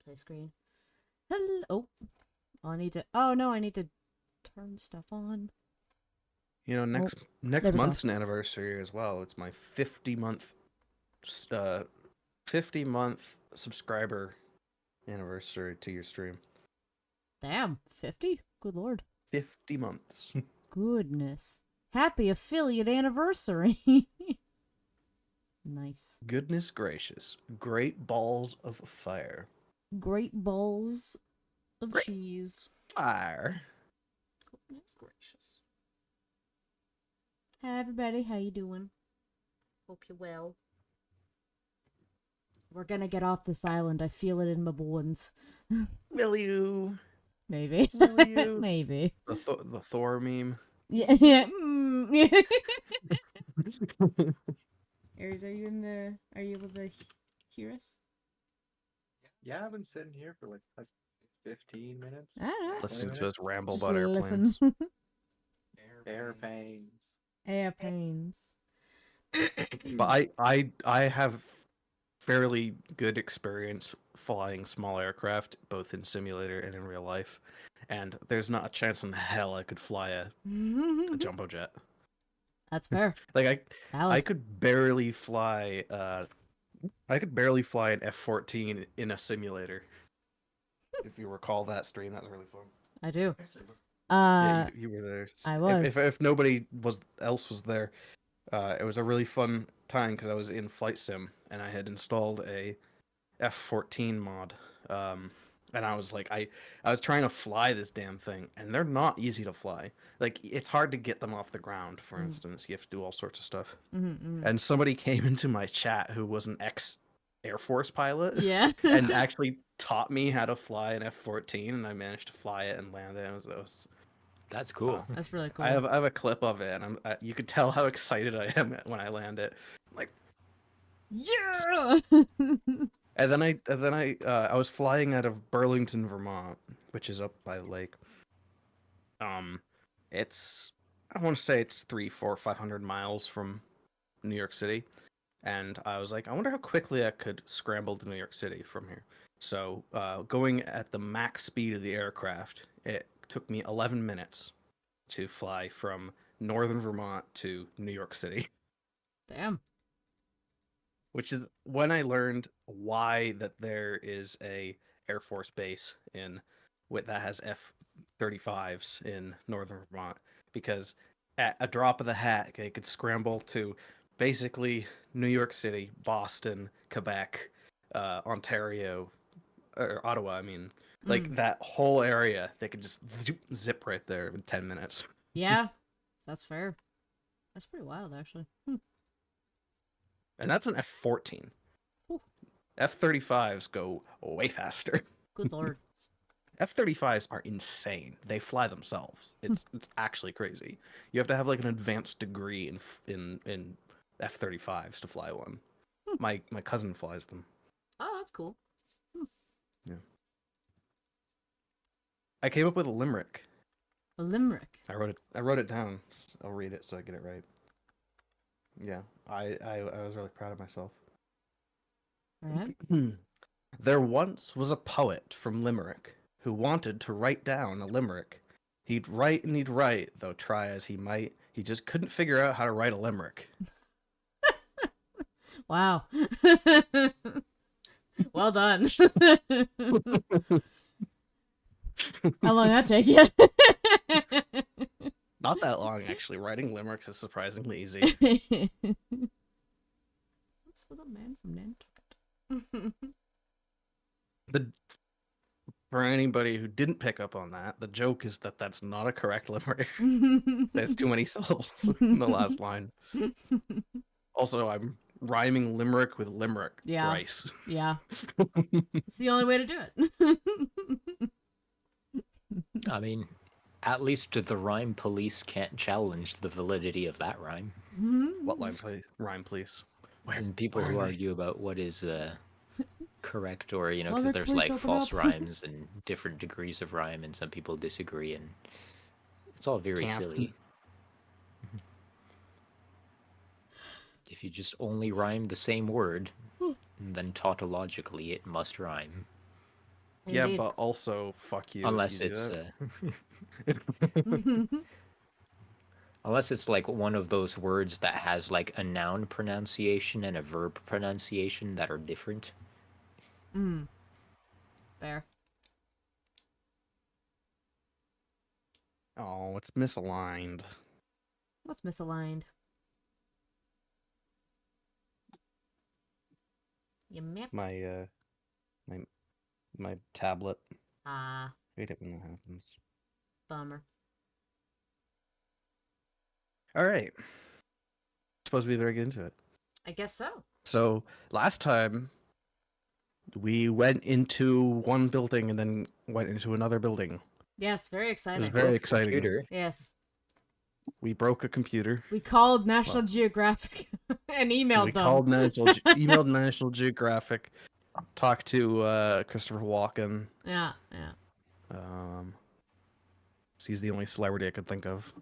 Play screen. Hello. Oh, I need to. Oh no, I need to turn stuff on. You know, next there we month's an anniversary as well. It's my 50-month 50-month subscriber anniversary to your stream. Damn, 50? Good lord. 50 months. Goodness. Happy affiliate anniversary. Nice. Goodness gracious. Great balls of fire. Great balls of cheese. Fire. Goodness gracious. Hi everybody, how you doing? Hope you're well. We're gonna get off this island. I feel it in my bones. Will you? Maybe. Will you? Maybe. The Thor meme. Yeah. Yeah. Aries, are you able to hear us? Yeah, I've been sitting here for like 15 minutes. I don't know. Listening to us ramble Just about airplanes. Airplanes. Airplanes. But I have fairly good experience flying small aircraft, both in simulator and in real life. And there's not a chance in hell I could fly a jumbo jet. That's fair. Like I Valid. could barely fly an F-14 in a simulator. If you recall that stream, that was really fun. I do. Yeah, you were there. I was. If nobody else was there, it was a really fun time because I was in Flight Sim and I had installed a F-14 mod. And I was like, I was trying to fly this damn thing, and they're not easy to fly. Like, it's hard to get them off the ground, for instance. You have to do all sorts of stuff. And somebody came into my chat who was an ex-Air Force pilot. Yeah. And actually taught me how to fly an F-14, and I managed to fly it and land it. It was That's cool. That's really cool. I have a clip of it, and you could tell how excited I am when I land it. Like, yeah. And then I was flying out of Burlington, Vermont, which is up by the lake. It's I want to say it's 300, 400, 500 miles from New York City, and I was like, I wonder how quickly I could scramble to New York City from here. So, going at the max speed of the aircraft, it took me 11 minutes to fly from northern Vermont to New York City. Damn. Which is when I learned why that there is a Air Force base that has F-35s in northern Vermont, because at a drop of the hat they could scramble to basically New York City, Boston, Quebec, Ontario, or Ottawa. I mean, like that whole area, they could just zip right there in 10 minutes. Yeah, that's fair. That's pretty wild, actually. And that's an F-14. F-35s go way faster. Good lord. F-35s are insane. They fly themselves. It's actually crazy. You have to have like an advanced degree in F-35s to fly one. My cousin flies them. Oh, that's cool. Yeah. I came up with a limerick. A limerick. I wrote it down. I'll read it so I get it right. Yeah, I was really proud of myself. All right. There once was a poet from Limerick who wanted to write down a limerick. He'd write and he'd write, though try as he might, he just couldn't figure out how to write a limerick. Wow. Well done. How long that take you? Not that long, actually. Writing limericks is surprisingly easy. What's with a man from Nantucket? For anybody who didn't pick up on that, the joke is that that's not a correct limerick. There's too many syllables in the last line. Also, I'm rhyming limerick with limerick thrice. Yeah. It's the only way to do it. I mean, at least the rhyme police can't challenge the validity of that rhyme. What rhyme, please? And people who argue about what is correct, or because Mother, there's please like open false up. rhymes and different degrees of rhyme, and some people disagree, and it's all very silly. If you just only rhyme the same word, then tautologically it must rhyme. Yeah, Indeed. but also fuck you. Unless if you it's do unless it's like one of those words that has like a noun pronunciation and a verb pronunciation that are different. Mm. Fair. Oh, it's misaligned. What's misaligned? You map. My tablet. Ah, Hate it when that happens. bummer. All right. Supposed to be very good into it. I guess so. So last time we went into one building and then went into another building. Yes, very It was exciting. very exciting. Computer. Yes. We broke a computer. We called National Geographic and emailed We them. called emailed National Geographic, talked to Christopher Walken. Yeah. He's the only celebrity I could think of.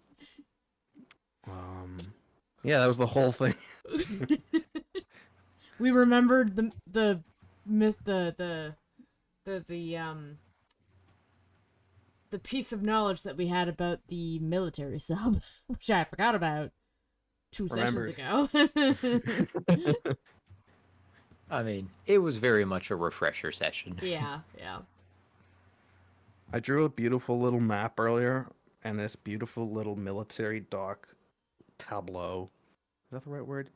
Yeah, that was the whole thing. We remembered the piece of knowledge that we had about the military sub, which I forgot about 2 sessions ago. I mean, it was very much a refresher session. Yeah. I drew a beautiful little map earlier, and this beautiful little military dock tableau. Is that the right word?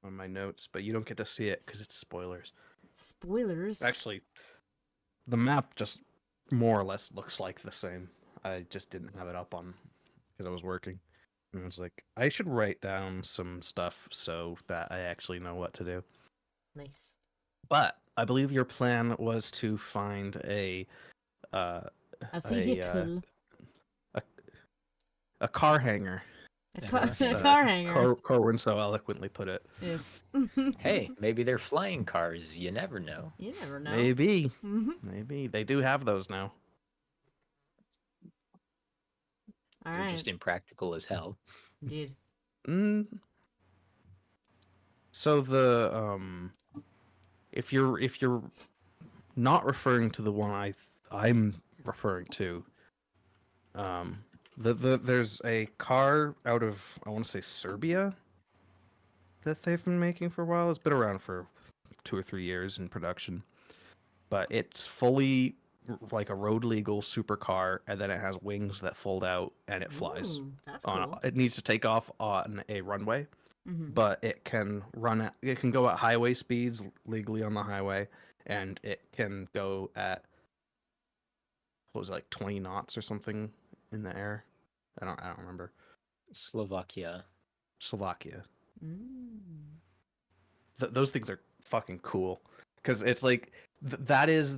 On my notes, but you don't get to see it because it's spoilers. Spoilers. Actually, the map just more or less looks like the same. I just didn't have it up on because I was working. And I was like, I should write down some stuff so that I actually know what to do. Nice. But I believe your plan was to find a vehicle. A car hanger. A car hanger. Corwin so eloquently put it. Yes. Hey, maybe they're flying cars. You never know. You never know. Maybe. Mm-hmm. Maybe. They do have those now. All They're right. just impractical as hell. Indeed. So the if you're not referring to the one I'm referring to, there's a car out of, I want to say, Serbia that they've been making for a while. It's been around for 2 or 3 years in production, but it's fully like a road legal supercar, and then it has wings that fold out and it flies. Ooh, that's cool. It needs to take off on a runway, Mm-hmm. but it can it can go at highway speeds legally on the highway, and it can go at, what was it, like 20 knots or something in the air. I don't remember. Slovakia. Those things are fucking cool because it's like that is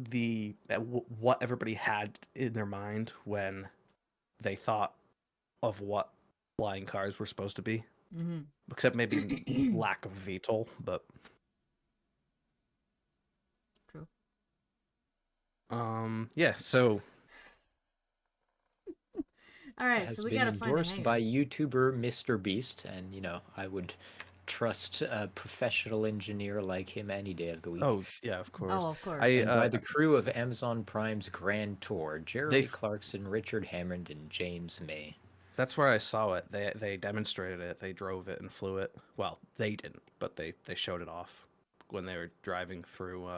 what everybody had in their mind when they thought of what flying cars were supposed to be. Mm-hmm. Except maybe lack of VTOL, but True. Yeah, so All right, Has so we been gotta find a endorsed hanger. by YouTuber Mr. Beast, and I would trust a professional engineer like him any day of the week. oh yeah, of course. Oh, of course. And by the crew of Amazon Prime's Grand Tour, Jeremy They've- Clarkson, Richard Hammond, and James May. That's where I saw it. They demonstrated it. They drove it and flew it. Well, they didn't, but they showed it off when they were driving through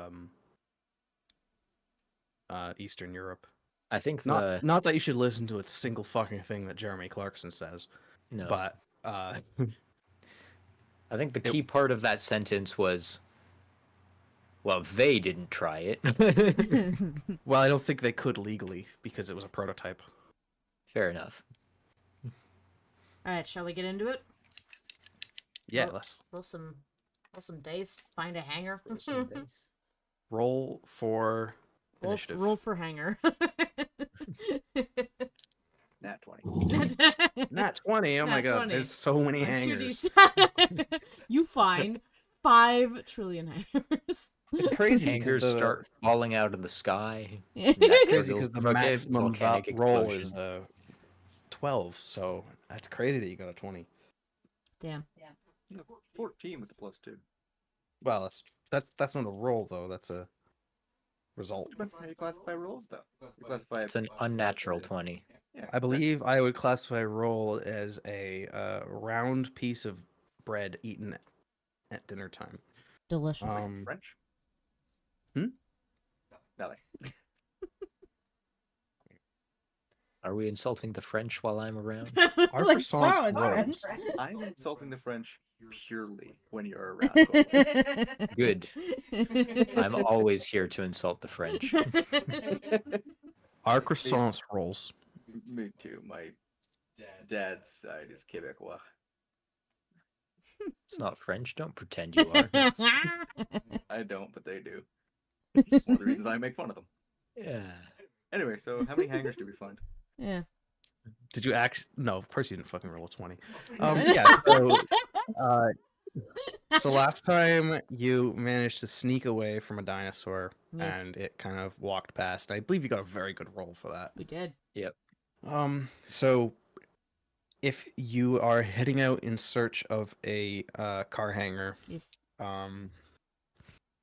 Eastern Europe. I think Not that you should listen to a single fucking thing that Jeremy Clarkson says, no, but I think the key part of that sentence was, well, they didn't try it. well, I don't think they could legally because it was a prototype. Fair enough. All right, shall we get into it? Yeah, Roll- let's Roll some dice. Find a hanger. roll for initiative. Roll for hanger. Nat 20. Nat 20. Oh my Nat god, 20. there's so many On hangers. 2D. You find 5 trillion hangers. It's crazy Hangers because start falling out of the sky. crazy because the maximum volcanic roll explosion. is 12, so that's crazy that you got a 20. Damn. Yeah, 14 with the +2. Well, that's not a roll though. That's a result. Depends on how you classify rolls, though. You classify It's an unnatural 20. Yeah, I believe I would classify roll as a round piece of bread eaten at dinner time. Delicious. French. Hmm? Nothing. Are we insulting the French while I'm around? It's Our like, croissants oh, it's rolls. French. I'm insulting the French purely when you're around. Cole. Good. I'm always here to insult the French. Our croissants rolls. Me too. My dad's side is Quebecois. It's not French. Don't pretend you are. I don't, but they do. It's one of the reasons I make fun of them. Yeah. Anyway, so how many hangers do we find? Yeah. Did you actually? No, of course you didn't fucking roll a 20. Yeah. So last time you managed to sneak away from a dinosaur, Yes. and it kind of walked past. I believe you got a very good roll for that. We did. So if you are heading out in search of a car hanger, Yes.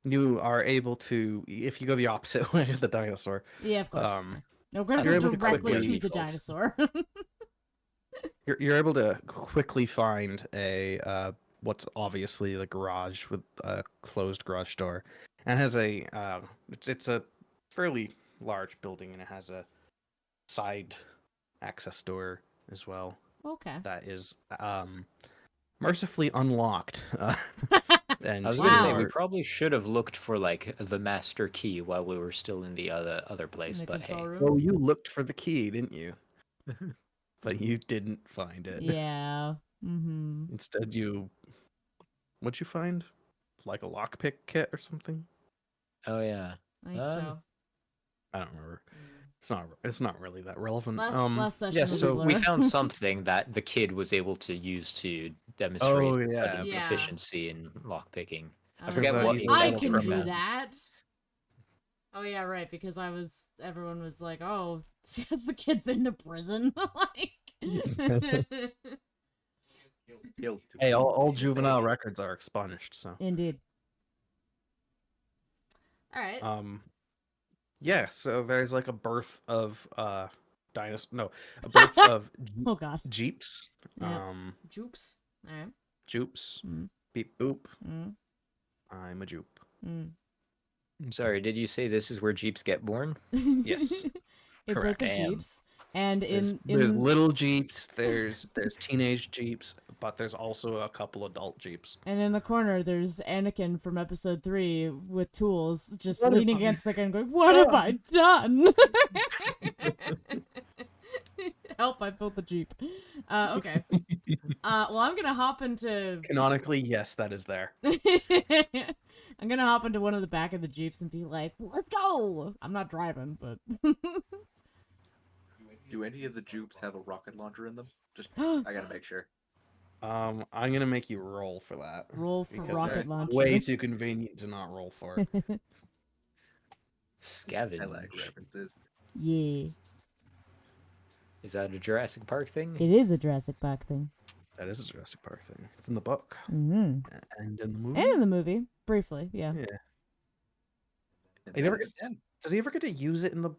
you are able to, if you go the opposite way of the dinosaur, Yeah, of course. No, we're gonna you're go able to directly quickly- to the dinosaur. you're able to quickly find a what's obviously the garage with a closed garage door, and has a it's a fairly large building, and it has a side access door as well Okay. that is mercifully unlocked. And I was gonna say we Wow. probably should have looked for like the master key while we were still in the other place, In the but hey. control room. oh, you looked for the key, didn't you? But you didn't find it. Yeah. Mm-hmm. Instead, what'd you find? Like a lockpick kit or something? Oh yeah. I think Um, so. I don't remember. It's not really that relevant. Last session yeah, was a so blur. We found something that the kid was able to use to demonstrate Oh, sort yeah. of Yeah. proficiency in lockpicking. I forget was what like, he I said can from do that. that. Oh yeah, right. Because everyone was like, "Oh, has the kid been to prison?" Like, Killed two Hey, people. all juvenile records are expunged, so. indeed. All right. Yeah, so there's like a birth of dinosaur. No, a birth of Oh god. jeeps. Yeah. Joops. All right. Joops. Mm. Beep boop. Mm. I'm a joop. Mm. I'm sorry, did you say this is where Jeeps get born? Yes. A birth Correct. of Damn. jeeps, and There's little jeeps. There's teenage jeeps, but there's also a couple adult jeeps. and in the corner there's Anakin from episode 3 with tools, just What have leaning I against the gun, going, "What have I done?" Help! I built the jeep. Okay. Well, I'm gonna hop into. Canonically, yes, that is there. I'm gonna hop into one of the back of the jeeps and be like, "Let's go!" I'm not driving, but. Do any of the jupes have a rocket launcher in them? Just, I gotta make sure. I'm gonna make you roll for that. Roll for because rocket that's launcher. way too convenient to not roll for it. I Scavenge. like references. Yeah, Is that a Jurassic Park thing? it is a Jurassic Park thing. That is a Jurassic Park thing. It's in the book Mm-hmm. and in the movie. And in the movie, briefly, yeah. Yeah. And He never then gets- again. Does he ever get to use it in the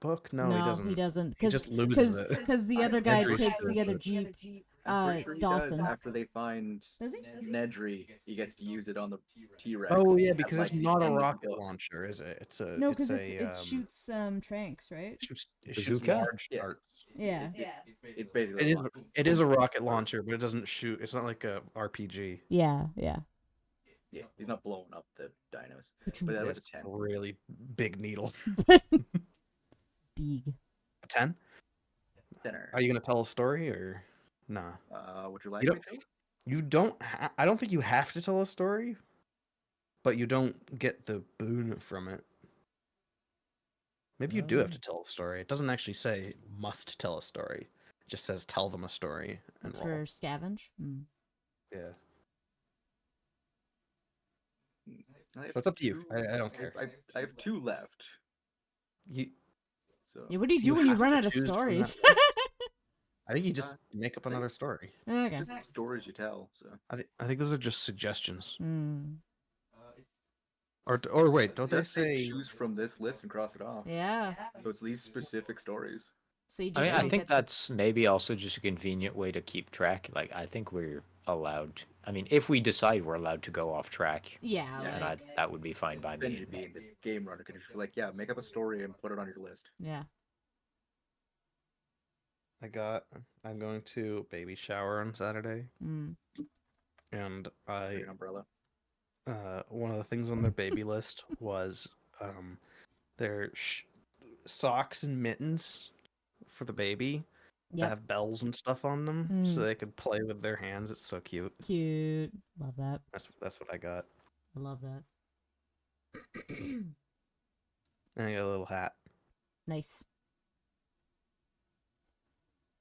book? No, he doesn't. He doesn't. He just loses it. Because the other guy Nedry's takes true. the other jeep. I'm pretty sure he Dawson. does after they find Does he? Nedry. He gets to use it on the T-Rex. Oh yeah, at, because it's like, not the a end of the rocket book. launcher, is it? It's a No, it's because a it shoots tranks, right? it shoots Bazooka? large Yeah. darts. Yeah. It basically. It is launches it is a full- rocket launcher, but it doesn't shoot. It's not like a RPG. Yeah. Yeah, he's not blowing up the dinos. Which But that Yeah, was a it's 10. a really big needle. big. A 10? Dinner. Are you gonna tell a story or nah? Would you like You me to? You don't. I don't think you have to tell a story, but you don't get the boon from it. Maybe you do have to tell a story. It doesn't actually say must tell a story. It just says tell them a story and That's roll. for scavenge. Mm. Yeah. I have So it's up to you. two- I don't care. I have 2 left. You, So Yeah, what do you Do do you when you have run to out of choose from stories? I think you just make up another story. Okay. stories you tell. So I think those are just suggestions. Mm. Or wait, don't they Just say say? choose from this list and cross it off? Yeah. So it's these specific stories. So you I just mean, I don't think get the- that's maybe also just a convenient way to keep track. Like, I think we're allowed. I mean, if we decide we're allowed to go off track, Yeah, Yeah, then like, that would be fine by me. Benji being the game runner can just be like, yeah, make up a story and put it on your list. yeah. I'm going to baby shower on Saturday, Mm. and Bring an umbrella. one of the things on their baby list was their socks and mittens for the baby that Yep. have bells and stuff on them, so they could play with their hands. It's so cute. Cute. Love that. That's what I got. I love that. And I got a little hat. Nice.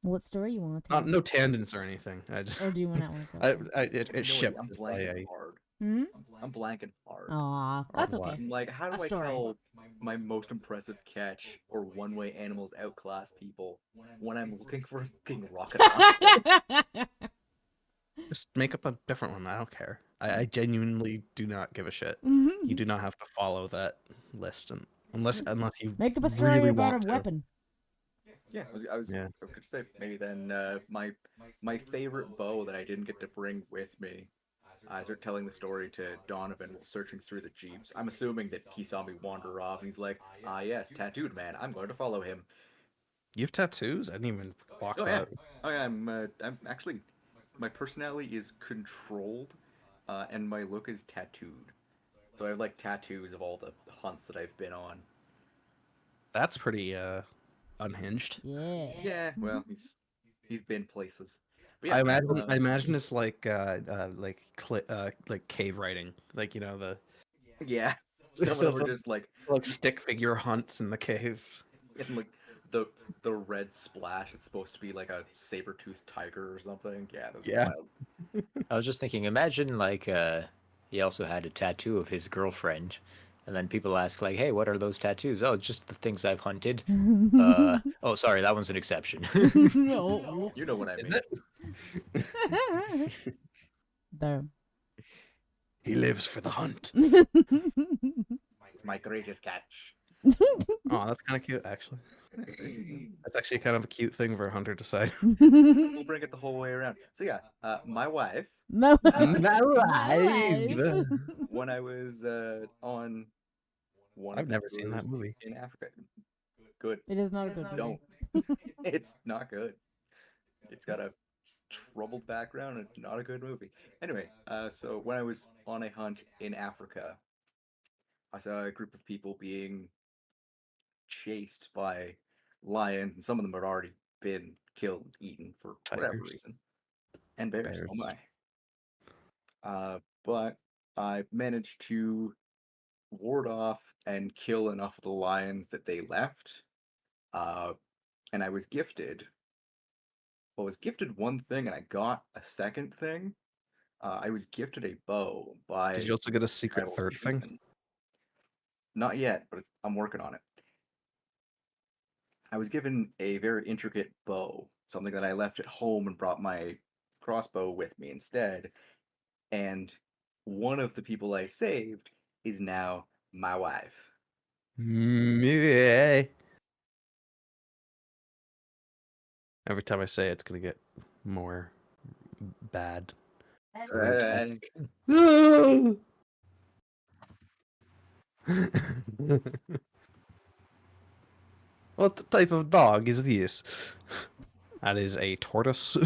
What story you want to tell? No tangents or anything. I just Or do you want to tell? it shipped. I'm is why blanking hard. Hmm? I'm blanking hard. Aw, that's what? okay. I'm like, how do A I story. tell my most impressive catch or one-way animals outclass people when I'm looking for a fucking rocket launcher? Just make up a different one. I don't care. I genuinely do not give a shit. You do not have to follow that list, unless you Make up a story really about want a to. weapon. Yeah, I was Yeah. I could say maybe then my favorite bow that I didn't get to bring with me. I started telling the story to Donovan while searching through the jeeps. I'm assuming that he saw me wander off. And he's like, "Ah, yes, tattooed man. I'm going to follow him." You have tattoos? I didn't even walk Oh yeah, that. oh yeah. I'm actually, my personality is controlled, and my look is tattooed. So I have like tattoos of all the hunts that I've been on. That's pretty unhinged. Yeah. Yeah, well, he's been places. But I yeah, imagine it's like cave writing, like the yeah. Some of them are just like stick figure hunts in the cave. and like the red splash. It's supposed to be like a saber-toothed tiger or something. Yeah, those Yeah. are wild. I was just thinking, imagine like he also had a tattoo of his girlfriend, and then people ask like, "Hey, what are those tattoos?" Oh, just the things I've hunted. Oh, sorry, that one's an exception. No. You know what I Is mean. it? There. He lives for the hunt. It's my greatest catch. Oh, that's kind of cute, actually. That's actually kind of a cute thing for a hunter to say. We'll bring it the whole way around. So yeah, my wife, My My wife. wife. when I was on one I've of the never seen that tours movie. in Africa. Good. It is not a good movie. Don't. It's not good. It's got a troubled background and it's not a good movie. Anyway, so when I was on a hunt in Africa, I saw a group of people being chased by lions, and some of them had already been killed and eaten for whatever Tigers. reason. And bears, Bears. oh my. But I managed to ward off and kill enough of the lions that they left. And I was gifted. Well, I was gifted one thing, and I got a second thing. I was gifted a bow by. Did you also get a secret tribal third thing? chieftain. Not yet, but I'm working on it. I was given a very intricate bow, something that I left at home and brought my crossbow with me instead. And one of the people I saved is now my wife. Yeah. Every time I say it, it's gonna get more bad. What type of dog is this? That is a tortoise.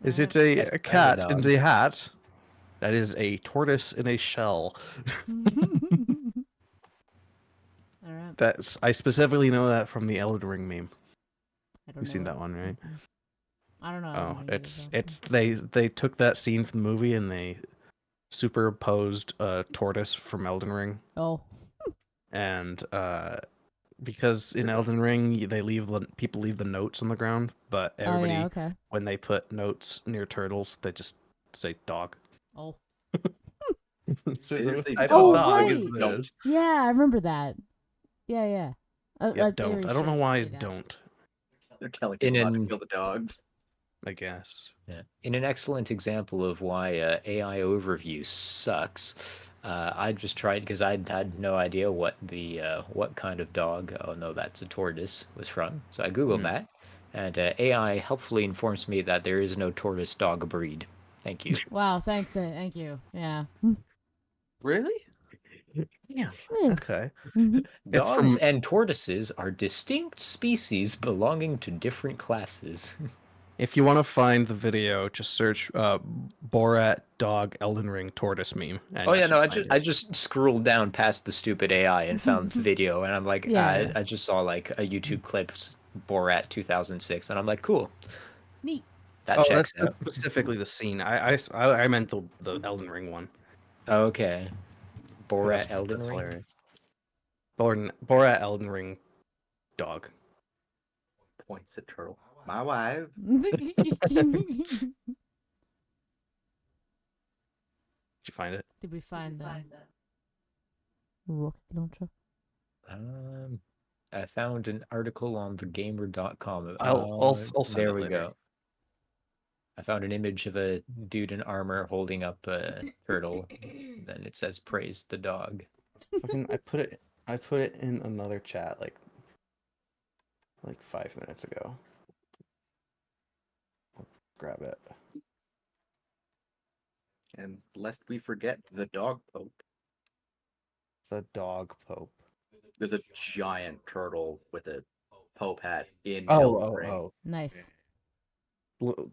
Is it Yes, a I'm a cat in dog. the hat? That is a tortoise in a shell. All right. That's I specifically know that from the Elden Ring meme. I don't You've seen know that one, right? I don't know. Oh, what it is, though. it's they took that scene from the movie and they superimposed a tortoise from Elden Ring, Oh. and because in Elden Ring people leave the notes on the ground, but Oh everybody yeah. Okay. when they put notes near turtles, they just say dog. Oh. So They what say type Oh, of dog is right. this? Yeah, I remember that. Yeah, yeah. Yeah, don't. Irish I don't know shirt why like that. don't. They're telling In people not to an- kill the dogs. I guess. Yeah. In an excellent example of why AI overview sucks, I just tried because I had no idea what the what kind of dog. Oh no, that's a tortoise was from. So I googled that, and AI helpfully informs me that there is no tortoise dog breed. Thank you. Wow, thanks. Thank you. Yeah. Really? Yeah. Yeah. Okay. Mhm. It's Dogs from and tortoises are distinct species belonging to different classes. If you want to find the video, just search Borat dog Elden Ring tortoise meme. And Oh you yeah, no, should I find just it. I just scrolled down past the stupid AI and found the video, and I'm like, Yeah. I just saw like a YouTube clip, Borat 2006, and I'm like, cool, Neat. that Oh, checks that's out. specifically the scene. I meant the Elden Ring one. Okay, 'Cause Borat Elden that's Ring. hilarious. Borat Elden Ring dog. Points at turtle. My wife. Did you find it? Did we find the rocket launcher? I found an article on thegamer.com. I'll send There it we later. go. I found an image of a dude in armor holding up a turtle. Then it says praise the dog. I put it in another chat like 5 minutes ago. I'll grab it. And lest we forget the dog pope. The dog pope. There's a giant turtle with a pope hat in Oh, Elden oh, Ring. oh. Nice.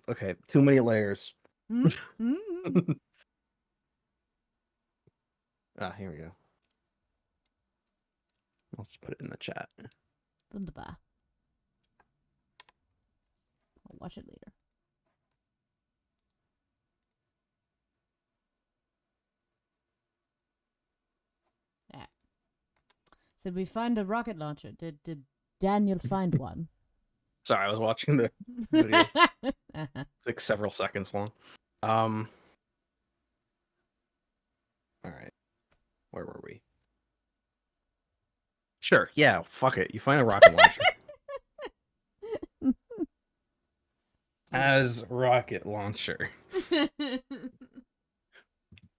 Okay, too many layers. Mm-hmm. Here we go. I'll just put it in the chat. Wunderbar. I'll watch it later. Yeah. So we find a rocket launcher. Did Daniel find one? Sorry, I was watching the video. It's like several seconds long. All right. Where were we? Sure. Yeah. Fuck it. You find a rocket launcher. As rocket launcher.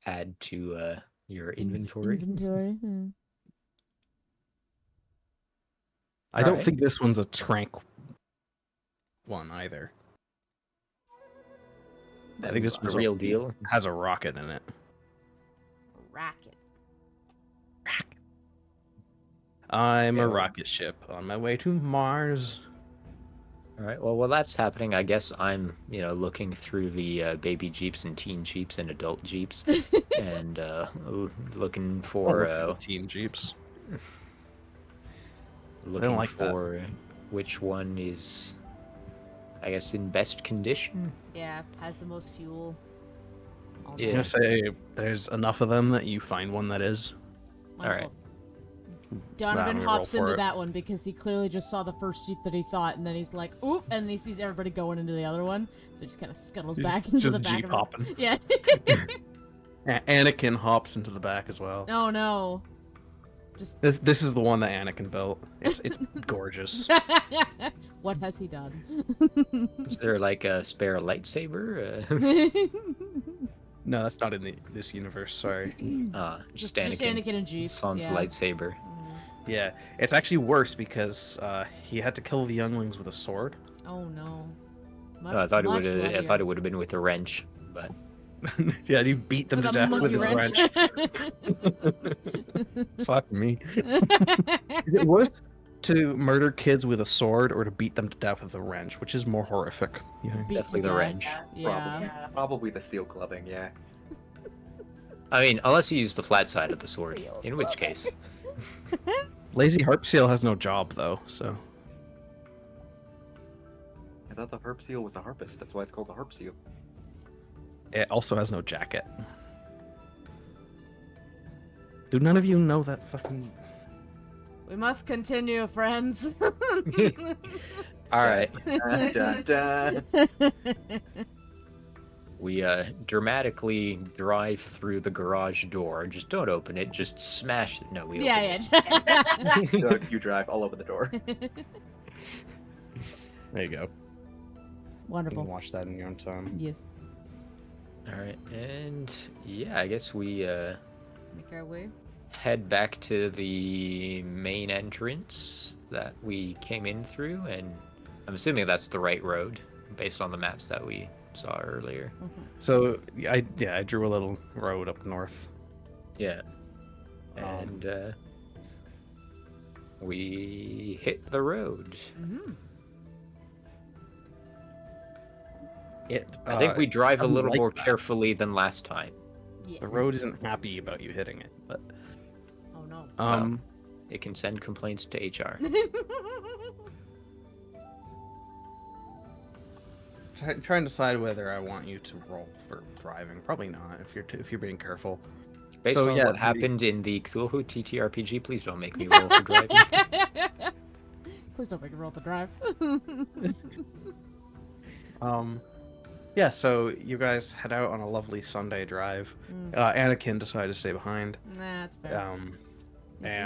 Add to your inventory. Inventory. I don't Alright. think this one's a trank one either. I think this The one's real deal. has a rocket in it. Rocket. I'm Yeah, a well- rocket ship on my way to Mars. All right. Well, while that's happening, I guess I'm, looking through the baby Jeeps and teen Jeeps and adult Jeeps, and looking for the teen Jeeps. looking like that. for which one is, I guess, in best condition. Yeah, has the most fuel. All I'm Yeah. gonna say there's enough of them that you find one that is. that. All right. Donovan I'm gonna hops roll for into it. that one because he clearly just saw the first Jeep that he thought, and then he's like, oop, and he sees everybody going into the other one, so he just kind of scuttles back into Just the back Jeep of it. hopping. Yeah. Anakin hops into the back as well. Oh no. This is the one that Anakin built. It's gorgeous. What has he done? Is there like a spare lightsaber? No, that's not in this universe. Sorry. Just Just Anakin. Anakin and Jeeps. Son's yeah. lightsaber. Yeah, it's actually worse because he had to kill the younglings with a sword. Oh no. Much, No, I thought it much would. I bloodier. thought it would have been with a wrench, but Yeah, he beat them With to a death with his monkey wrench. Fuck me. Is it worse to murder kids with a sword or to beat them to death with a wrench? Which is more horrific? Yeah. Beat Definitely to the death. wrench. Yeah. Probably the seal clubbing, yeah. I mean, unless you use the flat side of the sword, in which case. Lazy Harp Seal has no job though, so I thought the harp seal was a harpist. That's why it's called a harp seal. it also has no jacket. Do none of you know that fucking? We must continue, friends. All right. Dun, dun, dun. We dramatically drive through the garage door. Just don't open it. Just smash it. No, we open yeah. Doug, you drive. I'll open the door. There you go. You Wonderful. can watch that in your own time. Yes. All right, and yeah, I guess we Make our way. head back to the main entrance that we came in through, and I'm assuming that's the right road based on the maps that we saw earlier. So I drew a little road up north. Yeah. And we hit the road. Mm-hmm. I think we drive a doesn't little like more that. carefully than last time. Yes. The road isn't happy about you hitting it, but Oh no. It can send complaints to HR. try and decide whether I want you to roll for driving. Probably not if you're being careful. Based So, on yeah, what happened in the Cthulhu TTRPG, please don't make me roll for driving. Please don't make me roll the drive. Yeah, so you guys head out on a lovely Sunday drive. Anakin decided to stay behind. Nah, that's fair.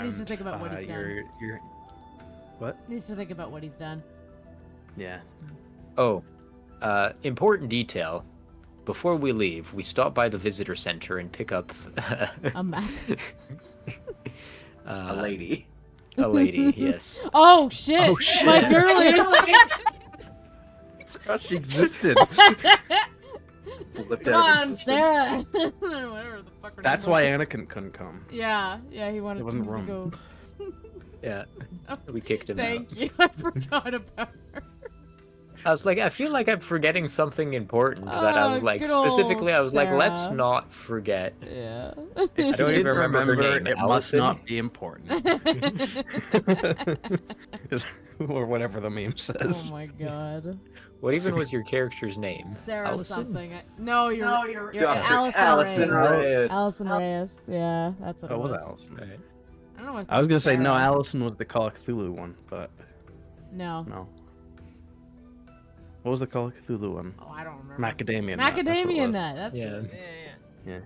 Needs to think about what he's done. You're what? Needs to think about what he's done. Yeah. Oh, important detail. Before we leave, we stop by the visitor center and pick up A map. A lady. A lady, yes. Oh shit! Oh, shit. My girlie. Forgot she existed. Flipped Come out of on, existence. Sarah. Whatever the fuck. her That's name why was. Anakin couldn't come. Yeah, he wanted There wasn't to room. go. Yeah, we kicked him out. Thank you. I forgot about her. I was like, I feel like I'm forgetting something important that I was like, good old specifically, I was like, let's Sarah. not forget. Yeah. If you don't even didn't remember her name, it must Allison? not be important. Or whatever the meme Oh says. my god. What even was your character's name? Sarah Allison? something. No, you're Dr. Allison Reyes. Reyes. Allison Reyes. Yeah, that's what Oh, it was was. Allison? Right. I don't know why I was gonna say no. Sarah. Allison was the Call of Cthulhu one, but No. no. What was the Call of Cthulhu one? Oh, I don't remember. Macadamia nut, that's what it Macadamia was. nut. That's Yeah. it. Yeah. Yeah.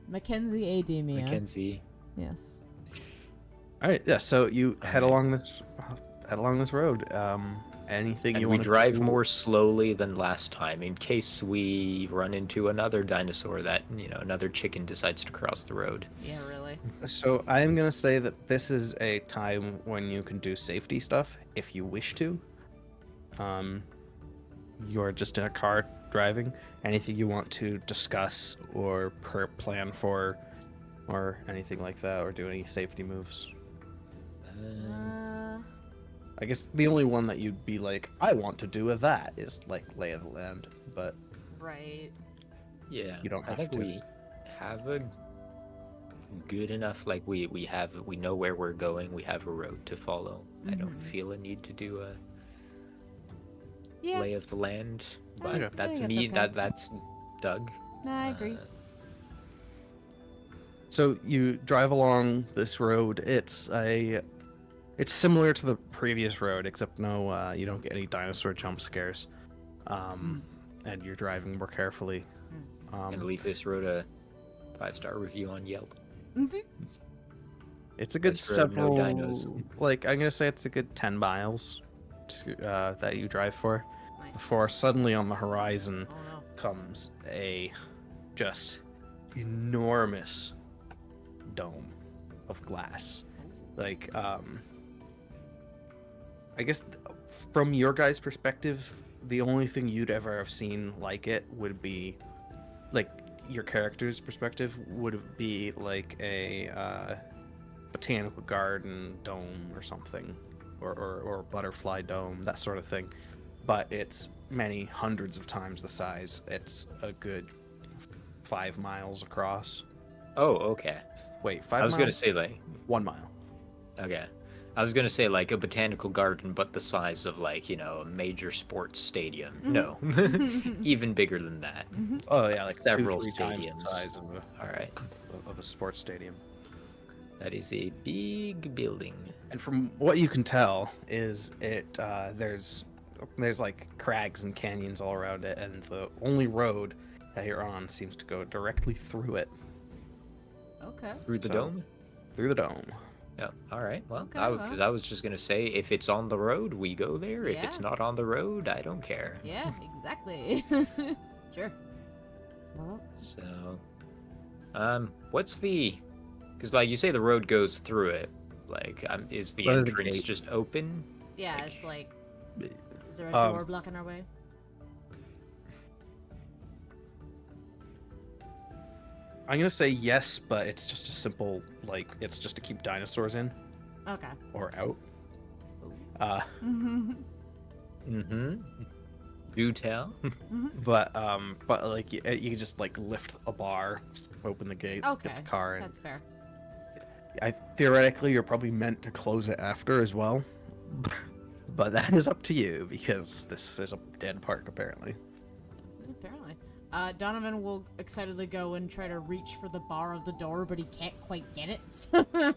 Mackenzie Ademia. Mackenzie. Yes. All right. Yeah. So you head Alright. along this road. Anything And you we want drive more slowly than last time in case we run into another dinosaur that, another chicken decides to cross the road. Yeah, really. So I am gonna say that this is a time when you can do safety stuff if you wish to. You're just in a car driving. Anything you want to discuss or plan for, or anything like that, or do any safety moves. I guess the only one that you'd be like, I want to do with that is like lay of the land, but Right. Yeah, You don't I have think to. we have a good enough, like we know where we're going, we have a road to follow. I don't Mhm. feel a need to do a Yeah. lay of the land, but I that's think me. it's okay. That's Doug. No, I agree. so you drive along this road. It's similar to the previous road, except no, you don't get any dinosaur jump scares. And you're driving more carefully. I believe this wrote a 5-star review on Yelp. It's a good This road, no several, dinos. like I'm gonna say it's a good 10 miles that you drive for, Nice. before suddenly on the horizon Oh no. comes a just enormous dome of glass. Like, I guess from your guys' perspective, the only thing you'd ever have seen like it would be, like, your character's perspective would be like a botanical garden dome or something, or butterfly dome, that sort of thing. But it's many hundreds of times the size. It's a good 5 miles across. Oh, okay. Wait, 5 I was miles? gonna say like, 1 mile. okay. I was gonna say like a botanical garden, but the size of like a major sports stadium. No, even bigger than that. Oh yeah, like Several 2-3 times the stadiums. size All right, of a sports stadium. that is a big building. And from what you can tell, is there's like crags and canyons all around it, and the only road that you're on seems to go directly through it, Okay. Through the So- dome. through the dome. Yeah. All right. Well, Okay, I was just gonna say if it's on the road, we go there. If it's Yeah. not on the road, I don't care. Yeah, exactly. Sure. So, what's the Because, like, you say the road goes through it. Like, is the What is the entrance gate? just open? Yeah, Like- it's like, is there a Um, door blocking our way? I'm gonna say yes, but it's just a simple like it's just to keep dinosaurs in Okay. or out. Mm-hmm. Do tell. But like you can just like lift a bar, open the gates, Okay, get the car in. that's fair. Theoretically, you're probably meant to close it after as well, but that is up to you because this is a dead park apparently. Apparently. Donovan will excitedly go and try to reach for the bar of the door, but he can't quite get it. So he'll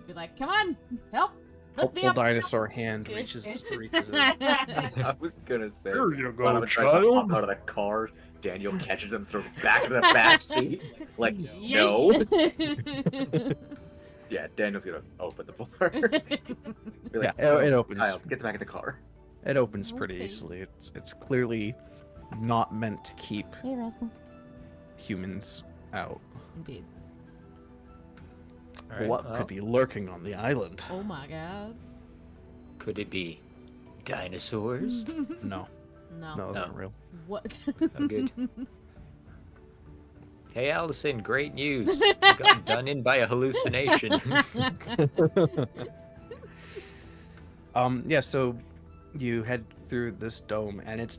be like, "Come on, help! Lift me Helpful up!" dinosaur hand reaches in. I was gonna say. Here you go, Donovan tries to hop child. out of the car. Daniel catches him, throws him back into the back seat. Like, no. Yeah, Daniel's gonna open the door. Be like, Yeah, it opens. Kyle, get back in the car. It opens pretty Okay. easily. It's clearly not meant to keep Hey, Rasmus. humans out. Indeed. All right, What well, could be lurking on the island? Oh my god. Could it be dinosaurs? No, No. no, those aren't real. What? Oh, good. Hey, Allison, great news. You got done in by a hallucination. Yeah, so you head through this dome, and it's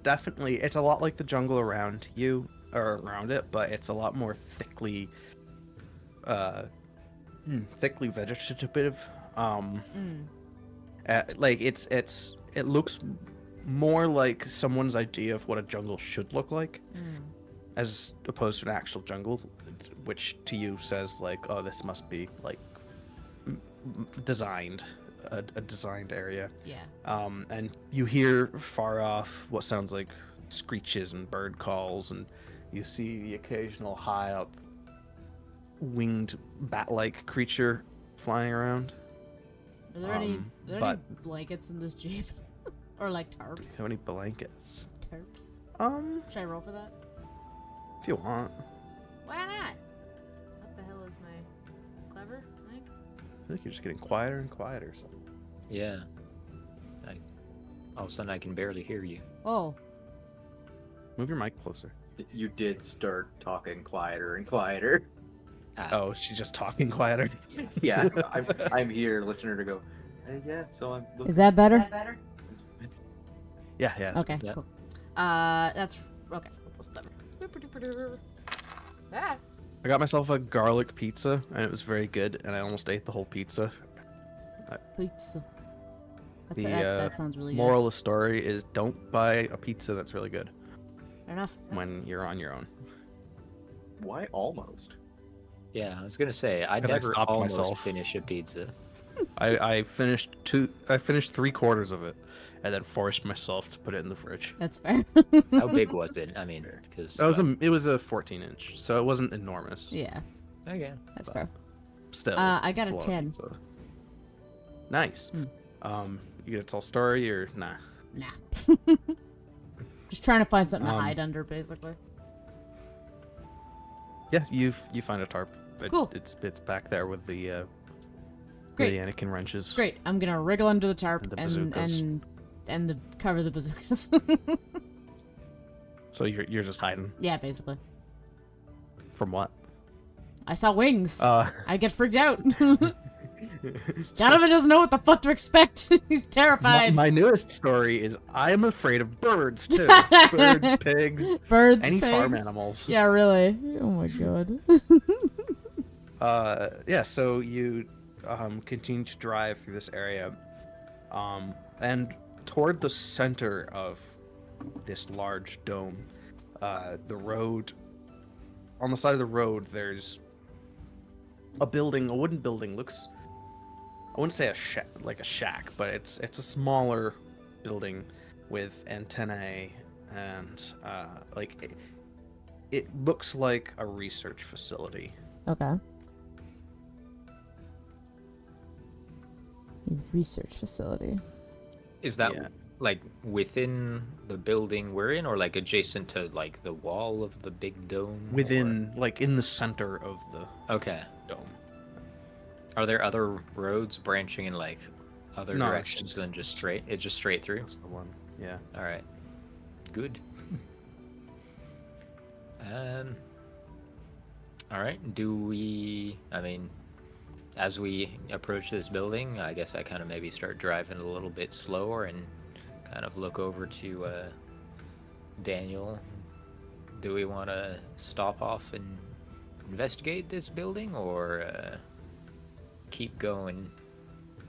a lot like the jungle around you or around it, but it's a lot more thickly vegetative. Like it looks more like someone's idea of what a jungle should look like, as opposed to an actual jungle, which to you says like, oh, this must be like designed. A designed area. Yeah. And you hear far off what sounds like screeches and bird calls, and you see the occasional high up winged bat-like creature flying around. Are there any but- blankets in this jeep? Or like tarps? How many blankets? Tarps. Should I roll for that? if you want. Why not? What the hell is my clever, Mike? I feel like you're just getting quieter and quieter. So. Yeah. All of a sudden, I can barely hear you. Oh. Move your mic closer. You did start talking quieter and quieter. Oh, she's just talking quieter. Yeah, I'm here, listener, to go. Hey, yeah, so I'm. Is that better? Yeah, it's Okay, Yeah. cool. That's okay. Ah. I got myself a garlic pizza, and it was very good, and I almost ate the whole pizza. Pizza. The, That sounds really Moral of the story is don't buy a pizza that's really good good. Fair enough. when you're on your own. Why almost? Yeah, I was gonna say I But I never stopped almost myself. finish a pizza. I finished 3/4 of it, and then forced myself to put it in the fridge. That's fair. How big was it? I mean, because It was a 14-inch, so it wasn't enormous. Yeah, okay. that's fair. Still, I got it's a lot of 10. pizza. Nice. Hmm. You gonna tell a story or nah? Nah. Just trying to find something to Um, hide under, basically. Yeah, you find a tarp. Cool. It's back there with the Great. Anakin wrenches. Great. I'm gonna wriggle under the tarp And the and bazookas. cover the bazookas. So you're just hiding Yeah, basically. from what? I saw wings. I get freaked out. Donovan doesn't know what the fuck to expect. He's terrified. My newest story is I'm afraid of birds too. Birds, pigs, Birds, any farm pigs. animals. Yeah, really. Oh my god. Yeah, so you continue to drive through this area, and toward the center of this large dome, the road. On the side of the road, there's a building, a wooden building. Looks, I wouldn't say like a shack, but it's a smaller building with antennae and it looks like a research facility. Okay. Research facility. Is that Yeah. like within the building we're in, or like adjacent to like the wall of the big dome? Within, like in the center of the Or... Okay. dome. Are there other roads branching in like other No, it's directions just- than just straight? It's just straight through. That's the one. Yeah. All right. Good. All right. Do we? I mean, as we approach this building, I guess I kind of maybe start driving a little bit slower and kind of look over to Daniel. Do we want to stop off and investigate this building or keep going?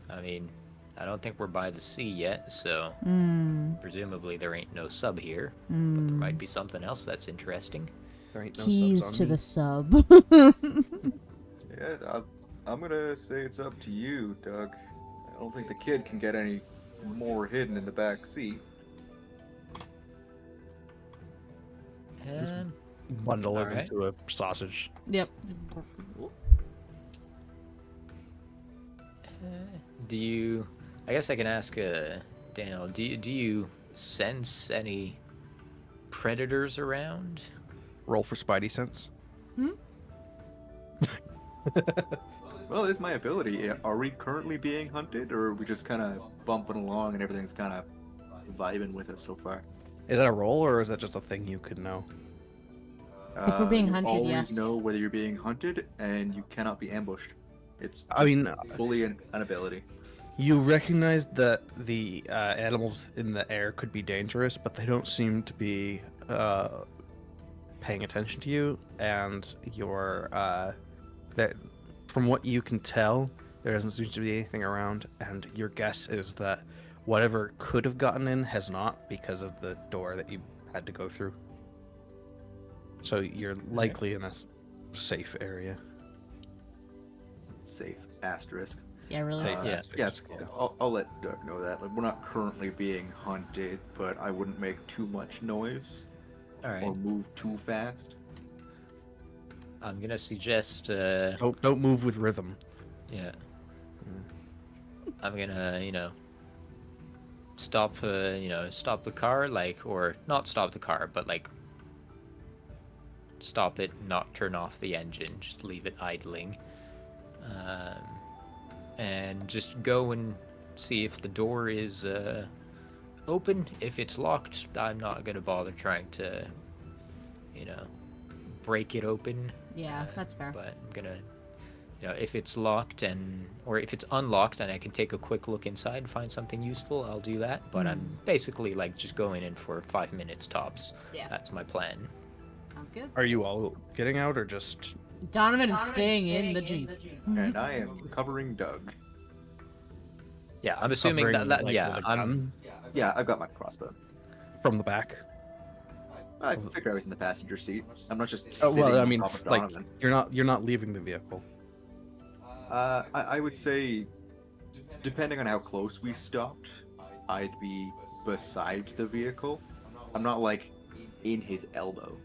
I mean, I don't think we're by the sea yet, so presumably there ain't no sub here. But there might be something else that's interesting. There ain't no Keys subs on to me. the sub. Yeah, I'm gonna say it's up to you, Doug. I don't think the kid can get any more hidden in the back seat. Bundle it Alright. into a sausage. Yep. Do you? I guess I can ask Daniel. Do you sense any predators around? Roll for Spidey sense. Well, it is my ability. Are we currently being hunted, or are we just kind of bumping along and everything's kind of vibing with us so far? Is that a roll or is that just a thing you could know? If we're being you hunted, always yes. know whether you're being hunted, and you cannot be ambushed. It's I mean, fully an ability. you recognize that the animals in the air could be dangerous, but they don't seem to be paying attention to you, and you're that from what you can tell, there doesn't seem to be anything around, and your guess is that whatever could have gotten in has not because of the door that you had to go through. So you're likely in a safe area. Safe asterisk. Yeah, really. Safe Yeah. asterisk, Yes, yeah. I'll let Doug know that. Like, we're not currently being hunted, but I wouldn't make too much noise All right. or move too fast. I'm gonna suggest. Don't move with rhythm. Yeah. I'm gonna, stop, stop the car, like, or not stop the car, but like, stop it, not turn off the engine, just leave it idling, and just go and see if the door is open. If it's locked, I'm not gonna bother trying to, break it open. Yeah, that's fair. But I'm gonna, if it's locked or if it's unlocked and I can take a quick look inside and find something useful, I'll do that. But I'm basically like just going in for 5 minutes tops. Yeah. That's my plan. Sounds good. Are you all getting out or just? Donovan is staying in the Jeep. And I am covering Doug. Yeah, I'm assuming covering, that like, yeah, with a I'm gun Yeah, I've got my crossbow. from the back. I figured I was in the passenger seat. I'm not just Oh sitting well, I on mean, top of like Donovan. you're not leaving the vehicle. I would say, depending on how close we stopped, I'd be beside the vehicle. I'm not like in his elbow.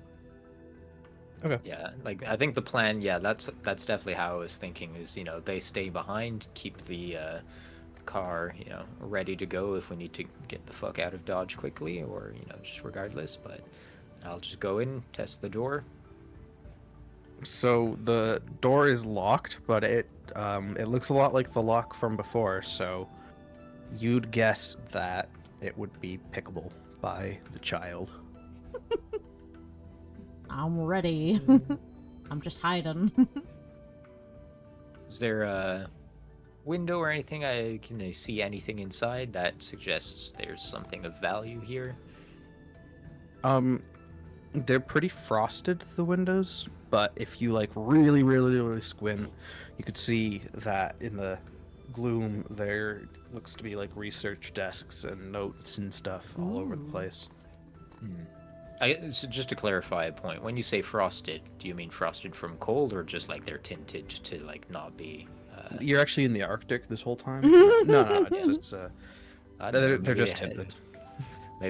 yeah, like I think the plan, yeah, that's definitely how I was thinking is, they stay behind, keep the car, ready to go if we need to get the fuck out of Dodge quickly or, just regardless, but I'll just go in, test the door. So the door is locked, but it looks a lot like the lock from before. So you'd guess that it would be pickable by the child. I'm ready. I'm just hiding. Is there a window or anything? Can I see anything inside that suggests there's something of value here? They're pretty frosted, the windows, but if you like really, really, really squint, you could see that in the gloom there looks to be like research desks and notes and stuff all over the place. So just to clarify a point, when you say frosted, do you mean frosted from cold or just like they're tinted to like not be? You're actually in the Arctic this whole time? No, it's I don't know, they're just maybe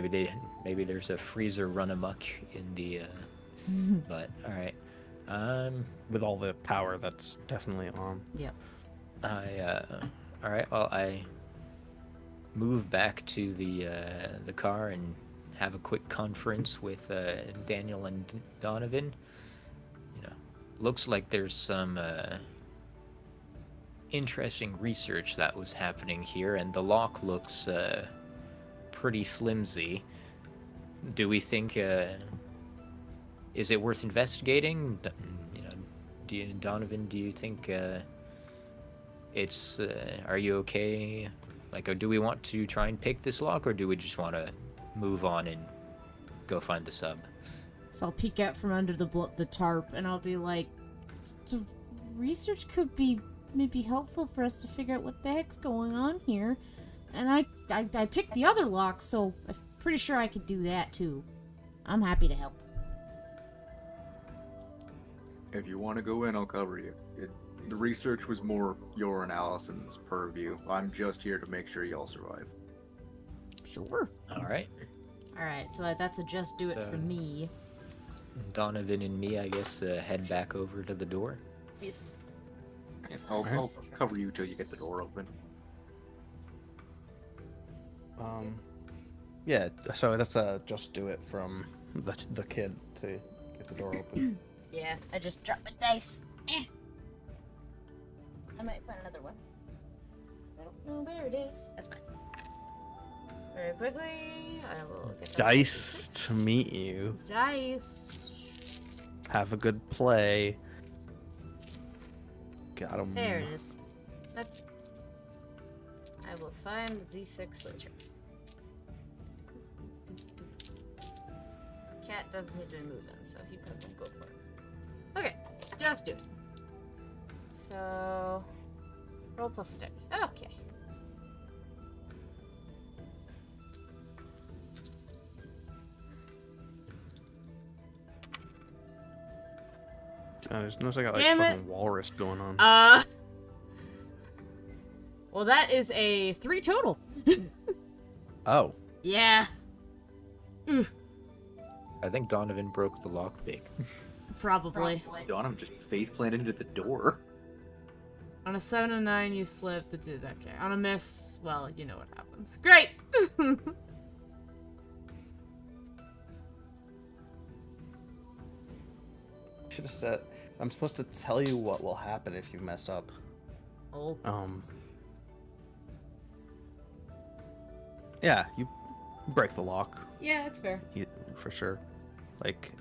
tinted. Maybe there's a freezer run amok in the. But all right, With all the power that's definitely on. Yep. all right. Well, I move back to the car and have a quick conference with Daniel and Donovan. Looks like there's some interesting research that was happening here, and the lock looks pretty flimsy. Do we think is it worth investigating? Donovan, do you think it's are you okay? Like, do we want to try and pick this lock, or do we just want to move on and go find the sub? So I'll peek out from under the tarp, and I'll be like, the research could be maybe helpful for us to figure out what the heck's going on here. And I picked the other lock, so I'm pretty sure I could do that too. I'm happy to help. If you want to go in, I'll cover you. The research was more your and Allison's purview. I'm just here to make sure y'all survive. Sure. All right. Alright, so that's a just do it So- for me. Donovan and me, I guess, head back over to the door. Yes. Yeah, I'll cover you till you get the door open. Yeah, so that's a just do it from the kid to get the door open. Yeah, I just dropped my dice. I might find another one. I don't know where it is. That's fine. Very quickly, I will get that Dice D6. to meet you. Dice. Have a good play. Got him. There it is. That... I will find the D6 later. Cat doesn't need to move in, so he probably won't go for it. Okay, just do it. So, roll plus stick. Okay. I just noticed I got like Damn it. fucking walrus going on. Well, that is a 3 total. Oh. Yeah. I think Donovan broke the lockpick. Probably. Donovan just face planted into the door. On a 7 and 9, you slip the 2. Okay. On a miss, well, you know what happens. Great! Should have said. I'm supposed to tell you what will happen if you mess up. Oh. Yeah, you break the lock. Yeah, that's fair. For sure. Like,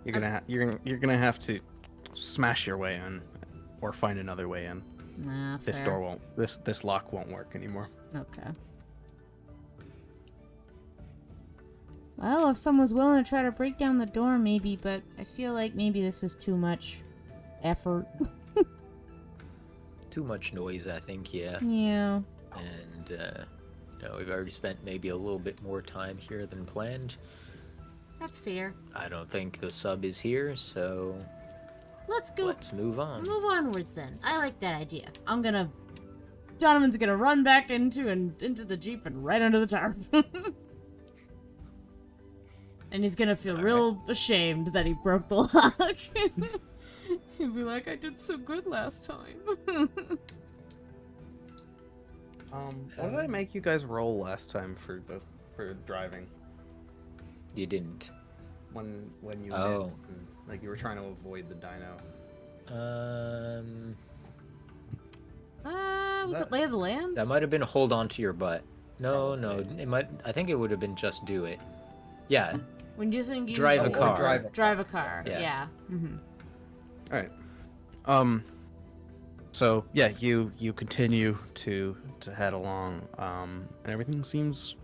you're gonna have to smash your way in, or find another way in. Nah, This fair. door won't. This lock won't work anymore. Okay. Well, if someone's willing to try to break down the door, maybe, but I feel like maybe this is too much effort. Too much noise, I think, yeah. Yeah. And, we've already spent maybe a little bit more time here than planned. That's fair. I don't think the sub is here, so Let's go. let's move on. Move onwards then. I like that idea. Donovan's gonna run back into the Jeep and right under the tarp. And he's gonna feel real ashamed that he broke the lock. He'll be like, I did so good last time. What did I make you guys roll last time for driving? You didn't. When you Oh. missed, and, like you were trying to avoid the dino. Was that- it Lay of the Land? That might have been hold on to your butt. No, it might. I think it would have been just do it. Yeah, When you think you drive a or car. drive a car. Yeah. Yeah. Mm-hmm. All right. So yeah, you continue to head along, and everything seems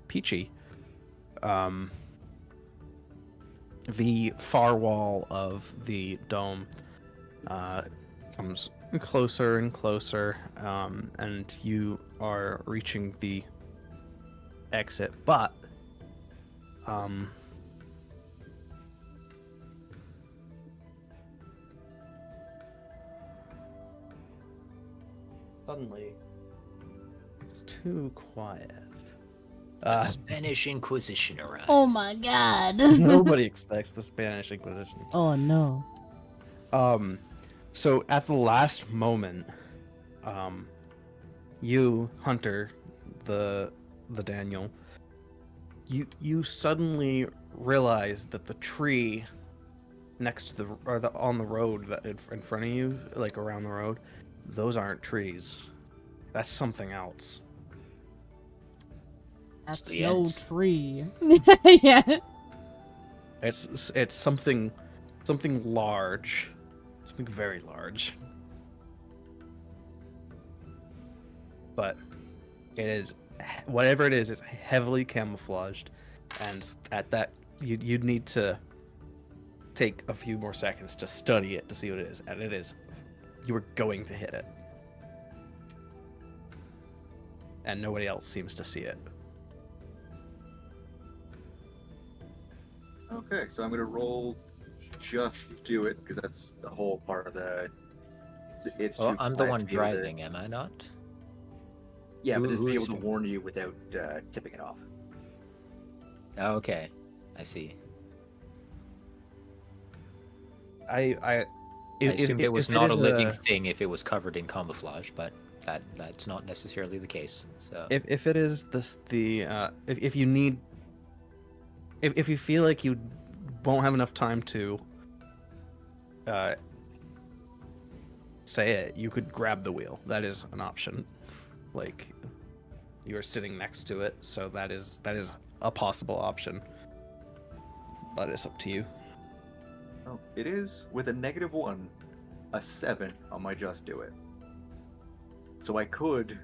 peachy. The far wall of the dome comes closer and closer, and you are reaching the exit, but suddenly it's too quiet. Spanish Inquisition arrives. Oh my god. Nobody expects the Spanish Inquisition. Oh no. So at the last moment, you, Hunter, the Daniel, you suddenly realize that the tree next to on the road that in front of you, like around the road, those aren't trees. That's something else. That's the no ants. tree. Yeah. It's something large, something very large. But it is, whatever it is heavily camouflaged, and at that you'd need to take a few more seconds to study it to see what it is, and it is, you are going to hit it, and nobody else seems to see it. Okay, so I'm gonna roll just do it because that's the whole part of the. It's Well, too I'm the quiet one to be able to- driving, am I not? Yeah, but Who- just to be who able is to doing- warn you without tipping it off. Oh, okay, I see. I I assumed it was if not is a living thing if it was covered in camouflage, but that's not necessarily the case. So if it is if you need, if you feel like you won't have enough time to say it, you could grab the wheel. That is an option. Like, you are sitting next to it, so that is a possible option. But it's up to you. Oh, it is with a -1, a 7 on my just do it. So I could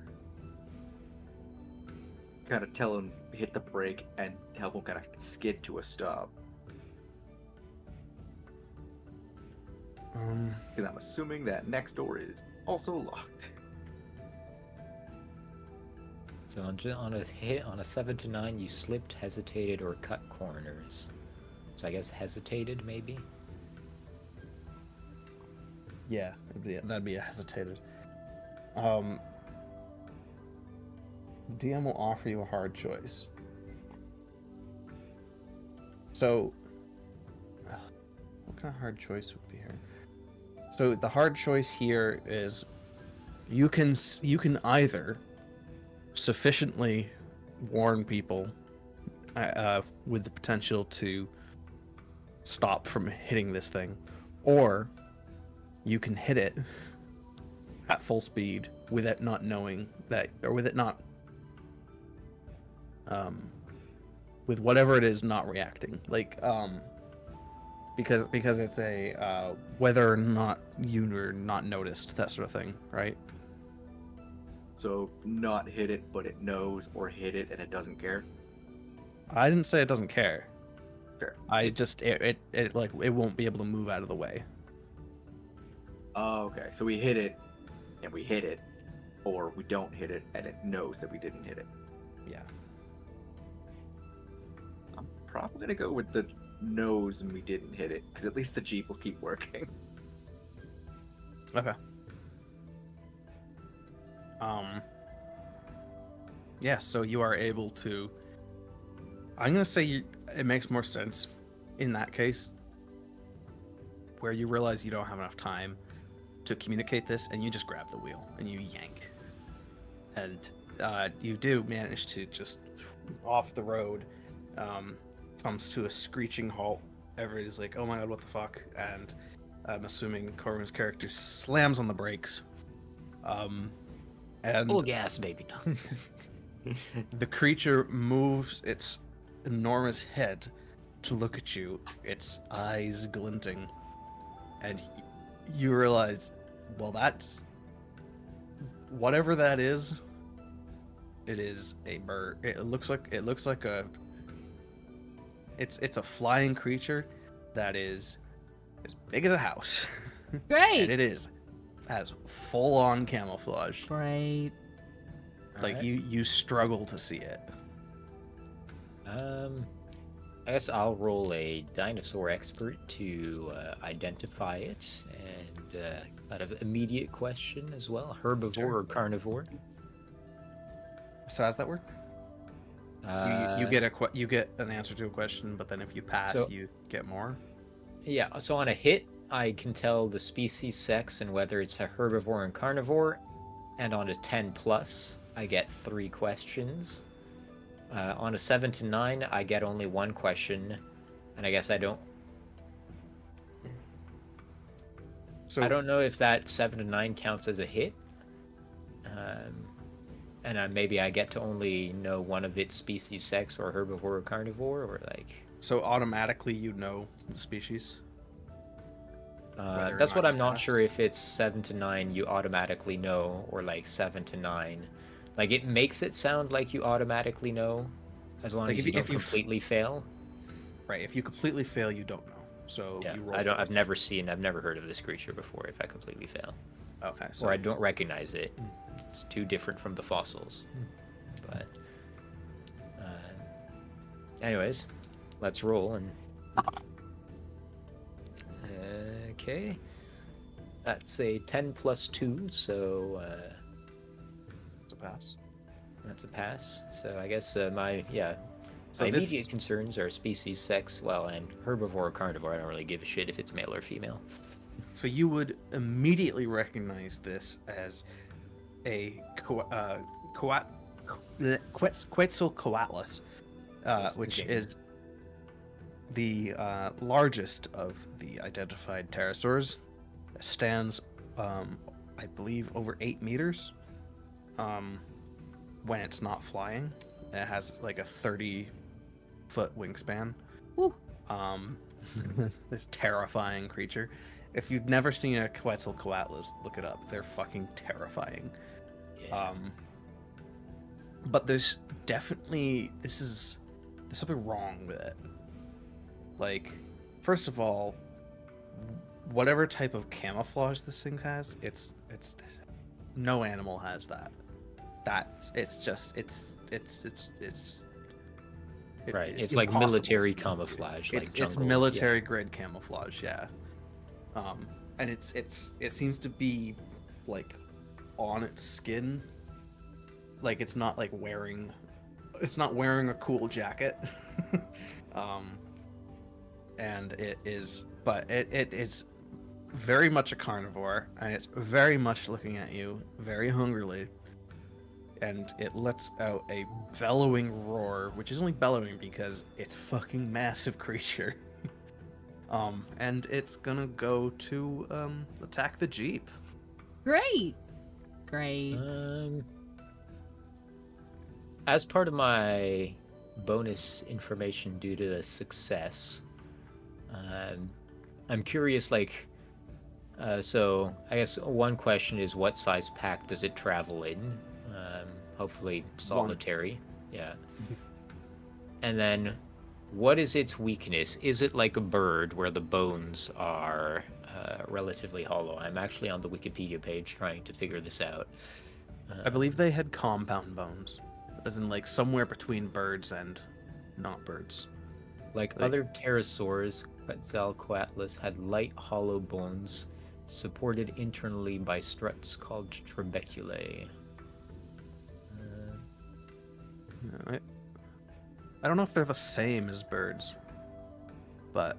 kind of tell him hit the brake and help him kind of skid to a stop. Because I'm assuming that next door is also locked. so on a hit on a 7 to 9, you slipped, hesitated, or cut corners. So I guess hesitated maybe. Yeah, that'd be a hesitated. DM will offer you a hard choice. So, what kind of hard choice would be here? So the hard choice here is you can either sufficiently warn people with the potential to stop from hitting this thing, or you can hit it at full speed with it not knowing that, or with it not with whatever it is not reacting, like because it's a whether or not you are not noticed, that sort of thing, right? So not hit it, but it knows, or hit it and it doesn't care. I didn't say it doesn't care. Fair. I just it like it won't be able to move out of the way. Oh, okay. So we hit it, and we hit it, or we don't hit it, and it knows that we didn't hit it. Yeah. I'm probably gonna go with the knows and we didn't hit it, because at least the Jeep will keep working. Okay. Yeah, so you are able to. I'm gonna say it makes more sense in that case, where you realize you don't have enough time to communicate this, and you just grab the wheel and you yank, and you do manage to just off the road. Comes to a screeching halt. Everybody's like, "Oh my god, what the fuck?" And I'm assuming Corbin's character slams on the brakes. And Full gas, baby. the creature moves its enormous head to look at you, its eyes glinting, and you realize, well, that's whatever that is. It is a bird. It looks like a. It's a flying creature that is as big as a house. Great. And it has full on camouflage. Great. Like Alright. you struggle to see it. I guess I'll roll a dinosaur expert to identify it, and kind of immediate question as well: herbivore Sure. or carnivore? So how's that work? You get an answer to a question, but then if you pass, So- you get more. Yeah, so on a hit, I can tell the species, sex, and whether it's a herbivore and carnivore. And on a 10 plus, I get 3 questions. On a 7 to 9, I get only 1 question, and I guess I don't. So I don't know if that 7 to 9 counts as a hit. And maybe I get to only know one of its species, sex, or herbivore or carnivore, or like. So automatically you know the species. Whether or That's not what you I'm not ask. sure if it's 7 to 9 you automatically know, or like 7 to 9. Like it makes it sound like you automatically know, as long Like as if you you- don't if you f- completely fail. Right. If you completely fail, you don't know. So Yeah, you roll I don't. first. I've never heard of this creature before. If I completely fail, Okay. So or I don't recognize it, it's too different from the fossils. But, anyways, let's roll and. Okay, that's a 10 plus 2, so it's a pass. that's a pass. So I guess So my this- immediate concerns are species, sex, well, and herbivore or carnivore. I don't really give a shit if it's male or female. So you would immediately recognize this as a Quetzalcoatlus, which is the largest of the identified pterosaurs. It stands, I believe, over 8 meters. When it's not flying, it has like a 30-foot wingspan. Woo. This terrifying creature. If you've never seen a Quetzalcoatlus, look it up. They're fucking terrifying. Yeah. But there's something wrong with it. Like, first of all, whatever type of camouflage this thing has, it's no animal has that. Right. It's it's like impossible military to- camouflage, like it's jungle. military grade camouflage, yeah. And it seems to be like on its skin. Like it's not wearing a cool jacket. And it is very much a carnivore, and it's very much looking at you very hungrily, and it lets out a bellowing roar, which is only bellowing because it's a fucking massive creature. And it's gonna go to attack the Jeep. Great. As part of my bonus information due to success, I'm curious, like, so I guess one question is, what size pack does it travel in? Hopefully solitary. Yeah. And then, what is its weakness? Is it like a bird where the bones are relatively hollow? I'm actually on the Wikipedia page trying to figure this out. I believe they had compound bones, as in like somewhere between birds and not birds. Like other pterosaurs, Quetzalcoatlus had light, hollow bones supported internally by struts called trabeculae. I don't know if they're the same as birds, but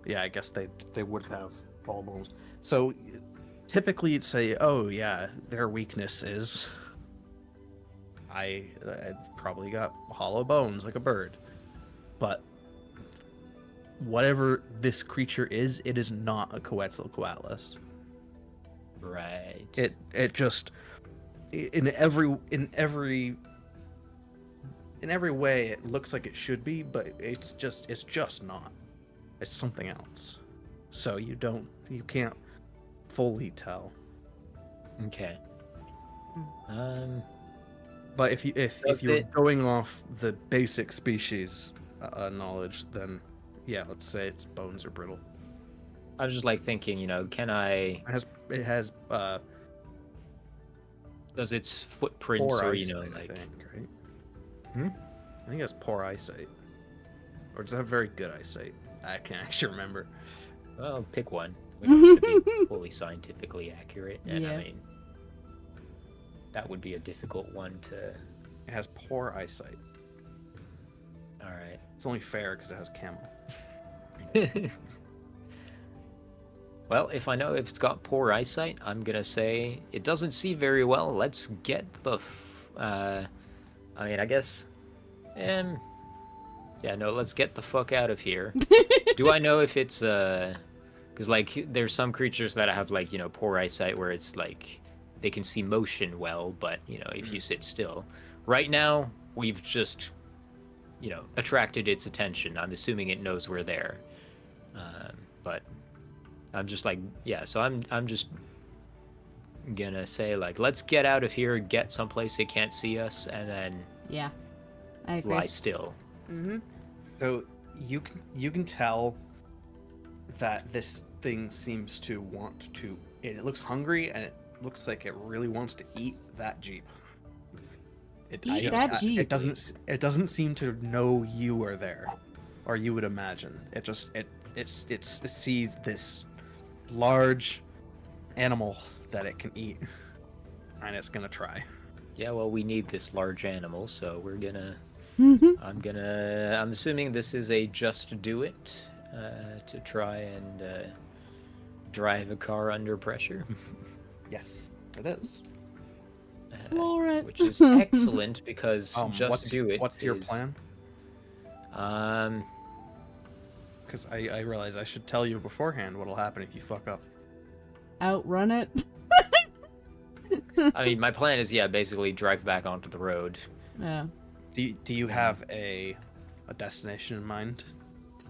yeah, I guess they would have hollow bones. So typically you'd say, oh yeah, their weakness is I probably got hollow bones like a bird. But whatever this creature is, it is not a Quetzalcoatlus. Right. It just in every way it looks like it should be, but it's just not. It's something else. So you can't fully tell. Okay. But if you're going off the basic species knowledge, then yeah, let's say its bones are brittle. I was just like thinking, can I? It has Does its footprints, poor or eyesight, like? I think, right? Hmm? I think it has poor eyesight, or does it have very good eyesight? I can't actually remember. Well, pick one. We don't have to be fully scientifically accurate, and Yeah. I mean, that would be a difficult one to. It has poor eyesight. All right. It's only fair because it has camel. Well, if I know if it's got poor eyesight, I'm gonna say it doesn't see very well. Let's get the. I mean, I guess. Yeah, no. Let's get the fuck out of here. Do I know if it's Because like there's some creatures that have like poor eyesight where it's like they can see motion well, but if you sit still. Right now we've just attracted its attention. I'm assuming it knows we're there, but I'm just like So I'm just gonna say like let's get out of here, get someplace they can't see us, and then Yeah, I agree. lie still. Mm-hmm. So you can tell that this thing seems to want to. It looks hungry, and it looks like it really wants to eat that Jeep. Eat that Jeep. It doesn't seem to know you are there, or you would imagine. It sees this large animal that it can eat, and it's gonna try. Yeah, well, we need this large animal, so we're gonna. Mm-hmm. I'm assuming this is a just do it to try and drive a car under pressure. Yes, it is. Floor it. Which is excellent because What's your is- plan? Because I realize I should tell you beforehand what'll happen if you fuck up. Outrun it. I mean, my plan is basically drive back onto the road. Yeah. Do you have a destination in mind?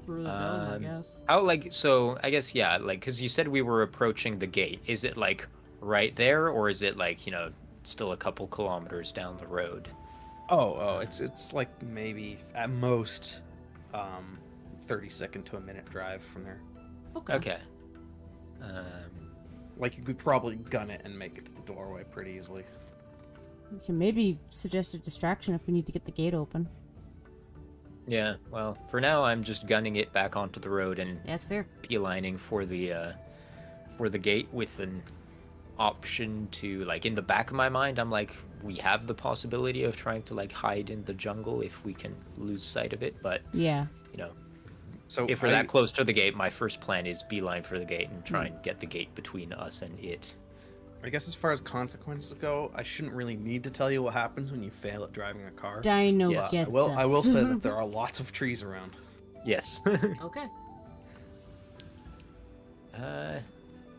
Through the dome, I guess. I guess because you said we were approaching the gate. Is it like right there, or is it like still a couple kilometers down the road? Oh, it's like maybe at most 30-second to a minute drive from there. Okay. Like you could probably gun it and make it to the doorway pretty easily. You can maybe suggest a distraction if we need to get the gate open. Yeah, well, for now I'm just gunning it back onto the road and Yeah, that's fair. beelining for the gate with an option to in the back of my mind I'm like we have the possibility of trying to hide in the jungle if we can lose sight of it, but Yeah. So if we're that close to the gate, my first plan is beeline for the gate and try and get the gate between us and it. I guess as far as consequences go, I shouldn't really need to tell you what happens when you fail at driving a car. Dino Yes, gets I will us. say that there are lots of trees around. Yes. Okay.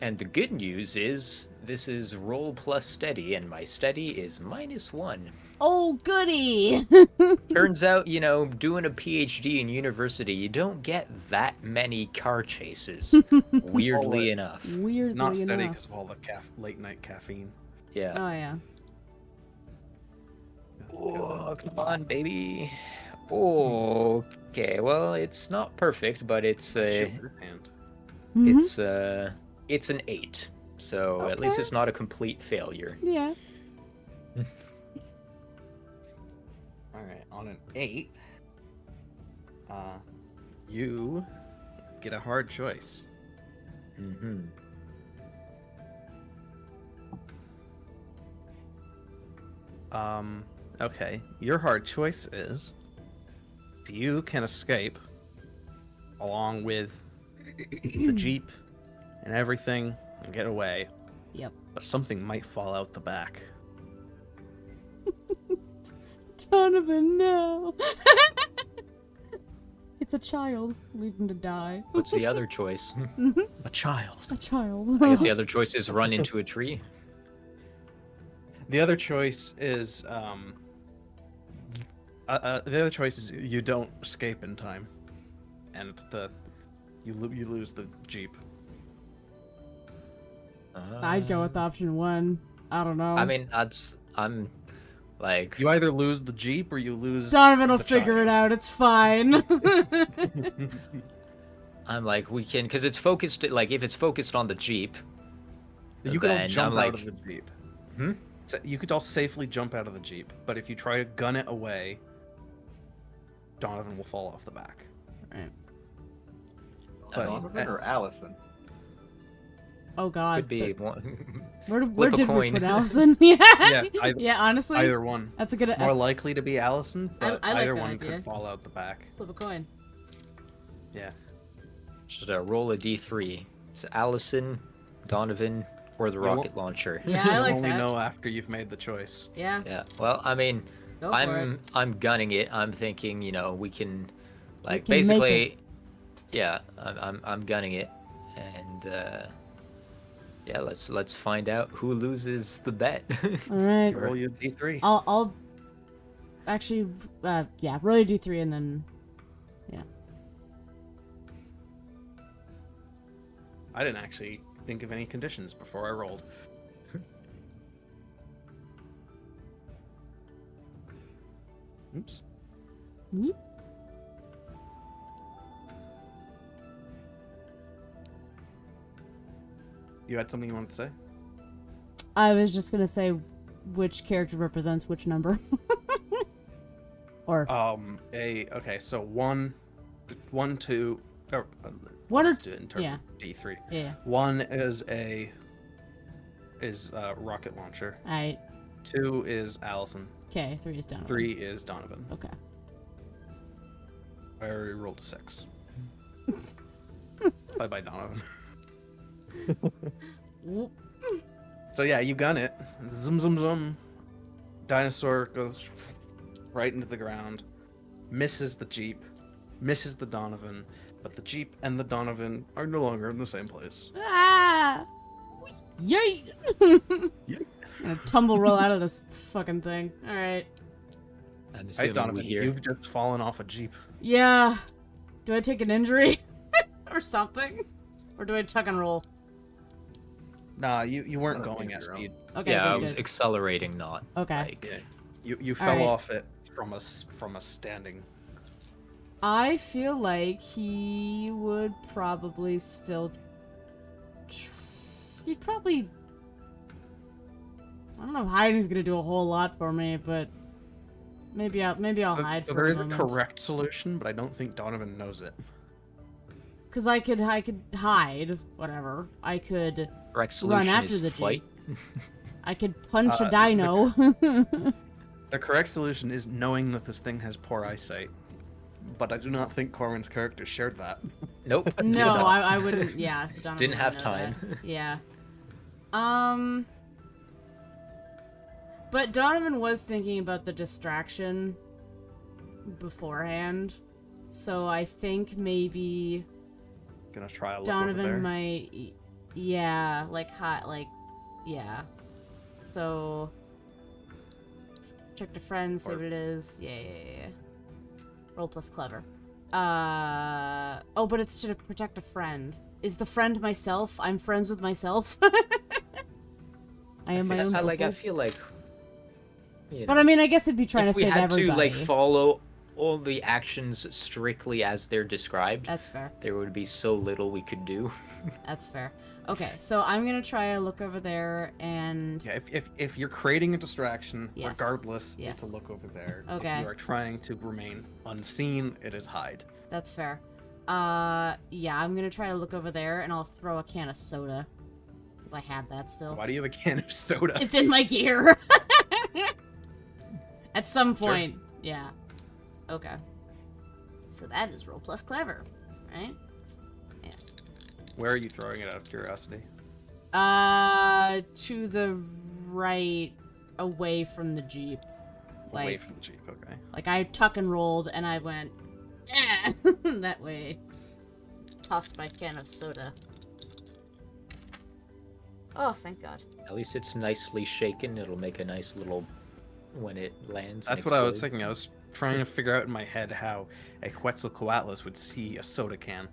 And the good news is this is roll plus steady, and my steady is -1. Oh, goody! Turns out, doing a PhD in university, you don't get that many car chases, weirdly enough. Weirdly Not steady enough. because of all the late night caffeine. Yeah. Oh, yeah. Oh, come on, baby. Okay, well, it's not perfect, but it's Sugar hand. Mhm. it's an 8. So at least Okay. it's not a complete failure. Yeah. All right, on an 8, you get a hard choice. Mm-hmm. Okay, your hard choice is you can escape along with the Jeep and everything and get away. Yep. But something might fall out the back. Donovan, no. It's a child. Leave him to die. What's the other choice? A child. A child. I guess the other choice is run into a tree. The other choice is you don't escape in time, and you lose the Jeep. I'd go with option 1. I don't know. I mean, I'm like... You either lose the Jeep or you lose. Donovan will the figure it child. out. It's fine. I'm like, we can... Because it's focused... Like, if it's focused on the Jeep... You could all then jump I'm out like- of the Jeep. Hmm? So you could all safely jump out of the Jeep, but if you try to gun it away, Donovan will fall off the back. Right. But- Donovan or Allison? Oh, God. Could be one... Where flip a did we coin. put Allison? Yeah. Yeah, Yeah, honestly. Either one. That's a good... More likely to be Allison, but I like either that one idea. could fall out the back. Flip a coin. Yeah. Just roll a d3. It's Allison, Donovan, or the You won't- rocket launcher. Yeah, I You'll like only that. know after you've made the choice. Yeah. Yeah. Well, I mean, Go for it. I'm gunning it. I'm thinking, we can, like, can make basically, yeah, I'm gunning it, and yeah, let's find out who loses the bet. All right. Roll you D3. I'll actually, yeah, roll your D3 and then, yeah. I didn't actually think of any conditions before I rolled. Oops. Hmm? You had something you wanted to say? I was just gonna say which character represents which number. Or Okay, so 1, 2, or What let's is- do it in terms yeah. of D3. yeah. 1 is rocket launcher. Alright. 2 is Allison. Okay, 3 is down. 3 is Donovan. Okay. I already rolled a 6. Bye bye, Donovan. Whoop. So yeah, you gun it. Zoom, zoom, zoom. Dinosaur goes right into the ground. Misses the Jeep. Misses the Donovan. But the Jeep and the Donovan are no longer in the same place. Ah! Yeet! Yeet. I'm gonna tumble roll out of this fucking thing. Alright. I'm Hey, assuming Donovan, we hear. you've just fallen off a Jeep. Yeah. Do I take an injury? Or something? Or do I tuck and roll? Nah, you weren't Oh, going you're at wrong. speed. Okay, Yeah, I good, was good. accelerating, not Okay. like. You fell Alright. off it from a standing. I feel like he would probably still... He'd probably... I don't know if hiding's gonna do a whole lot for me, but... Maybe I'll So, hide so for there a is a moment. correct solution, but I don't think Donovan knows it. Because I could hide, whatever. I could Correct solution after is the flight. I could punch a The- dino. The correct solution is knowing that this thing has poor eyesight. But I do not think Corwin's character shared that. Nope. No, I wouldn't. Yeah, so Donovan Didn't have wouldn't know time. that. Yeah. But Donovan was thinking about the distraction beforehand, so I think maybe Gonna try a look over Donovan there. might. Yeah, yeah. So check the friends, see Or- what it is. Yeah. Roll plus clever. Oh, but it's to protect a friend. Is the friend myself? I'm friends with myself. I am my own. I buffalo. feel like. You But know, I mean, I guess it'd be trying if to we save had everybody. to like follow all the actions strictly as they're described, That's fair. there would be so little we could do. That's fair. Okay, so I'm gonna try a look over there and. Yeah, if you're creating a distraction, Yes. regardless, Yes. it's a look over there. Okay. If you are trying to remain unseen, it is hide. That's fair. Yeah, I'm gonna try to look over there and I'll throw a can of soda. Because I have that still. Why do you have a can of soda? It's in my gear. At some Sure. point. Yeah. Okay. So that is roll plus clever, right? Yes. Where are you throwing it out of curiosity? To the right, away from the Jeep. Away Like, from the Jeep, okay. like I tuck and rolled and I went, that way. Tossed my can of soda. Oh, thank God. At least it's nicely shaken. It'll make a nice little when it lands. and That's what I was explodes. thinking. I was trying to figure out in my head how a Quetzalcoatlus would see a soda can,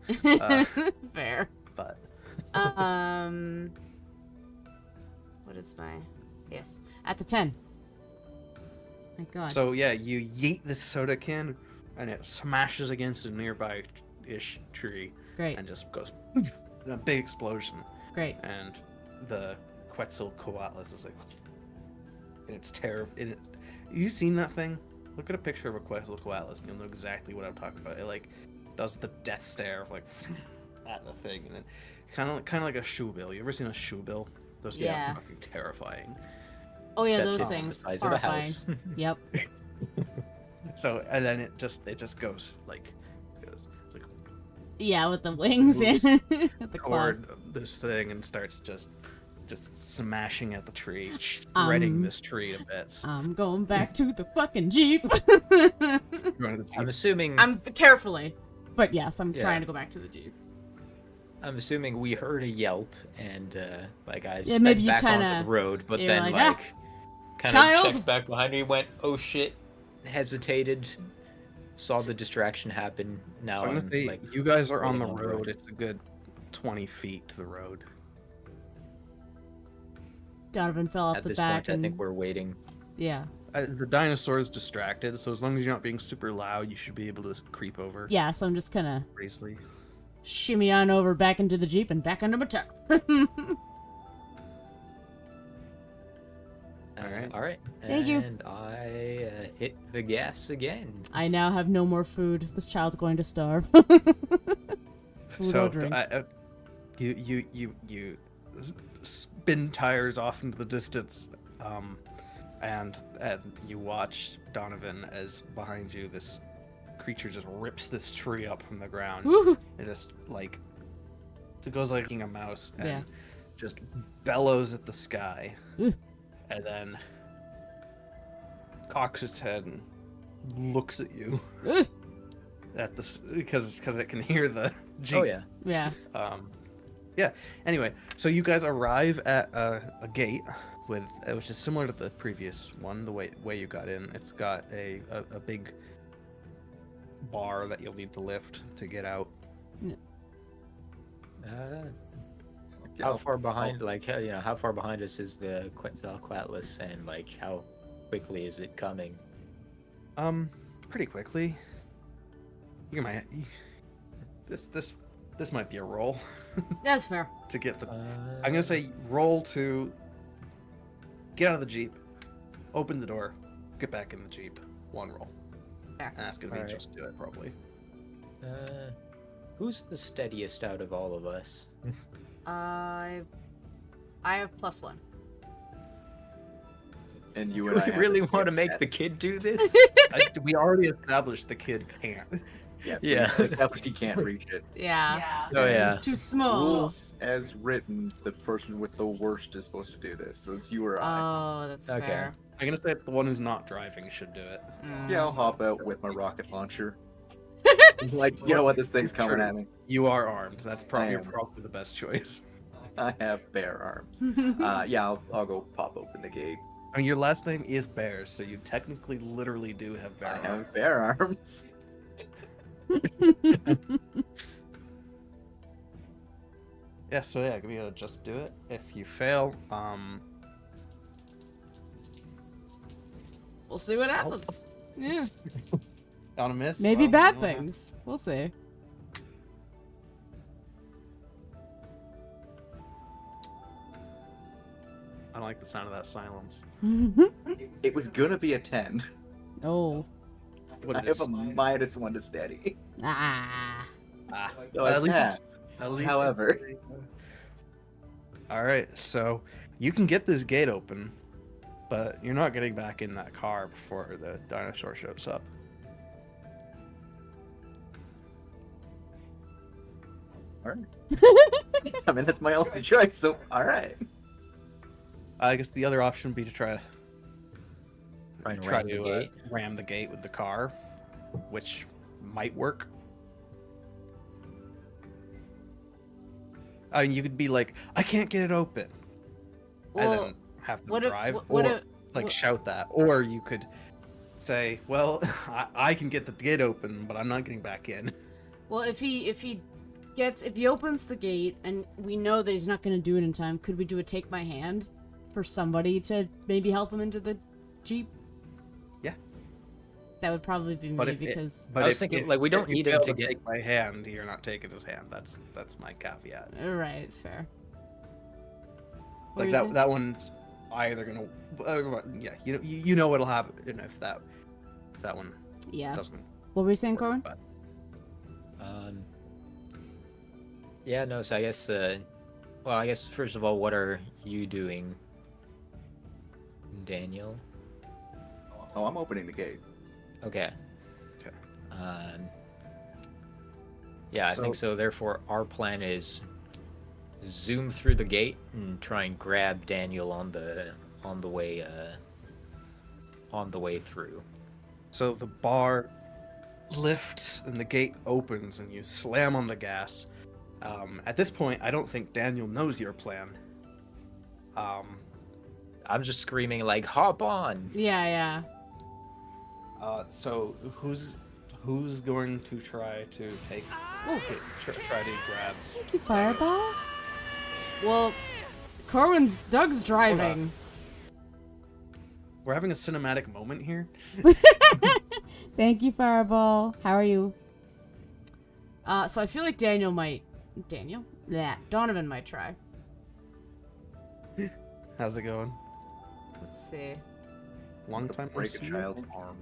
Fair. but What is my... Yes. At the 10. Thank God. so yeah, you yeet this soda can, and it smashes against a nearby-ish tree, Great. and just goes in a big explosion. Great. And the Quetzalcoatlus is like, and it's terrible. You seen that thing? Look at a picture of a Quetzalcoatlus, and you'll know exactly what I'm talking about. It like does the death stare of like at the thing, and then kind of like a shoebill. You ever seen a shoebill? Those things Yeah. are fucking terrifying. Oh yeah, Except those it's things. the size Horrifying. of a house. Yep. So and then it just goes like Yeah, with the wings and Moves with the claws. toward this thing and starts just smashing at the tree, shredding this tree to bits. I'm going back to the fucking Jeep. Going to the I'm Jeep. assuming. I'm carefully. But yes, I'm Yeah. trying to go back to the Jeep. I'm assuming we heard a yelp and like I Yeah, maybe sped you back onto kinda- the road, but you're then like, "Ah, like kind of child!" checked back behind me, went, "Oh shit," hesitated, saw the distraction happen. Now So I'm I'm gonna say like, you guys are on the waiting on the road. It's a good 20 feet to the road. Donovan fell off at the this back point, I think and we're waiting. yeah. The dinosaur is distracted, so as long as you're not being super loud, you should be able to creep over. Yeah, so I'm just gonna Gracefully. shimmy on over back into the Jeep and back under my truck. Alright. All right. Thank you. And I hit the gas again. I now have no more food. This child's going to starve. Food So or drink. you spin tires off into the distance, and you watch Donovan as behind you this creature just rips this tree up from the ground. Woo! It just like it goes like a mouse and Yeah. just bellows at the sky, Ooh. and then cocks its head and looks at you Ugh. at this because it can hear the Jeep. Oh yeah. Yeah. Yeah. Anyway, so you guys arrive at a gate with which is similar to the previous one. The way you got in, it's got a big bar that you'll need to lift to get out. How far behind? Like, how far behind us is the Quetzalcoatlus, and like, how quickly is it coming? Pretty quickly. You might. This might be a roll That's fair. to get the. I'm gonna say roll to get out of the Jeep, open the door, get back in the Jeep. One roll. Fair. And that's gonna be Alright. just do it probably. Who's the steadiest out of all of us? I have +1. And you Do and I we have really the want to same make stat. the kid do this? We already established the kid can't. Yeah. Yeah. we established he can't reach it. Yeah. Oh yeah. He's too small. Rules as written, the person with the worst is supposed to do this. So it's you or I. Oh, that's Okay. fair. I'm gonna say it's the one who's not driving should do it. Yeah, I'll hop out with my rocket launcher. Like, you know what? This thing's coming at me. You are armed. That's probably am. the best choice. I have bare arms. Yeah, I'll go pop open the gate. I mean, your last name is Bears, so you technically, literally do have bear I arms. have bare arms. Yeah, so yeah, give me a just do it. If you fail, We'll see what happens. Yeah. on a miss. Maybe well, bad you know, things. We'll see. I don't like the sound of that silence. It was gonna be a 10. Oh. What I it have is. a -1 to steady. Ah. Ah, So I at least it's, passed. at least. However. All right, so you can get this gate open, but you're not getting back in that car before the dinosaur shows up. Alright. I mean, that's my only choice, so alright. I guess the other option would be to try Try and try ram the to gate. ram the gate with the car, which might work. I mean, you could be like, "I can't get it open," Well, and then have them what if, drive, what or if, like what- shout that, or you could say, "Well, I can get the gate open, but I'm not getting back in." well, if he opens the gate and we know that he's not going to do it in time, could we do a take my hand for somebody to maybe help him into the Jeep? Yeah. That would probably be But me if it- because. But I was thinking, like, we don't if you need him fail to get- take my hand. You're not taking his hand. That's my caveat. Alright, fair. What were Like you that saying? that one's either gonna yeah, you know what'll happen if that one Yeah. doesn't What were you saying, work, Corwin? but Yeah, no. So I guess, well, I guess first of all, what are you doing, Daniel? Oh, I'm opening the gate. Okay. Okay. Yeah, I think So- so. Therefore, our plan is zoom through the gate and try and grab Daniel on the way through. So the bar lifts and the gate opens and you slam on the gas At this point, I don't think Daniel knows your plan. I'm just screaming like, hop on! Yeah. So who's going to try to take? Try to grab. Thank you, Fireball. Well, Doug's driving. We're having a cinematic moment here. Thank you, Fireball. How are you? So I feel like Donovan might try. How's it going? Let's see. Long time no Break a see? child's arm.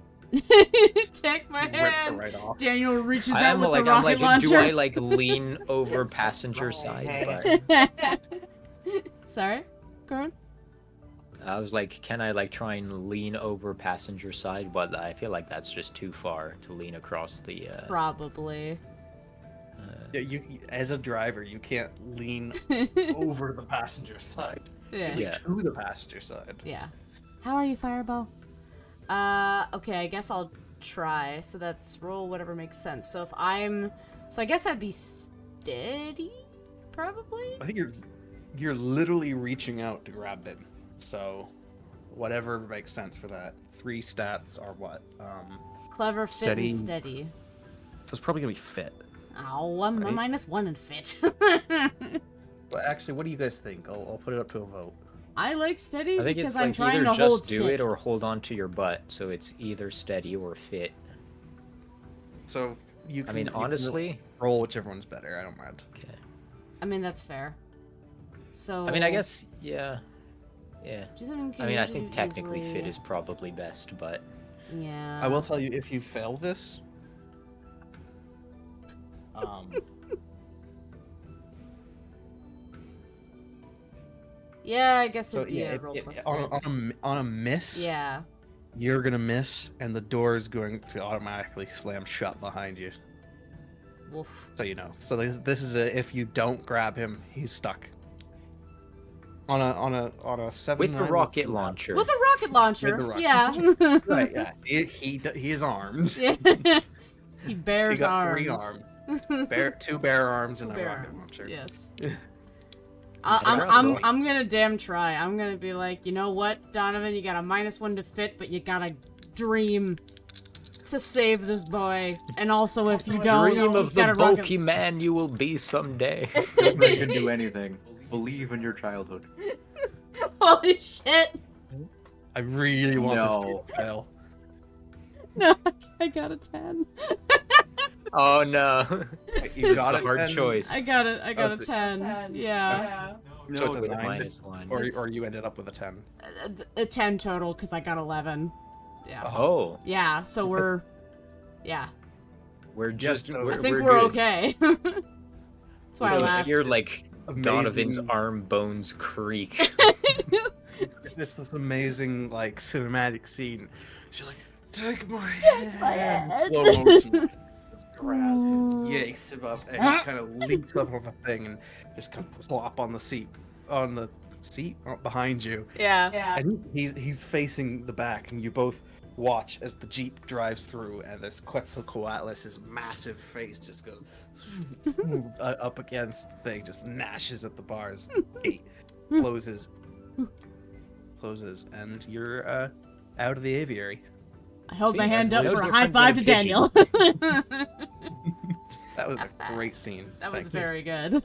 Take my Rip it hand. right off. Daniel reaches I out am with like, the I'm rocket like, do launcher. I like lean over passenger side? But Sorry, Corin? I was like, can I like try and lean over passenger side? But I feel like that's just too far to lean across the. Probably. Yeah, you as a driver, you can't lean over the passenger side. Yeah. Yeah. To the passenger side. Yeah. How are you, Fireball? Okay, I guess I'll try. So that's roll whatever makes sense. So I guess I'd be steady, probably? I think you're literally reaching out to grab it. So whatever makes sense for that. 3 stats are what? Clever, fit, Steady. and steady. So it's probably gonna be fit. Oh, I'm a Right. -1 in fit. But actually, what do you guys think? I'll put it up to a vote. I like steady I think because it's I'm like trying either to hold just do stick. it or hold on to your butt. So it's either steady or fit. So you can. I mean, you can honestly, roll whichever one's better. I don't mind. okay. I mean, that's fair. So. I mean, I guess, yeah. do something you can I mean, I usually think technically easily- fit is probably best, but Yeah. I will tell you, if you fail this, Yeah, I guess so it'd be yeah, a roll plus fit. on a miss, Yeah. you're gonna miss, and the door is going to automatically slam shut behind you. Woof. So you know. So this is a if you don't grab him, he's stuck. On a 7 with the rocket launcher. With a rocket launcher. rocket Yeah. Right, yeah. He is armed. Yeah. He He bears got arms. 3 arms. Two bare arms and Two a bear rocket arms, launcher. Yes. Yeah, I'm gonna damn try. I'm gonna be like, you know what, Donovan, you got a -1 to fit, but you gotta dream to save this boy. And also, if you don't, Dream he's of the got a rocket- bulky man you will be someday. Children can do anything. Believe in your childhood. Holy shit! I really want this game No. to fail. No, I got a 10. Oh no. You It's got a it, hard Ben? choice. I got a Oh, a 10. Yeah. So it's a with 9, -1. or you ended up with a 10. A 10 total because I got 11. Yeah. Oh, Yeah. So we're. Yeah. we're just. so- we're, I think we're we're good. okay. That's why I So laughed. you're like Donovan's Amazing- arm bones creak. It's this amazing like cinematic scene. She's like, "Take my my hand." hand. Slow motion. Just grabs and yanks him up, and he kind of leaps up on the thing and just kind of plop on the seat behind you. Yeah. And he's facing the back, and you both watch as the Jeep drives through, and this Quetzalcoatlus' massive face just goes up against the thing, just gnashes at the bars. The gate closes, and you're out of the aviary. I held See, my hand up no for a different high than five a to pigeon. Daniel. That was a great scene. That was Thank you. very good.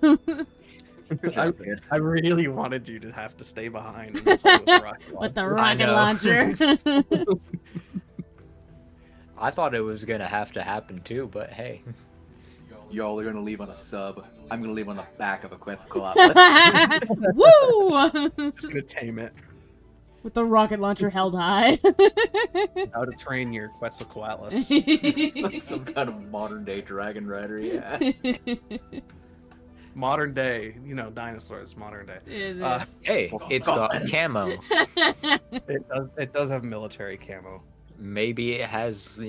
I really wanted you to have to stay behind and play with the rocket With the launcher. rocket know. launcher. I thought it was gonna have to happen too, but hey. Y'all are gonna leave on a sub. I'm gonna leave on the back of a Quetzalcoatl. Woo! Just gonna tame it. With the rocket launcher held high. How to train your Quetzalcoatlus. It's like some kind of modern day dragon rider, yeah. Modern day, dinosaurs. Modern day. Is Uh, Hey, it's got camo. It does have military camo. Maybe it has,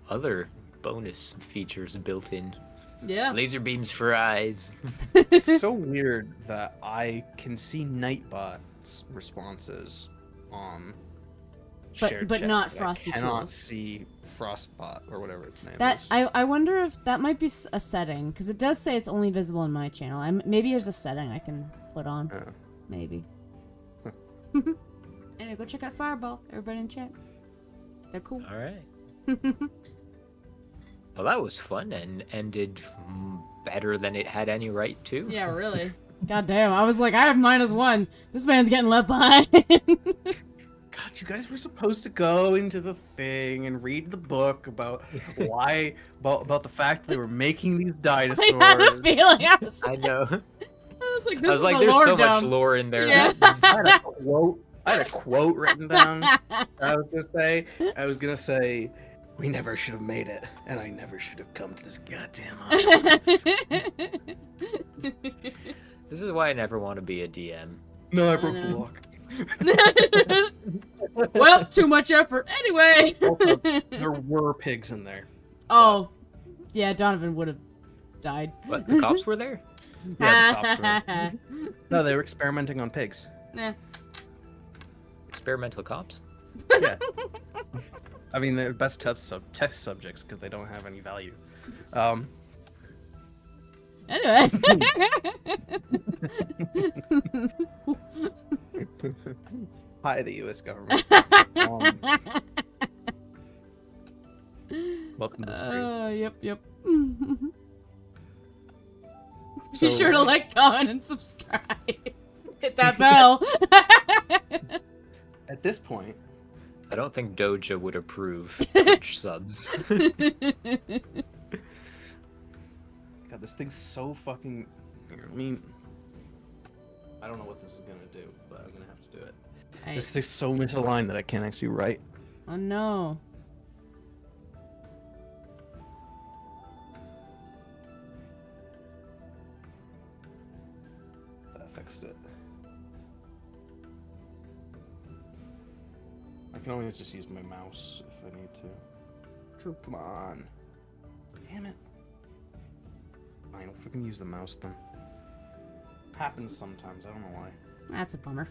other bonus features built in. Yeah. Laser beams for eyes. It's so weird that I can see Nightbot's responses on shared but chat, not I Frosty cannot Tools. see Frostbot or whatever its name That is. I wonder if that might be a setting, because it does say it's only visible on my channel. Maybe there's a setting I can put on. Oh. Maybe. Anyway, go check out Fireball. Everybody in chat. They're cool. All right. Well, that was fun and ended better than it had any right to. Yeah, really. God damn, I was like, I have -1. This man's getting left behind. God, you guys were supposed to go into the thing and read the book about why, about the fact that they were making these dinosaurs. I had a feeling. I was I know. like, this I was is like, a there's lore so much dump. lore in there. Yeah. I had a quote written down. I was gonna say, we never should have made it, and I never should have come to this goddamn island. This is why I never want to be a DM. No, I broke the lock. Well, too much effort. Anyway. Also, there were pigs in there. Oh, yeah, Donovan would have died. What? The cops were there? Yeah, the cops were. No, they were experimenting on pigs. Nah. Experimental cops? Yeah. I mean, they're best test subjects because they don't have any value. Anyway. Hi, the U.S. government. Welcome to the screen. Yep. So, Be sure to like, comment, and subscribe. Hit that bell. At this point, I don't think Doja would approve Twitch subs. God, this thing's so fucking. I mean, I don't know what this is gonna do, but I'm gonna have to do it. This thing's so misaligned that I can't actually write. Oh no. That fixed it. I can always just use my mouse if I need to. True. Come on. Damn it. Fine, if we can use the mouse then. Happens sometimes, I don't know why. That's a bummer.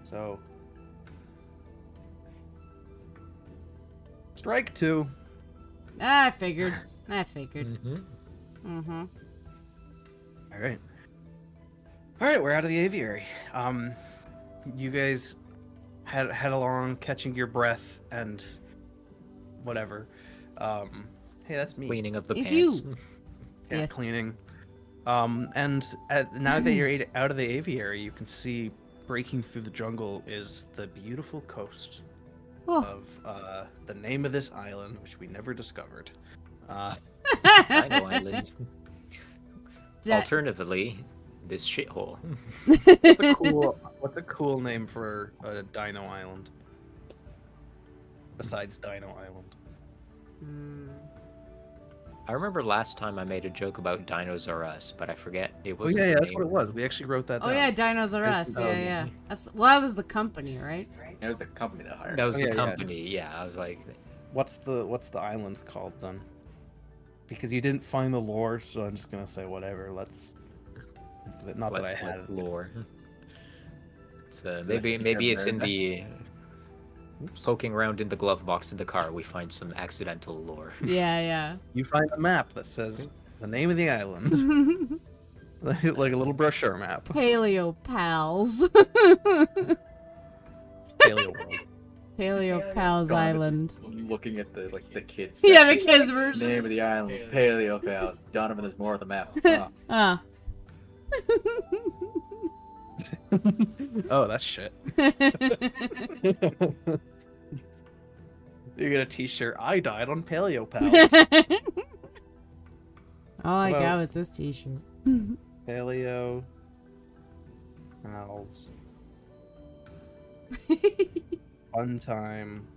So. Strike 2. I figured. Mm-hmm. Alright. Alright, we're out of the aviary. You guys head along, catching your breath and whatever. Hey, that's me. Cleaning of the If pants. Yeah, Yes. cleaning. Now that you're out of the aviary, you can see breaking through the jungle is the beautiful coast Oh. of the name of this island, which we never discovered. Dino Island. Alternatively, this shithole. What's a cool name for a Dino Island? Besides Dino Island. I remember last time I made a joke about Dinos R Us, but I forget it Oh was. yeah, that's what it was. We actually wrote that Oh down. yeah, Dinos Are Us. Yeah. That's that was the company, right? It was the company that hired. That was Oh, the yeah. company. Yeah, I was like, What's the islands called then? Because you didn't find the lore, so I'm just gonna say whatever. Not that I had it. lore. It's, Is maybe this it's in America? the poking around in the glove box in the car. We find some accidental lore. Yeah. You find a map that says the name of the island, like a little brochure map. Paleo Pals. Paleo world. Paleo Pals Donovan's Island. just looking at the kids. Yeah, the kids The version. name of the island is Paleo Pals. Donovan, there's more of the map. Huh. Ah. Oh, that's shit. You get a T-shirt. I died on Paleo Pals. All I got Well- was this T-shirt. Paleo Pals. Fun time.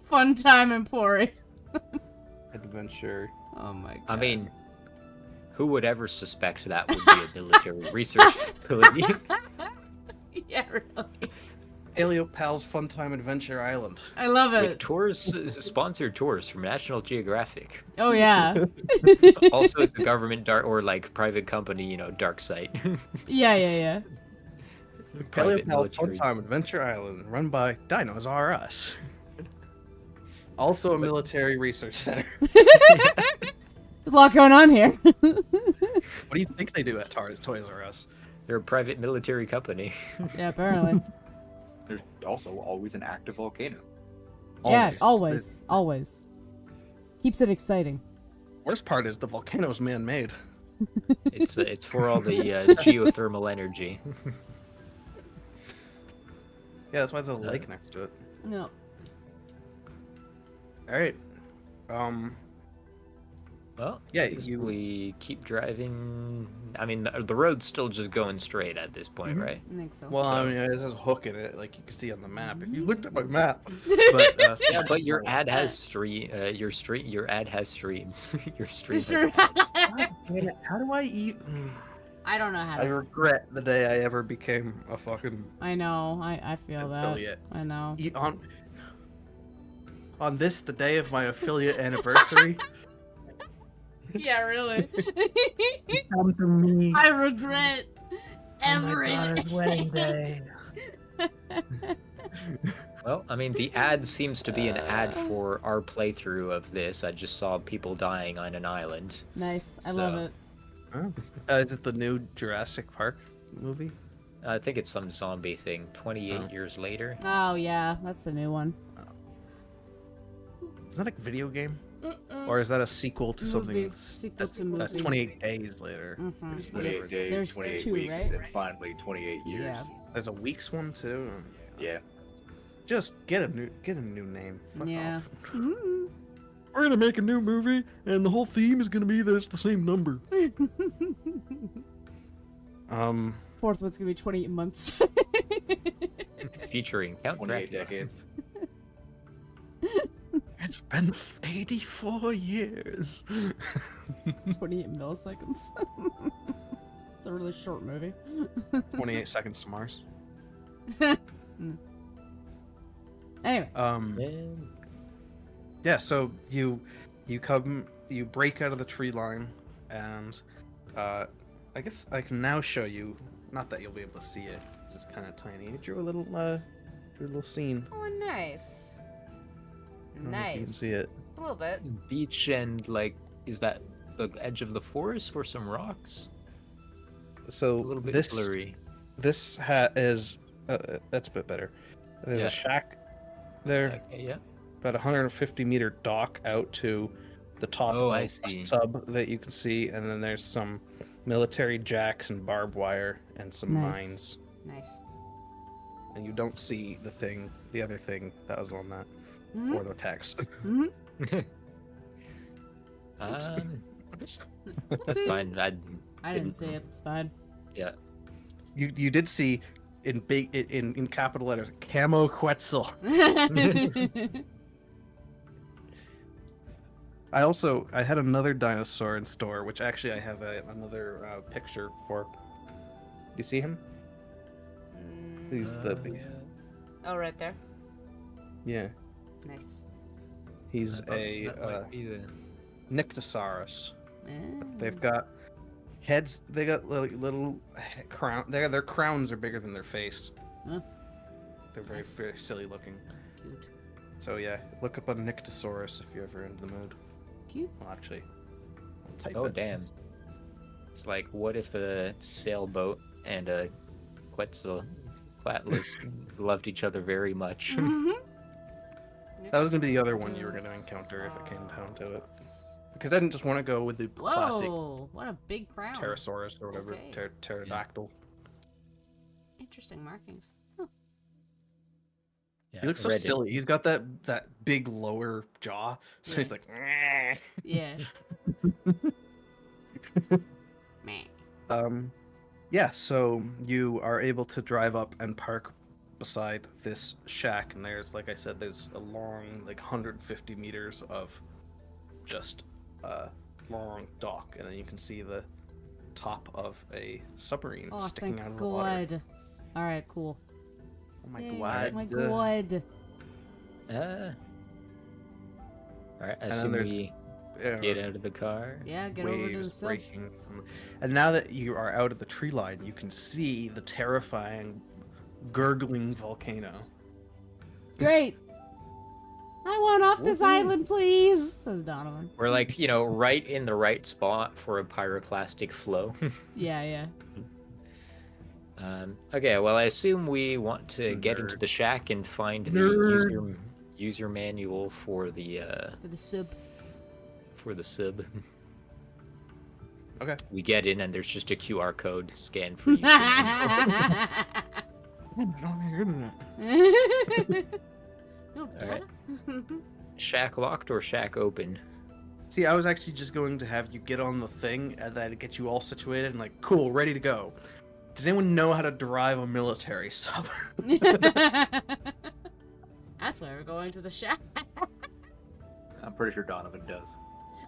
Fun time in Pori. Adventure. Oh my god. I mean, who would ever suspect that would be a military research facility? Yeah, really. Paleo Pals Fun Time Adventure Island. I love With it. tours, sponsored tours from National Geographic. Oh yeah. Also, it's a government dark or like private company, dark site. Yeah. Private Paleopal military. Funtime Adventure Island, run by Dinos R Us. Also a military research center. There's a lot going on here. What do you think they do at Toys R Us? They're a private military company. Yeah, apparently. There's also always an active volcano. Yeah, always. Keeps it exciting. Worst part is the volcano's man-made. It's for all the geothermal energy. Yeah, that's why there's a lake next to it. No. All right. Well, Yeah, we keep driving. I mean, the road's still just going straight at this point, right? I think so. Well, I So- mean, it has a hook in it, like you can see on the map. If you looked at my map, but Yeah, but your ad has your ad has streams. Your stream has Sure. ads. Damn it, how do I eat? I don't know how I to. regret the day I ever became a fucking I know. I feel that. affiliate. I know. Eat on this, the day of my affiliate anniversary. Yeah, really. Come to me. I regret Oh my every God, it's wedding day. Well, I mean, the ad seems to be an ad for our playthrough of this. I just saw people dying on an island. Nice. I love So- it. Is it the new Jurassic Park movie? I think it's some zombie thing. 28 years later. Oh yeah, that's a new one. Is that a video game? Or is that a sequel to something Movie. that's, Sequel that's, to movie. that's 28 days later? Mhm. There's 28 the- days, There's 28 two, weeks, right? and finally 28 years. Yeah. There's a weeks one too. Yeah. Just get a new name. Fuck Yeah. off. Mhm. We're gonna make a new movie, and the whole theme is gonna be that it's the same number. Fourth one's gonna be 28 months. Featuring Count 28 Dracula. decades. It's been 84 years. 28 milliseconds. It's a really short movie. 28 seconds to Mars. Anyway. Man. Yeah, so you break out of the tree line, and I guess I can now show you. Not that you'll be able to see it, 'cause it's kind of tiny. I drew a little scene. Oh, nice. I don't know if you can Nice. see it. A little bit. Beach and like, is that the edge of the forest or some rocks? So It's a little bit this blurry. this hat is that's a bit better. There's Yeah. a shack there, Okay, yeah. about 150-meter dock out to the top Oh, of I a see. sub that you can see, and then there's some military jacks and barbed wire and some Nice. mines. Nice. And you don't see the other thing that was on that, Mhm. or the text. Mhm. That's fine. I didn't see it. It's fine. Yeah. You did see in capital letters Camo Quetzal. I had another dinosaur in store, which actually I have another picture for. Do you see him? He's the Oh, right there. yeah. Nice. He's a That might be the- Nyctosaurus. Eh. They've got heads. They got little crown. Their crowns are bigger than their face. Huh. They're very very silly looking. Cute. So yeah, look up a Nyctosaurus if you're ever in the mood. Cute. Well, actually, I'll type Oh it. damn. It's like, what if a sailboat and a Quetzalcoatlus loved each other very much? Mhm. That was gonna be the other one you were gonna encounter if it came down to it. Because I didn't just want to go with the classic Whoa! What a big crown. Pterosaurus or whatever, Okay. pterodactyl. Interesting markings. Yeah, He looks so Reddit. silly. He's got that big lower jaw. So Yeah. he's like, "Meh." Yeah. Meh. Yeah, so you are able to drive up and park beside this shack, and there's, like I said, there's a long, like 150 meters of just long dock, and then you can see the top of a submarine Oh, sticking thank out of the water. God. All right, cool. Oh my Yay, god. Oh my God. Alright, I then assume there's- we Yeah, get out of the car. Yeah, get over to the waves sub. breaking. And now that you are out of the tree line, you can see the terrifying gurgling volcano. Great. I want off this Woohoo. island, please, says Donovan. We're like, you know, right in the right spot for a pyroclastic flow. Yeah. Okay, well, I assume we want to get into Nerd. the shack and find the Nerd. user manual for the For the sub. sub. Okay. We get in and there's just a QR code scan for user manual. No, Alright. Donna. Shack locked or shack open? See, I was actually just going to have you get on the thing and then get you all situated and like, cool, ready to go. Does anyone know how to drive a military sub? That's why we're going to the shack. I'm pretty sure Donovan does.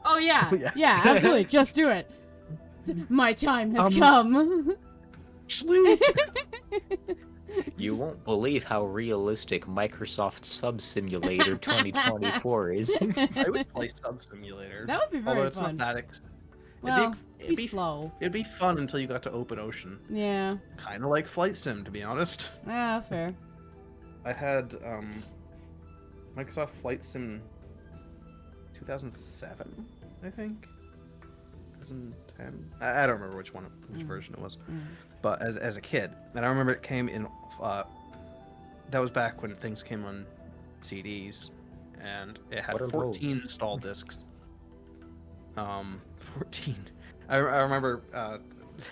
Oh yeah, Yeah. yeah, absolutely. Just do it. My time has Um, come. Actually, You won't believe how realistic Microsoft Sub Simulator 2024 is. I would play Sub Simulator. That would be very Although it's fun. not that Well, it'd be slow. It'd be fun until you got to open ocean. Yeah. Kind of like Flight Sim, to be honest. Yeah, fair. I had Microsoft Flight Sim 2007, I think. 2010. I don't remember which version it was. But as a kid, and I remember it came in. That was back when things came on CDs, and it had What are 14 those? install discs. 14. I remember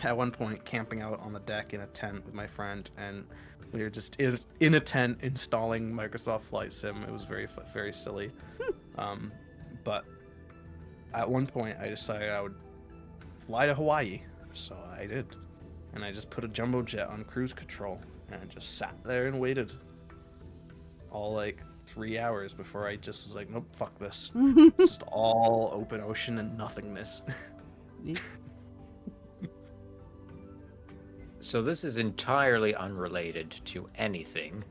at one point camping out on the deck in a tent with my friend, and we were just in a tent installing Microsoft Flight Sim. It was very silly. But at one point, I decided I would fly to Hawaii, so I did, and I just put a jumbo jet on cruise control and I just sat there and waited all like 3 hours before I just was like, nope, fuck this. It's just all open ocean and nothingness. So this is entirely unrelated to anything,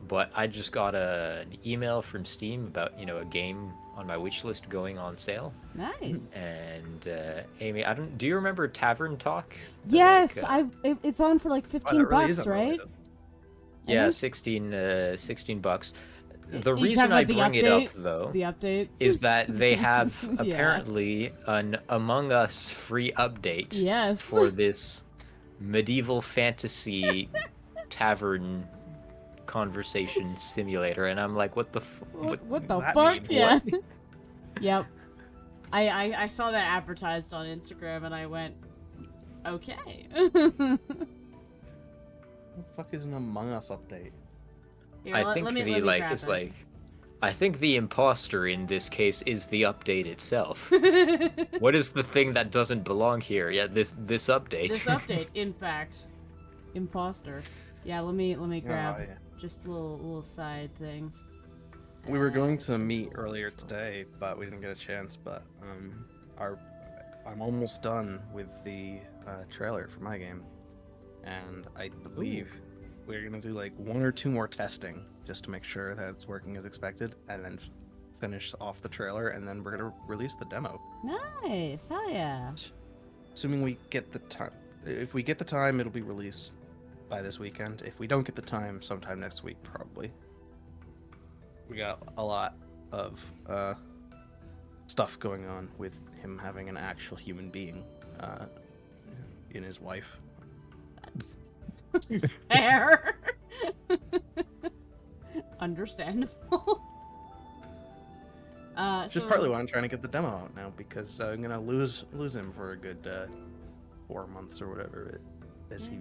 but I just got an email from Steam about, you know, a game on my wish list going on sale. Nice. And Amy, do you remember Tavern Talk? The, Yes, like, it's on for like Oh, 15 that really bucks, is right? unrelated. Yeah, think- 16 bucks. The You reason talking I about the bring it up update? though The update. is that they have Yeah. apparently an Among Us free update Yes. for this medieval fantasy tavern conversation simulator, and I'm like, what the What the that fuck? mean? Yeah. Yep. I saw that advertised on Instagram and I went, okay. What the fuck is an Among Us update? Here, I let think me the grab is it. like I think the imposter in this case is the update itself. What is the thing that doesn't belong here? Yeah, this update. This update, in fact, imposter. Yeah, let me grab Oh, yeah. just a little side thing. We were going to meet earlier today, but we didn't get a chance. But I'm almost done with the trailer for my game, and I believe we're gonna do like 1 or 2 more testing just to make sure that it's working as expected, and then finish off the trailer, and then we're gonna release the demo. Nice, hell yeah. Assuming we get the time. If we get the time, it'll be released by this weekend. If we don't get the time, sometime next week probably. We got a lot of stuff going on with him having an actual human being in his wife. Fair. Understandable. Which is partly why I'm trying to get the demo out now, because I'm gonna lose him for a good 4 months or whatever it is. He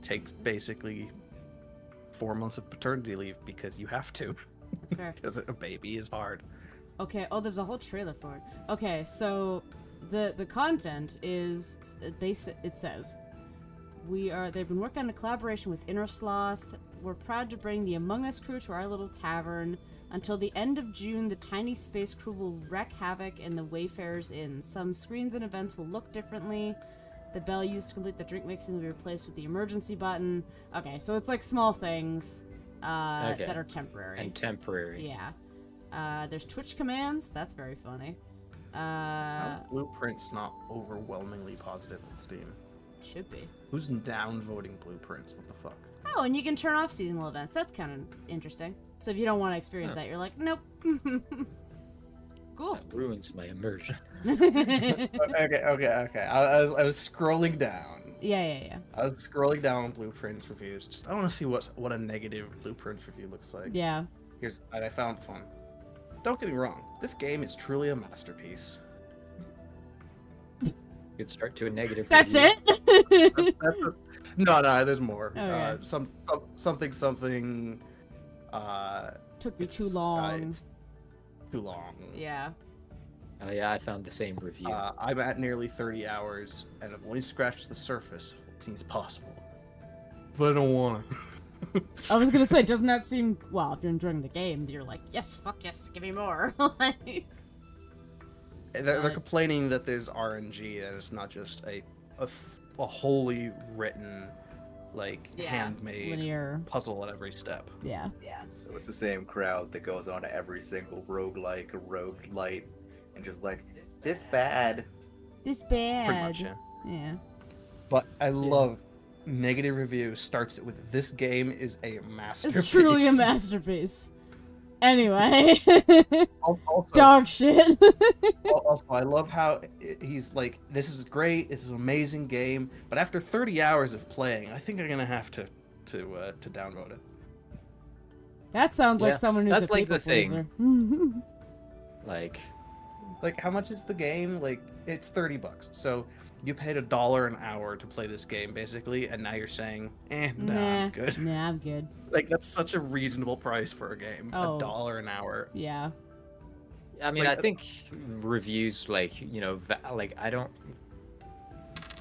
takes basically 4 months of paternity leave because you have to. That's fair. Because a baby is hard. Okay. Oh, there's a whole trailer for it. Okay, so the content is it says they've been working on a collaboration with Inner Sloth. We're proud to bring the Among Us crew to our little tavern. Until the end of June, the tiny space crew will wreak havoc in the Wayfarer's Inn. Some screens and events will look differently. The bell used to complete the drink mixing will be replaced with the emergency button. Okay, so it's like small things that are temporary. And temporary. Yeah. There's Twitch commands. That's very funny. How is Blueprint's not overwhelmingly positive on Steam? Should be. Who's downvoting Blueprints? What the fuck? Oh, and you can turn off seasonal events. That's kind of interesting. So if you don't want to experience that, you're like, nope. Cool. That ruins my immersion. Okay. I was scrolling down. Yeah. I was scrolling down Blueprints reviews. Just I want to see what a negative Blueprints review looks like. Yeah. And I found one. Don't get me wrong. This game is truly a masterpiece. Good start to a negative. That's review. it? No, there's more. Okay. Something. Took me too It's long. too long. Yeah. Oh yeah, I found the same review. I'm at nearly 30 hours, and I've only scratched the surface. It seems possible, but I don't wanna. I was gonna say, doesn't that seem... Well, if you're enjoying the game, you're like, yes, fuck yes, give me more. Like... They're complaining that there's RNG, and it's not just a wholly written, like, handmade linear puzzle at every step. Yeah. So it's the same crowd that goes on to every single roguelike or roguelite and just like, this bad. This Pretty bad. much, yeah. Yeah. But I love negative review starts it with, this game is a masterpiece. It's truly a masterpiece. Anyway. Also, Dog shit. also, I love how he's like, this is great, this is an amazing game, but after 30 hours of playing, I think I'm gonna have to download it. That sounds like Yeah, someone who's that's a like people the thing. pleaser. Like, How much is the game? Like, it's $30. So you paid $1 an hour to play this game, basically, and now you're saying, I'm good. Nah, I'm good. Like, that's such a reasonable price for a game. Oh. $1 an hour. Yeah. I mean, Like, I think reviews, like, you know, like, I don't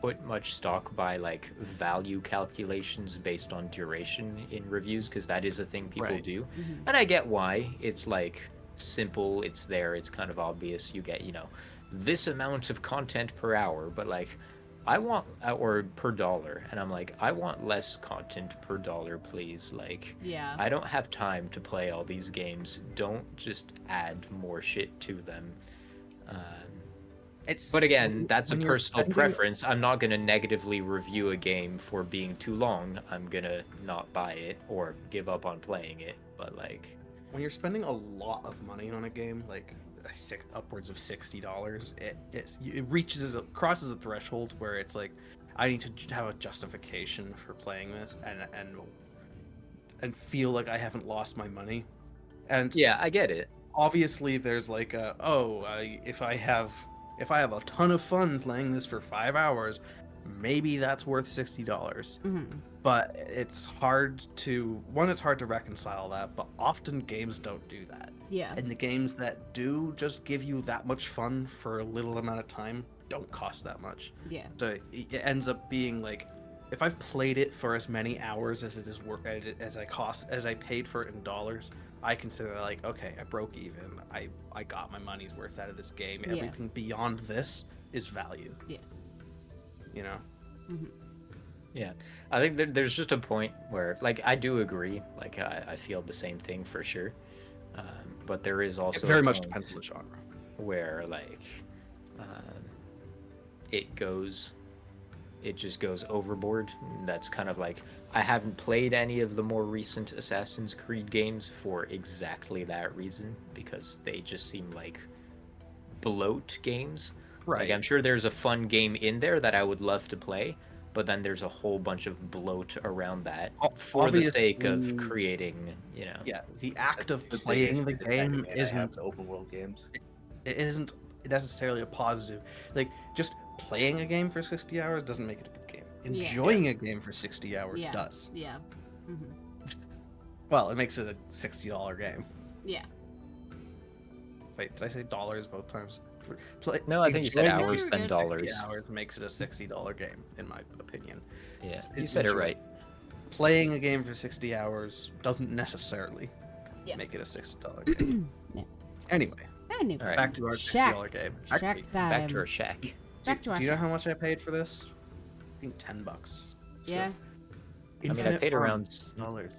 put much stock by, like, value calculations based on duration in reviews, because that is a thing people Right. do. Mhm. And I get why. It's, like, simple, it's there, it's kind of obvious. You get, you know, this amount of content per hour, but, like, I want, or per dollar, and I'm like, I want less content per dollar, please. Like, Yeah. I don't have time to play all these games. Don't just add more shit to them. It's But again, that's a when you're personal spending- preference. I'm not going to negatively review a game for being too long. I'm going to not buy it or give up on playing it. But, like, When you're spending a lot of money on a game, like upwards of $60, it crosses a threshold where it's like, I need to have a justification for playing this and feel like I haven't lost my money. And yeah, I get it. obviously there's like if I have a ton of fun playing this for 5 hours, maybe that's worth $60. hmm But it's hard to reconcile that, but often games don't do that. Yeah. And the games that do just give you that much fun for a little amount of time don't cost that much. Yeah. So it ends up being like, if I've played it for as many hours as it is as I paid for it in dollars, I consider like, okay, I broke even. I got my money's worth out of this game. Yeah. Everything beyond this is value. Yeah. You know? hmm Yeah, I think there's just a point where, like, I do agree. Like, I feel the same thing for sure. But there is also It very a much point depends on the genre. where, like, it just goes overboard. That's kind of like, I haven't played any of the more recent Assassin's Creed games for exactly that reason, because they just seem like bloat games. Like, I'm sure there's a fun game in there that I would love to play, but then there's a whole bunch of bloat around that for the sake of Obviously- creating, you know. Yeah, the act of The playing the biggest game advantage I have isn't to open world games. necessarily a positive. Like, just playing a game for 60 hours doesn't make it a good game. Yeah. Enjoying a game for 60 hours Yeah. does. Yeah. hmm Well, it makes it a $60 game. Yeah. Wait, did I say dollars both times? No, I think you said enjoying hours, you're then good. dollars. 60 hours makes it a $60 game, in my opinion. Yeah, It's you said it enjoy- right. Playing a game for 60 hours doesn't necessarily Yeah. make it a $60 game. Yeah. Anyway, Anyway. All right. back to our $60 game. Actually, Shack time. Back to our shack. Back to our do you know shack. how much I paid for this? I think $10. Yeah. I mean, I Infinite paid fun. around dollars.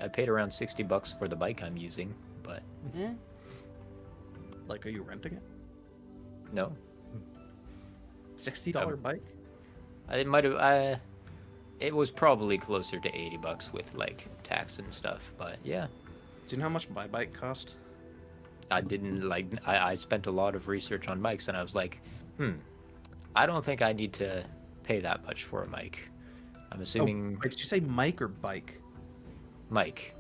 I paid around $60 for the bike I'm using, but Eh? Like, are you renting it? no, $60 bike? it might have. it was probably closer to $80 with like tax and stuff. But yeah, Do you know how much my bike cost? I didn't like. I spent a lot of research on mics, and I was like, I don't think I need to pay that much for a mic. I'm assuming Wait, did you say mic or bike? mic,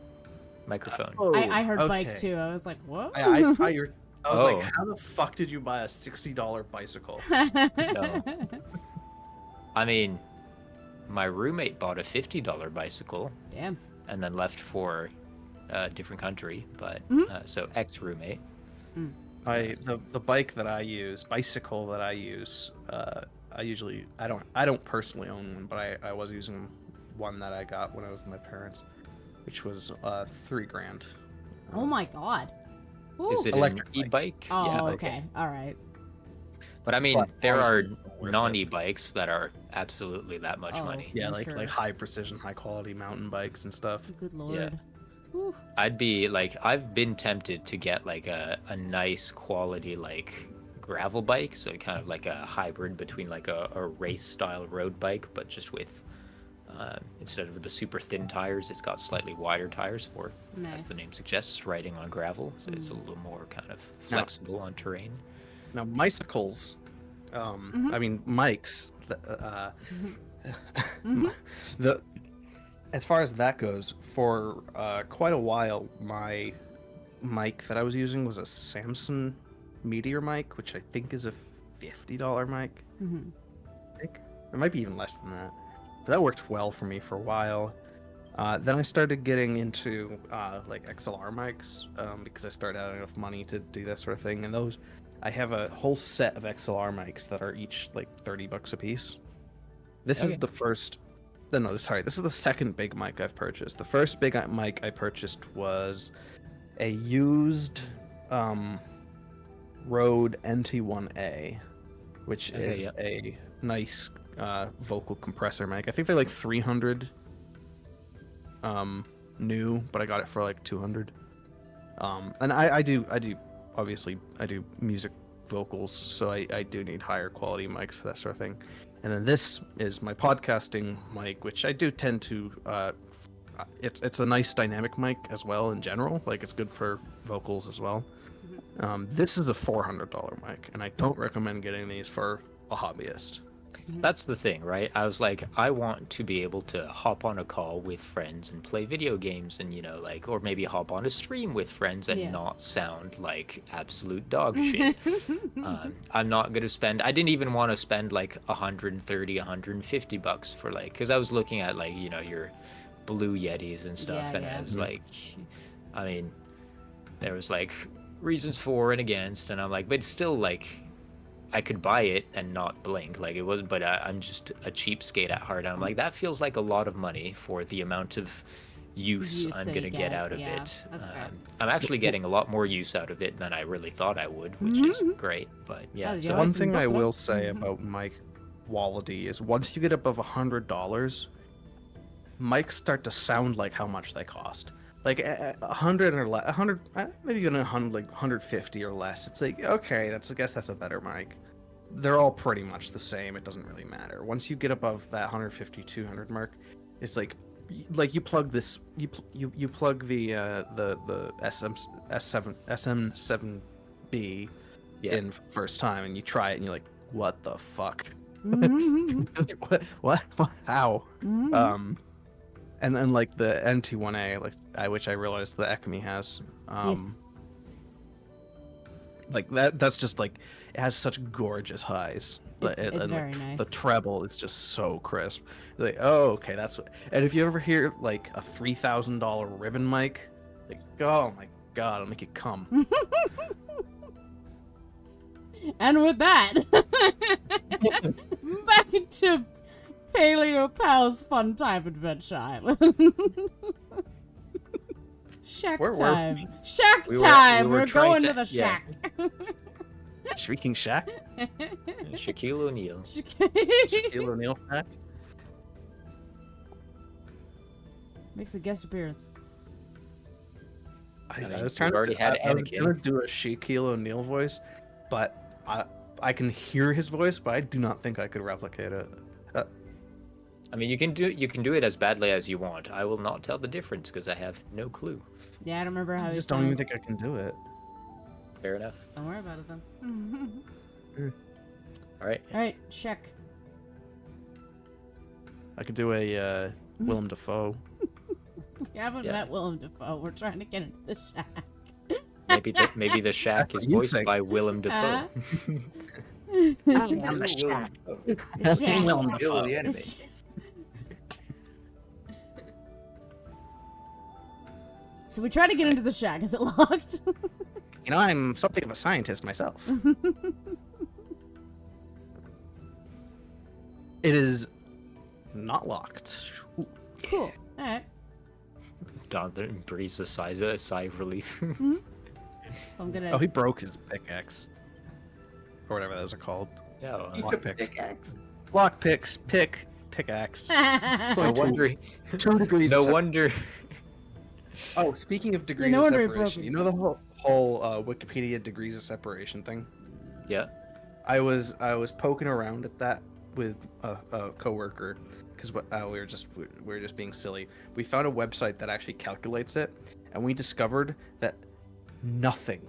microphone. I heard bike okay. too. I was like, what? I thought you were. I was Oh. like, how the fuck did you buy a $60 bicycle? No. I mean, my roommate bought a $50 bicycle Damn. and then left for a different country. But so ex-roommate. The bike that I use, bicycle that I use, I don't personally own one, but I was using one that I got when I was with my parents, which was $3,000. Oh my god. Ooh. Is it Electric an e-bike? Oh, Yeah, okay. All right. But I mean, But there are honestly, it's worth it. non-e-bikes that are absolutely that much Oh. money. Yeah, I'm like sure. high precision, high quality mountain bikes and stuff. Good lord. Whew. I'd be like, I've been tempted to get like a nice quality like gravel bike, so kind of like a hybrid between like a race style road bike, but just with instead of the super thin tires, it's got slightly wider tires for, as the Nice. name suggests, riding on gravel. So it's a little more kind of flexible on terrain. Now, bicycles, I mean, mics, the as far as that goes, for quite a while, my mic that I was using was a Samsung Meteor mic, which I think is a $50 mic. Mhm. I think it might be even less than that. But that worked well for me for a while. Then I started getting into like XLR mics because I started having enough money to do that sort of thing. And those, I have a whole set of XLR mics that are each like $30 a piece. This is the first. No, sorry. This is the second big mic I've purchased. The first big mic I purchased was a used Rode NT1A, which is a nice vocal compressor mic. I think they're like 300 new, but I got it for like 200. And I do obviously I do music vocals, so I do need higher quality mics for that sort of thing. And then this is my podcasting mic, which I do tend to it's a nice dynamic mic as well in general. Like it's good for vocals as well. This is a $400 mic, and I don't recommend getting these for a hobbyist. That's the thing, right? I was like, I want to be able to hop on a call with friends and play video games and, you know, like, or maybe hop on a stream with friends and not sound like absolute dog shit. I'm not going to spend, I didn't even want to spend like $130, $150 for like, because I was looking at like, you know, your Blue Yetis and stuff, and I was like, I mean, there was like reasons for and against, and I'm like, but still like, I could buy it and not blink, like it was, but I'm just a cheapskate at heart. I'm like, that feels like a lot of money for the amount of use I'm that gonna you get get, out of yeah, it. that's fair. I'm actually getting a lot more use out of it than I really thought I would, which is great. But yeah, Oh, so yeah. One Nice thing and I buckle will up. say about mic quality is once you get above $100, mics start to sound like how much they cost. Like 100 or less, 100, maybe even 100, like 150 or less. It's like, okay, I guess that's a better mic. They're all pretty much the same. It doesn't really matter. Once you get above that 150, 200 mark, it's like you plug this, you plug the SM7B in first time, and you try it, and you're like, what the fuck? what? How? And then like the NT1A, like which I realized the ECMI has, like that's just like it has such gorgeous highs. It's And very like, nice. the treble is just so crisp. You're like, oh, okay, that's what. And if you ever hear like a $3,000 ribbon mic, like, oh my god, it'll make you come. And with that, back into Paleo Pal's Fun Time Adventure Island. Shack Where were time. we? Shack We were time. We're trying going to to- the yeah. shack. Shrieking Shack, Shaquille O'Neal. Shaquille O'Neal Shack. Makes a guest appearance. I mean, was trying we've already to. had I was Anakin. gonna do a Shaquille O'Neal voice, but I can hear his voice, but I do not think I could replicate it. I mean, you can do it as badly as you want. I will not tell the difference because I have no clue. Yeah, I don't remember how I he just don't even sounds. think I can do it. Fair enough. Don't worry about it then. All right. All right, check. I could do a Willem Dafoe. We haven't Yeah. met Willem Dafoe. We're trying to get into the shack. Maybe the shack That's is what you voiced think. by Willem Dafoe. I'm The shack. Willem Kill Dafoe. the enemy. So we try to get into the shack. Is it locked? You know, I'm something of a scientist myself. It is not locked. Ooh. Cool. All right. Don breathes a sigh of relief. So I'm gonna. Oh, he broke his pickaxe. Or whatever those are called. Yeah. Lock picks. Pickaxe. Lock picks. Pickaxe. No only wonder. 2 degrees. No of sep- wonder. Oh, speaking of degrees no of wonder he broke separation, it. you know the whole Wikipedia degrees of separation thing? Yeah. I was poking around at that with a coworker because we were just being silly. We found a website that actually calculates it, and we discovered that nothing,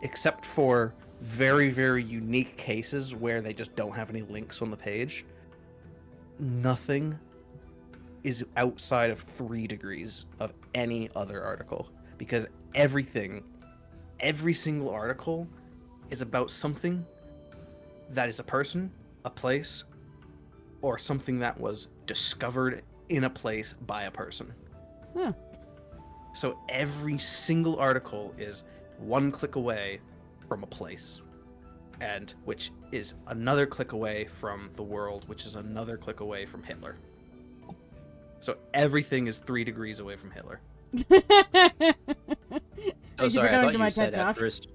except for very, very unique cases where they just don't have any links on the page, nothing is outside of 3 degrees of any other article, because every single article is about something that is a person, a place, or something that was discovered in a place by a person. Hmm. So every single article is 1 click away from a place, and which is another click away from the world, which is another click away from Hitler. So everything is 3 degrees away from Hitler. Oh, Thank you for sorry. I coming thought to my you TED said Talk. at first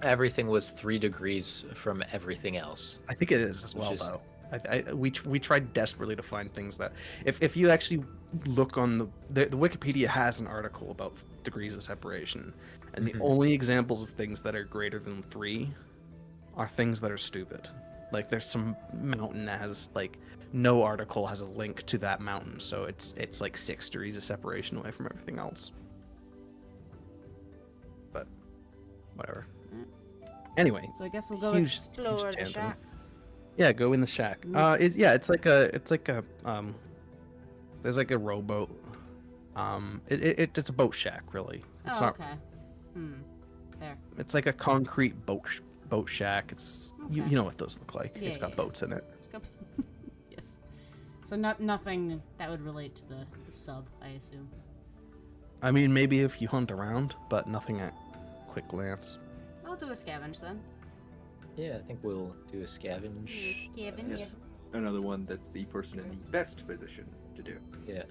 everything was 3 degrees from everything else. I think it is as well, Which is- though. We tried desperately to find things that, if you actually look on the Wikipedia has an article about degrees of separation, and the Mhm. only examples of things that are greater than 3 are things that are stupid. Like there's some mountain that has like no article has a link to that mountain, so it's like 6 degrees of separation away from everything else. But whatever. Anyway, So I guess we'll go Huge- explore huge the tangent. shack. yeah, go in the shack. Yes. It's like a there's like a rowboat. It's a boat shack, really. It's Oh, not. okay. There. It's like a concrete boat shack. It's you Okay. know what those look like. Yeah, It's got yeah. boats in it. Let's go. Yes. So nothing that would relate to the sub, I assume. I mean, maybe if you hunt around, but nothing at quick glance. I'll do a scavenge then. Yeah, I think we'll do a scavenge. Scavenge. Yes. Another one that's the person in the best position to do. Yeah.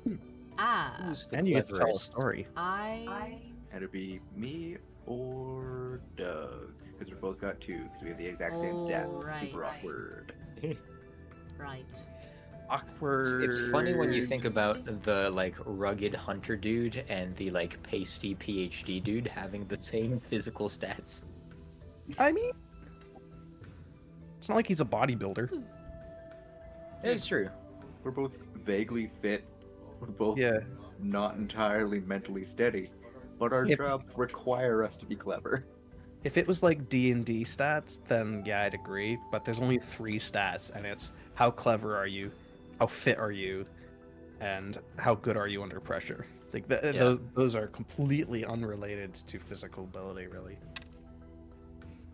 Ah, Who's the And you get to tell a cleverest? story. I. And it'd be me or Doug, because we both got 2, because we have the exact same Oh, stats. right, Super right. awkward. Right. Awkward. It's funny when you think about the like rugged hunter dude and the like pasty PhD dude having the same physical stats. I mean, it's not like he's a bodybuilder. It's true. We're both vaguely fit. We're both Yeah. not entirely mentally steady, but our If- jobs require us to be clever. If it was like D&D stats, then yeah, I'd agree. But there's only 3 stats, and it's how clever are you, how fit are you, and how good are you under pressure. Like Yeah. those are completely unrelated to physical ability, really.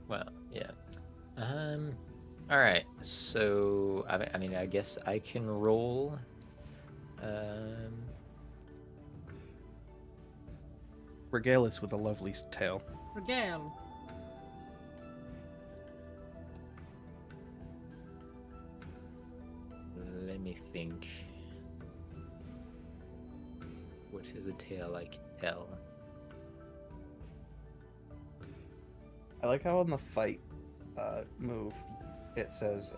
Well, yeah. All right. So I mean, I guess I can roll. Regale us with a lovely tale. Regale. Let me think. What is a tale I can tell? I like how on the fight move, it says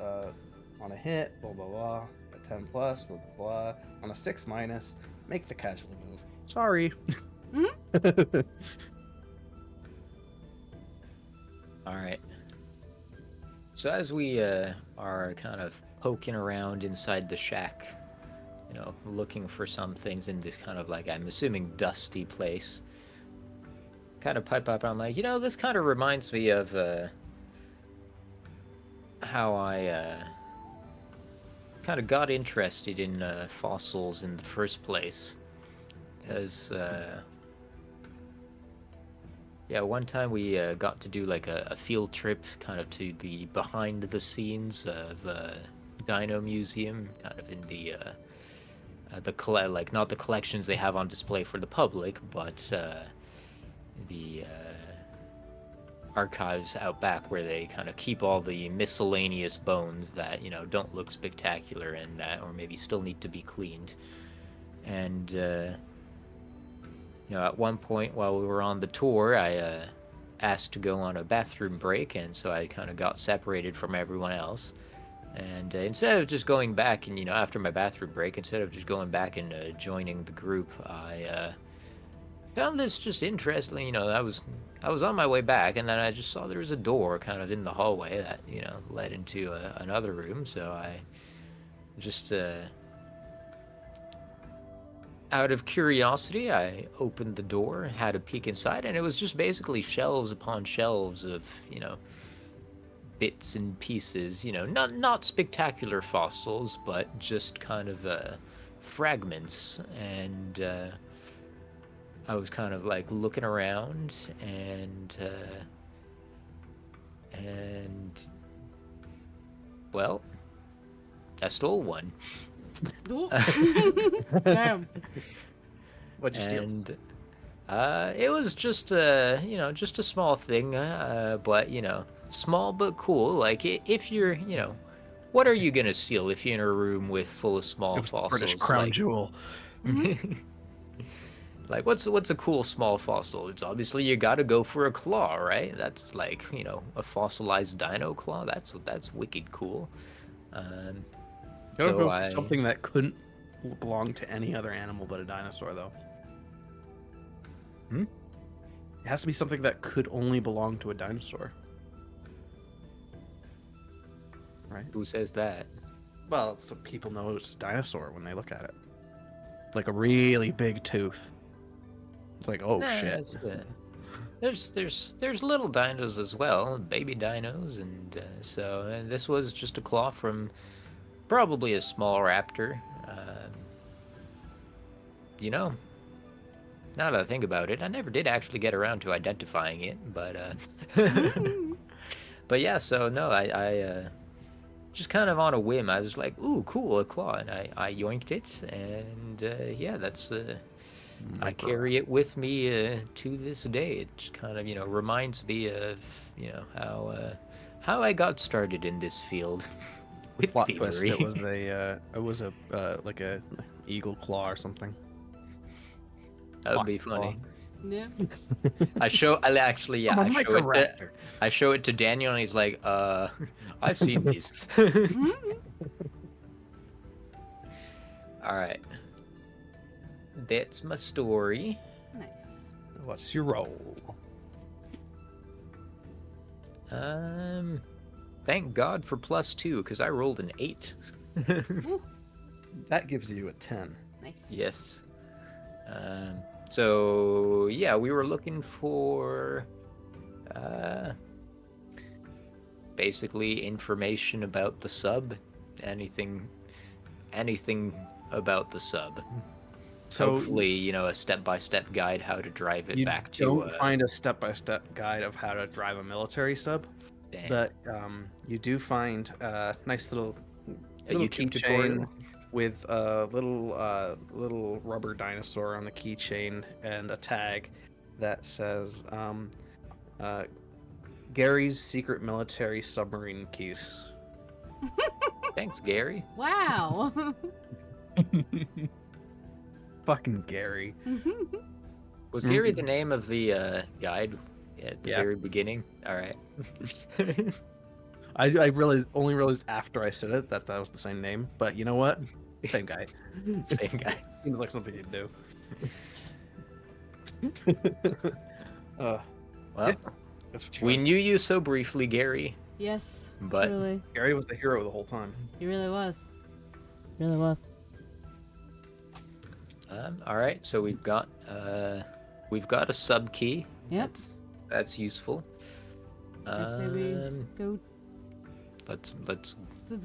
on a hit, blah blah blah, a 10 plus, blah blah blah, on a 6 minus, make the casual move. Sorry. All right. So as we are kind of poking around inside the shack, looking for some things in this kind of like, I'm assuming, dusty place. Kind of pipe up, and I'm like, this kind of reminds me of how I kind of got interested in fossils in the first place. Because, one time we got to do like a field trip kind of to the behind the scenes of Dino Museum, kind of in the not the collections they have on display for the public, but the archives out back where they kind of keep all the miscellaneous bones that don't look spectacular and that or maybe still need to be cleaned. And at one point while we were on the tour, I asked to go on a bathroom break, and so I kind of got separated from everyone else. And instead of just going back and after my bathroom break, instead of just going back and joining the group, I found this just interesting. I was on my way back, and then I just saw there was a door kind of in the hallway that led into another room. So I just out of curiosity, I opened the door, had a peek inside, and it was just basically shelves upon shelves of bits and pieces. Not spectacular fossils, but just kind of fragments. And I was kind of like looking around, and well, I stole one. Ooh. Damn. What'd you steal? And it was just just a small thing, but small but cool. Like if you're, what are you gonna steal if you're in a room with full of small It was the fossils? British crown jewel. Like what's a cool small fossil? It's obviously you got to go for a claw, right? That's like a fossilized dino claw. That's wicked cool. Gotta So go for something that couldn't belong to any other animal but a dinosaur, though. Hmm? It has to be something that could only belong to a dinosaur. Right? Who says that? Well, so people know it's a dinosaur when they look at it. Like a really big tooth. It's like, oh Nah, shit. There's little dinos as well, baby dinos, and this was just a claw from probably a small raptor. Now that I think about it, I never did actually get around to identifying it, but but yeah. So no, I just kind of on a whim, I was like, ooh, cool, a claw, and I yoinked it, and that's. I carry it with me to this day. It just kind of, reminds me of, how I got started in this field with Plot thievery. twist. It was a like a eagle claw or something. That would be Claw. funny. Yeah. I show it. Raptor. I show it to Daniel, and he's like, I've seen these. All right. That's my story. Nice. What's your roll? Thank God for +2, because I rolled an 8. That gives you a 10. Nice. Yes. So yeah, we were looking for basically information about the sub, anything about the sub. So Hopefully, a step-by-step guide how to drive it you back to. don't find a step-by-step guide of how to drive a military sub, Dang. but you do find a nice little YouTube keychain tutorial. with a little rubber dinosaur on the keychain and a tag that says Gary's secret military submarine keys. Thanks, Gary. Wow. Fucking Gary. Was Gary the name of the guide at the Yeah. very beginning? All right. I only realized after I said it that was the same name, but you know what? Same guy. Same guy. Seems like something you'd do. Well, That's what you we want. knew you so briefly, Gary. Yes. But- Truly. Gary was the hero the whole time. He really was. Really was. All right, so we've got a sub key. Yep. That's useful. I say we go. Let's Let's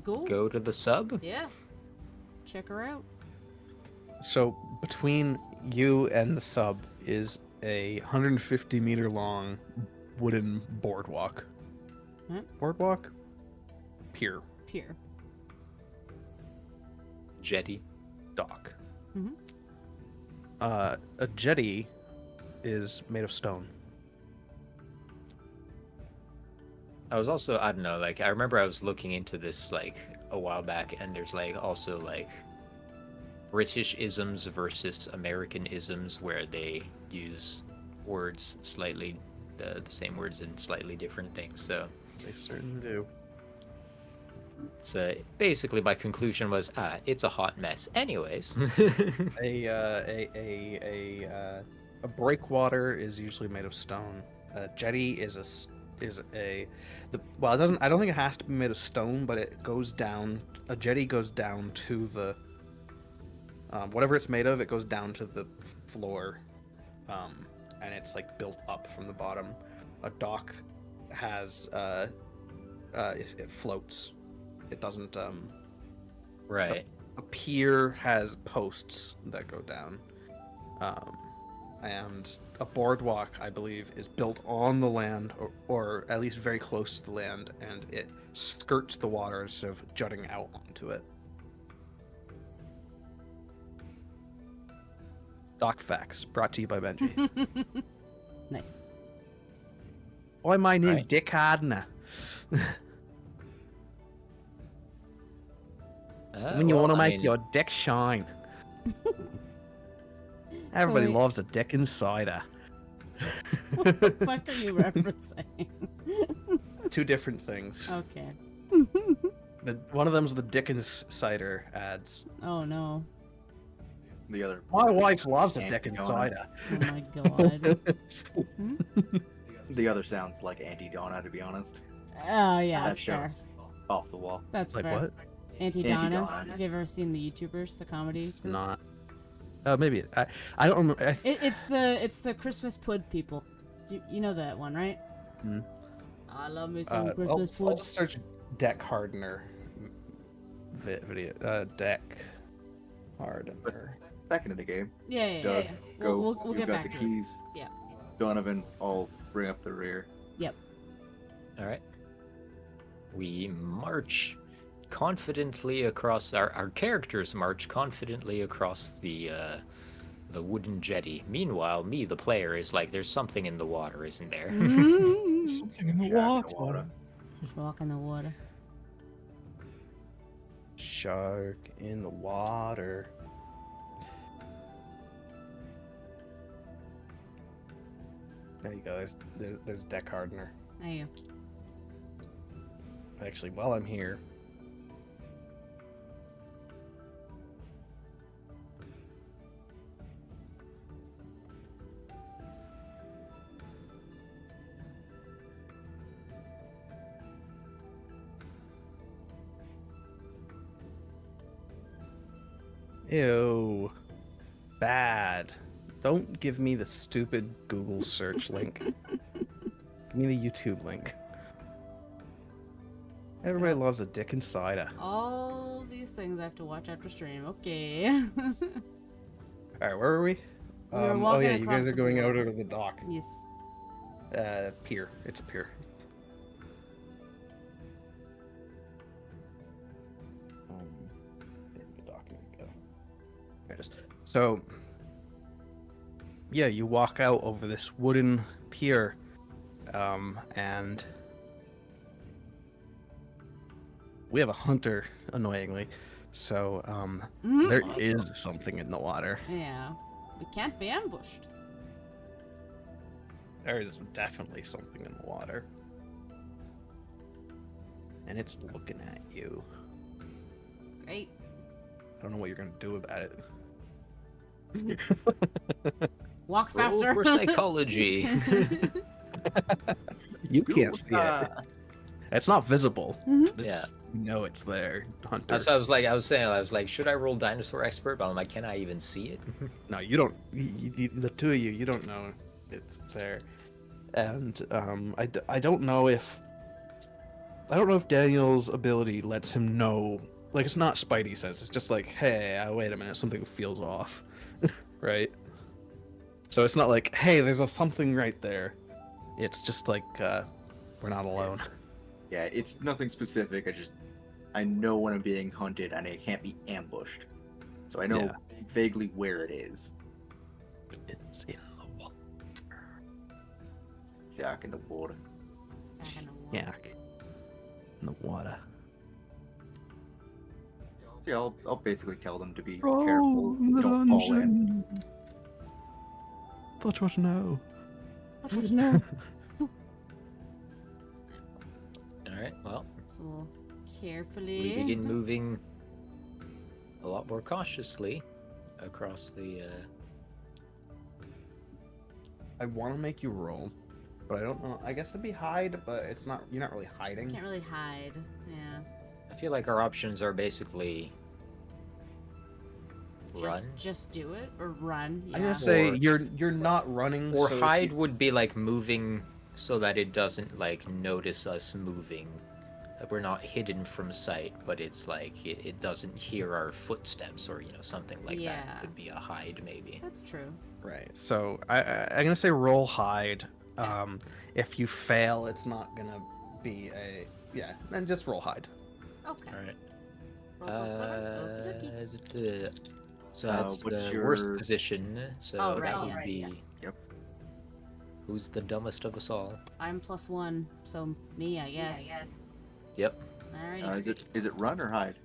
go. go to the sub. Yeah. Check her out. So between you and the sub is a 150-meter long wooden boardwalk. Huh? Boardwalk? Pier. Pier. Jetty. Dock. Mhm. A jetty is made of stone. I don't know, like I remember I was looking into this like a while back, and there's like also like British isms versus American isms where they use words slightly the same words in slightly different things. So They certainly do. it's basically my conclusion was it's a hot mess. Anyways. A breakwater is usually made of stone. A jetty is well, it doesn't. I don't think it has to be made of stone, but it goes down. A jetty goes down to the whatever it's made of. It goes down to the floor, and it's like built up from the bottom. A dock has it floats. It doesn't. Right. A pier has posts that go down. And a boardwalk, I believe, is built on the land, or at least very close to the land, and it skirts the water instead of jutting out onto it. Dock facts, brought to you by Benji. Nice. Why my name Right. Dick Hardner? When you want to make your dick shine. Everybody wait. loves a dick insider. What the fuck are you referencing? Two different things. Okay. One of them's the Dickens cider ads. Oh no. The other. My wife loves a Anti Dickens Donna. cider. Oh my god. The other sounds like Anti-Donna, to be honest. Oh yeah, That that's fair. show's off the wall. That's Like fair. what? Anti-Donna. Anti-Donna. Have you ever seen the YouTubers, the comedy? It's group? not. Maybe I don't remember. It's the Christmas Pud people. You know that one, right? Hmm. I love me some I'll Christmas Pud. just search deck hardener video. Deck hardener. Back into the game. Yeah. Doug, go. We'll You've get got back the to it. keys. Yeah. Donovan, I'll bring up the rear. All right. We march confidently across. Our characters march confidently across the wooden jetty. Meanwhile, me, the player, is like, "There's something in the water, isn't there?" Mm-hmm. Something in the Jack in water. Just walk in the water. Shark in the water. There you go. There's deck hardener. There you. Actually, while I'm here, ew, bad. Don't give me the stupid Google search link. Give me the YouTube link. Everybody loves a dick insider. All these things I have to watch after stream. Okay. All right, where are we? We were Oh walking yeah, you across guys are the going out board. of the dock. Yes. Pier. It's a pier. There the dock. There we go. There it is. So, yeah, you walk out over this wooden pier, and we have a hunter, annoyingly. So, Mhm. there is something in the water. Yeah. We can't be ambushed. There is definitely something in the water. And it's looking at you. Great. I don't know what you're gonna do about it. Walk Roll faster. for psychology. You can't see it. It's not visible. Mhm. It's, You know it's there, Hunter. That's what I was like, should I roll dinosaur expert? But I'm like, can I even see it? No, you don't. The two of you don't know it's there. And I don't know if Daniel's ability lets him know. Like, it's not Spidey sense. It's just like, hey, wait a minute, something feels off, right? So it's not like, hey, there's something right there. It's just like, we're not alone. Yeah, it's nothing specific. I know when I'm being hunted and it can't be ambushed. So I know Yeah. vaguely where it is. It's in the water. Jack in the water. Back in the wall. Yeah. In the water. Yeah, I'll basically tell them to be Oh, careful. Don't fall in. Thought you ought to know. No. Alright, well, So we'll we carefully. begin moving a lot more cautiously across the I want to make you roll, but I don't know. I guess it'd be hide, but it's not. You're not really hiding. Can't really hide. Yeah. I feel like our options are basically run. Just do it or run. Yeah. I'm gonna say Or- you're not running. Or so if hide you- would be like moving so that it doesn't like notice us moving. Like we're not hidden from sight, but it's like it doesn't hear our footsteps or something like Yeah. that. Could be a hide maybe. That's true. Right. So I'm gonna say roll hide. If you fail, it's not gonna be a Then just roll hide. Okay. All right. Roll plus 7. Okey-dokey. So that's what's the your- worst position. So Oh, right, that would yes. be. Yep. Who's the dumbest of us all? I'm +1, so me, I guess. Yep. Alrighty. Is it run or hide?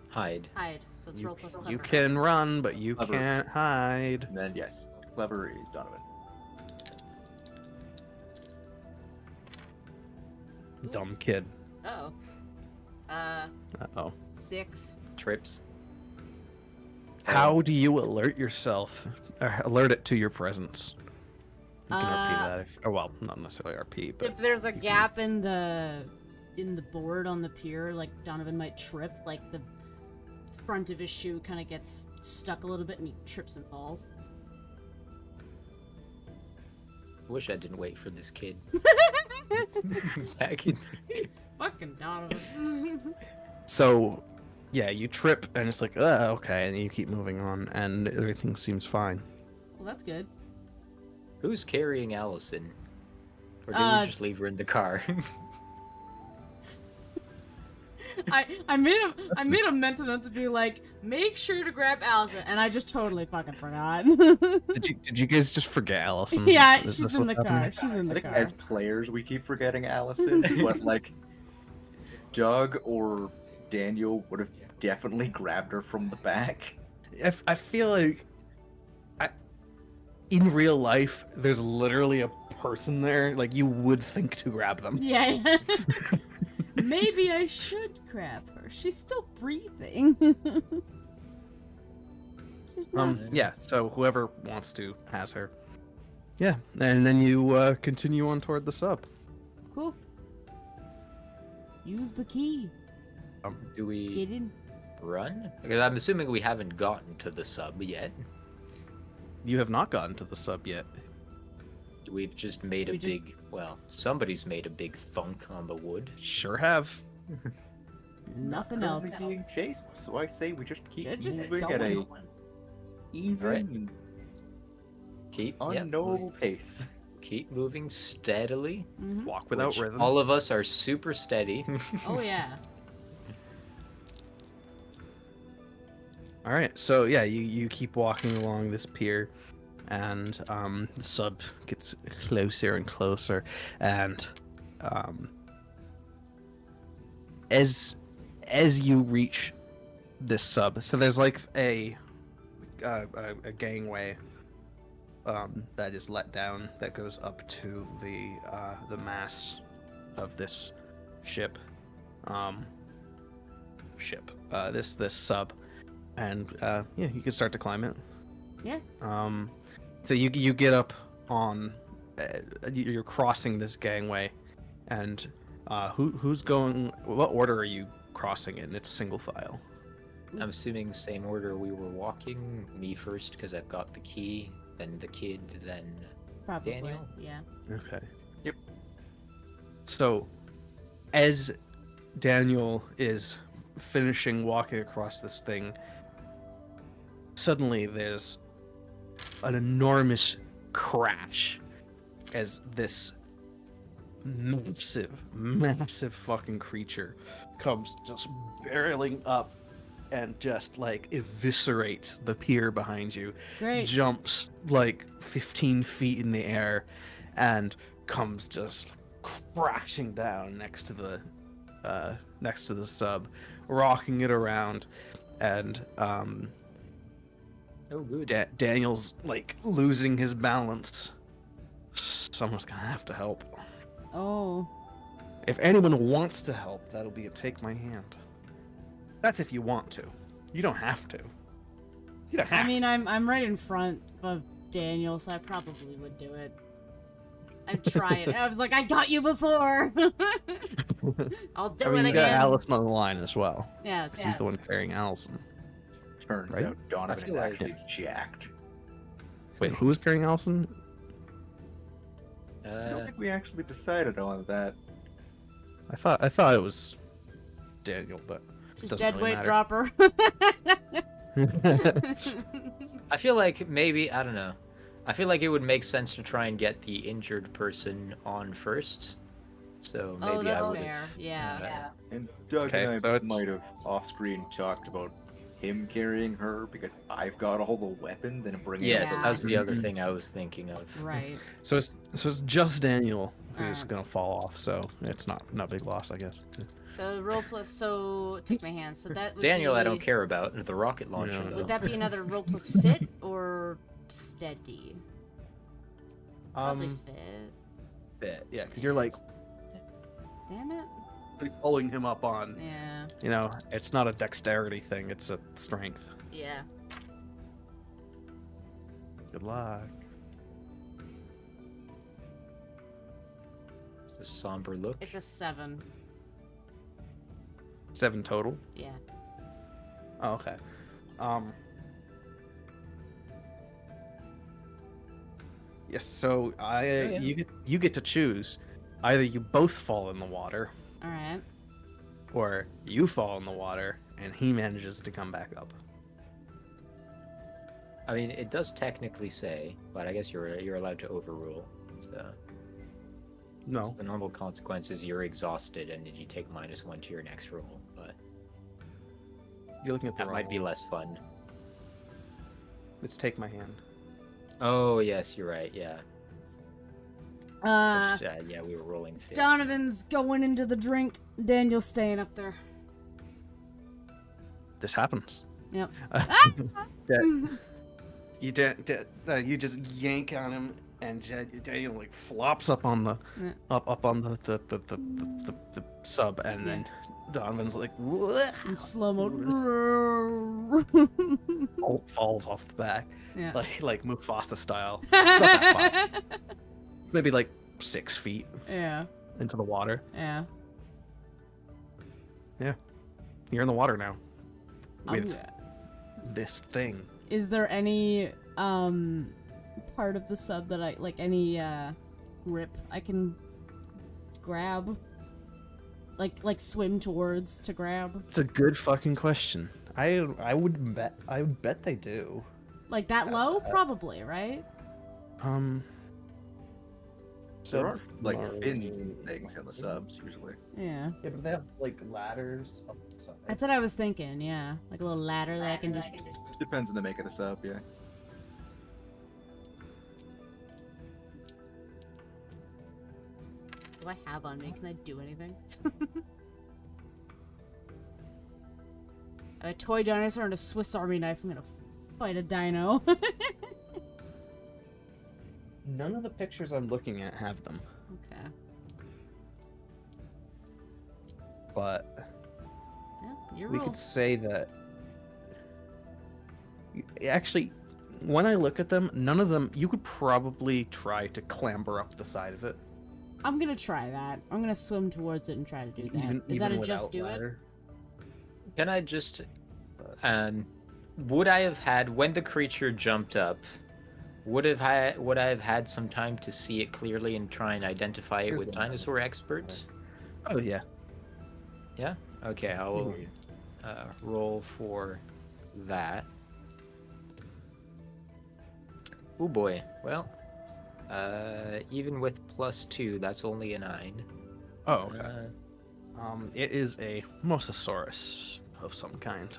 Hide. Hide. So it's roll plus clever. You can run, but you Clever. can't hide. And then yes, clever is Donovan. Dumb kid. Uh-oh. Uh-oh. 6. Trips. How do you alert yourself? Alert it to your presence. You can RP that if, well, not necessarily RP, but If there's a gap in the board on the pier, like Donovan might trip, like the front of his shoe kind of gets stuck a little bit and he trips and falls. Wish I didn't wait for this kid. Back in- Fucking Donovan. so yeah, you trip and it's like, okay, and you keep moving on, and everything seems fine. Well, that's good. Who's carrying Allison? Or did we just leave her in the car? I made a mental note to be like, make sure to grab Allison, and I just totally fucking forgot. Did you guys just forget Allison? Yeah, Is she's this in the what's car. happening? She's in I the think car. as players we keep forgetting Allison, but like Doug or Daniel would have definitely grabbed her from the back. I feel like in real life, there's literally a person there. Like, you would think to grab them. Yeah. Maybe I should grab her. She's still breathing. She's not. Yeah. So whoever wants to has her. Yeah, and then you continue on toward the sub. Cool. Use the key. Do we Get in. run? Because I'm assuming we haven't gotten to the sub yet. You have not gotten to the sub yet. We've just made a We just- big, well, somebody's made a big thunk on the wood. Sure have. Nothing Currently else. being chased, so I say we just keep Just moving at a going. even, Keep, unknowable pace. keep moving steadily. Mhm. Walk without which rhythm. All of us are super steady. Oh yeah. All right, so yeah, you keep walking along this pier, and the sub gets closer and closer, and as you reach this sub, so there's like a gangway that is let down that goes up to the mast of this ship, this sub. And yeah, you can start to climb it. Yeah. So you get up on, you're crossing this gangway, and Who's going? What order are you crossing in? It's single file. I'm assuming same order we were walking. Me first because I've got the key, then the kid, then Probably. Daniel? Yeah. Okay. Yep. So, as Daniel is finishing walking across this thing, suddenly there's an enormous crash as this massive fucking creature comes just barreling up and just like eviscerates the pier behind you. Great. Jumps like 15 feet in the air and comes just crashing down next to the sub, rocking it around, and Oh, good. Daniel's like losing his balance. Someone's gonna have to help. Oh. If anyone wants to help, that'll be a take my hand. That's if you want to. You don't have to. You don't have I mean, I'm right in front of Daniel, so I probably would do it. I'd try it. I was like, I got you before. I'll do I mean, it you got again. Allison on the line as well. Yeah, 'Cause he's the one carrying Allison. Turns Right? out Donovan I is feel like- actually jacked. Wait, who was carrying Allison? I don't think we actually decided on that. I thought it was Daniel, but just doesn't dead really weight matter. dropper. I feel like maybe, I don't know. I feel like it would make sense to try and get the injured person on first. So maybe Oh, that's I would. fair. Yeah. And Doug Okay, and so I it's- might have off-screen talked about him carrying her because I've got all the weapons and bringing Yes, Yeah. that's the other Mhm. thing I was thinking of. Right. so it's just Daniel who's Alright. gonna fall off. So it's not a big loss, I guess. So roll plus. So take my hand. So that would Daniel, be, I don't care about. The rocket launcher, No. though. Would that be another roll plus fit or steady? Probably fit. Yeah, because you're like Damn it. pulling him up on. Yeah. You know, it's not a dexterity thing; it's a strength. Yeah. Good luck. It's a somber look. It's a 7. 7 total. Yeah. Oh, okay. Yes. So yeah. you get to choose. Either you both fall in the water, All right. or you fall in the water and he manages to come back up. I mean, it does technically say, but I guess you're allowed to overrule. So No. the normal consequence is you're exhausted and you take -1 to your next roll. But You're looking at the that might be wrong- less fun. Let's take my hand. Oh yes, you're right. Yeah. Yeah, we were rolling fit. Donovan's going into the drink. Daniel's staying up there. This happens. Yep. You just yank on him, and Daniel like flops up on the Yeah. up on the sub, and then Donovan's like "Whoa," In slow mo. falls off the back, Yeah. like Mufasa style. Not that far. Maybe like 6 feet Yeah. into the water. Yeah. You're in the water now with yeah. this thing. Is there any part of the sub that I like any grip I can grab? Like swim towards to grab? It's a good fucking question. I would bet they do. Like that low? Probably, right? There are like Submarine. fins and things in the subs usually. Yeah. Yeah, but they have like ladders up the side. That's what I was thinking, yeah. Like a little ladder that I can just Depends on the make of the sub, yeah. do I have on me? Can I do anything? I have a toy dinosaur and a Swiss Army knife. I'm gonna fight a dino. None of the pictures I'm looking at have them, Okay. but Yeah, you're we rolled. could say that. Actually, when I look at them, none of them. You could probably try to clamber up the side of it. I'm gonna try that. I'm gonna swim towards it and try to do that. Is that a just do it? Can I just would I have had when the creature jumped up? Would I have had some time to see it clearly and try and identify it with Dinosaur Expert? Oh yeah. Yeah. Okay, I will roll for that. Oh boy. Well, even with +2, that's only a 9. Oh, okay. It is a Mosasaurus of some kind.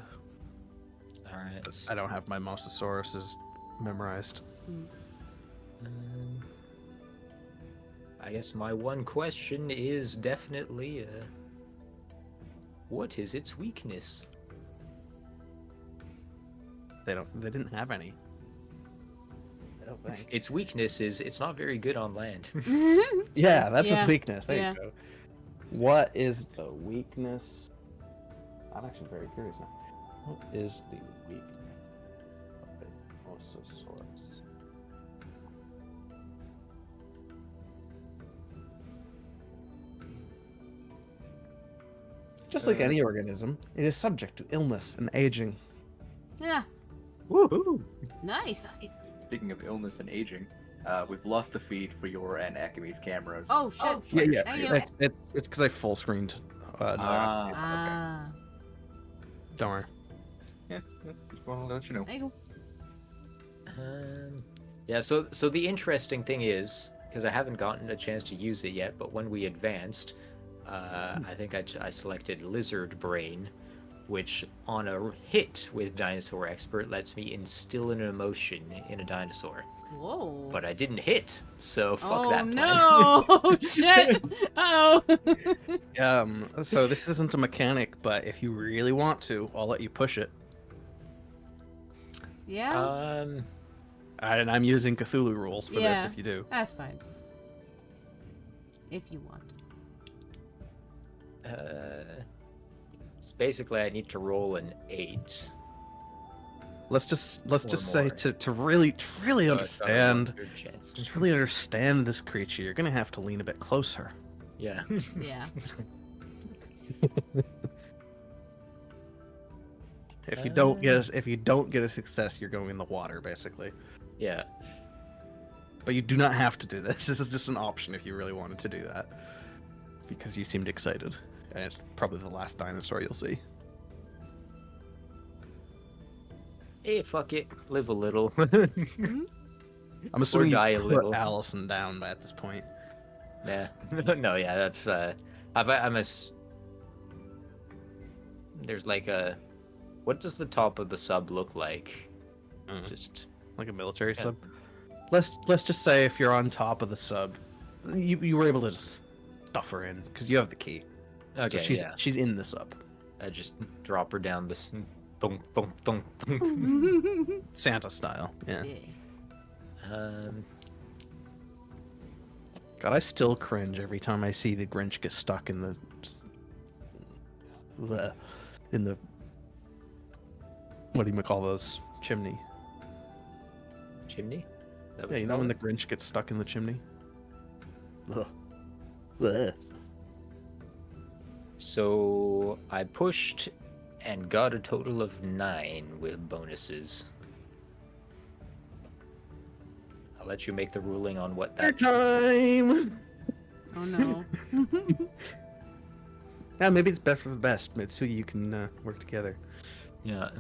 All right. I don't have my Mosasauruses memorized. I guess my one question is definitely, what is its weakness? They didn't have any. I don't think. Its weakness is it's not very good on land. Yeah, that's Yeah, his weakness. There yeah. you go. What is the weakness? I'm actually very curious now. What is the weakness of a Mosasaurus? Just like any organism, it is subject to illness and aging. Yeah. Woohoo! Nice. Speaking of illness and aging, we've lost the feed for your and Akami's cameras. Oh shit. Yeah, Thank you. it's because I full screened. Okay. Don't worry. Yeah, just wanted to let you know. There you go. Yeah, so the interesting thing is, because I haven't gotten a chance to use it yet, but when we advanced, I think I selected Lizard Brain, which on a hit with Dinosaur Expert lets me instill an emotion in a dinosaur. Whoa. But I didn't hit, so fuck oh that plan. no! Oh shit! Oh. So this isn't a mechanic, but if you really want to, I'll let you push it. Yeah. And I'm using Cthulhu rules for this Yeah. if you do. That's fine. If you want. So basically, I need to roll an 8. Let's just Or say more. to really understand Good chance. to really understand this creature, you're gonna have to lean a bit closer. Yeah. Yeah. If you don't get a success, you're going in the water, basically. Yeah. But you do not have to do this. This is just an option if you really wanted to do that. Because you seemed excited. And it's probably the last dinosaur you'll see. Hey, fuck it. Live a little. I'm assuming die you a put little. Allison down at this point. Yeah. No, yeah, that's there's like a what does the top of the sub look like? Just Like a military Yeah. sub. Let's just say if you're on top of the sub, you were able to just stuff her in because you have the key. okay, So yeah. she's in the sub. I just drop her down this boom boom boom boom. Santa style. Yeah. Yeah. God, I still cringe every time I see the Grinch get stuck in the what do you call those? Chimney. Chimney? Is that what Yeah, you know call when the it? Grinch gets stuck in the chimney? Ugh. Ugh. So I pushed and got a total of 9 with bonuses. I'll let you make the ruling on what that. Time. Oh no. Yeah, maybe it's better for the best. Maybe so you can work together. Yeah.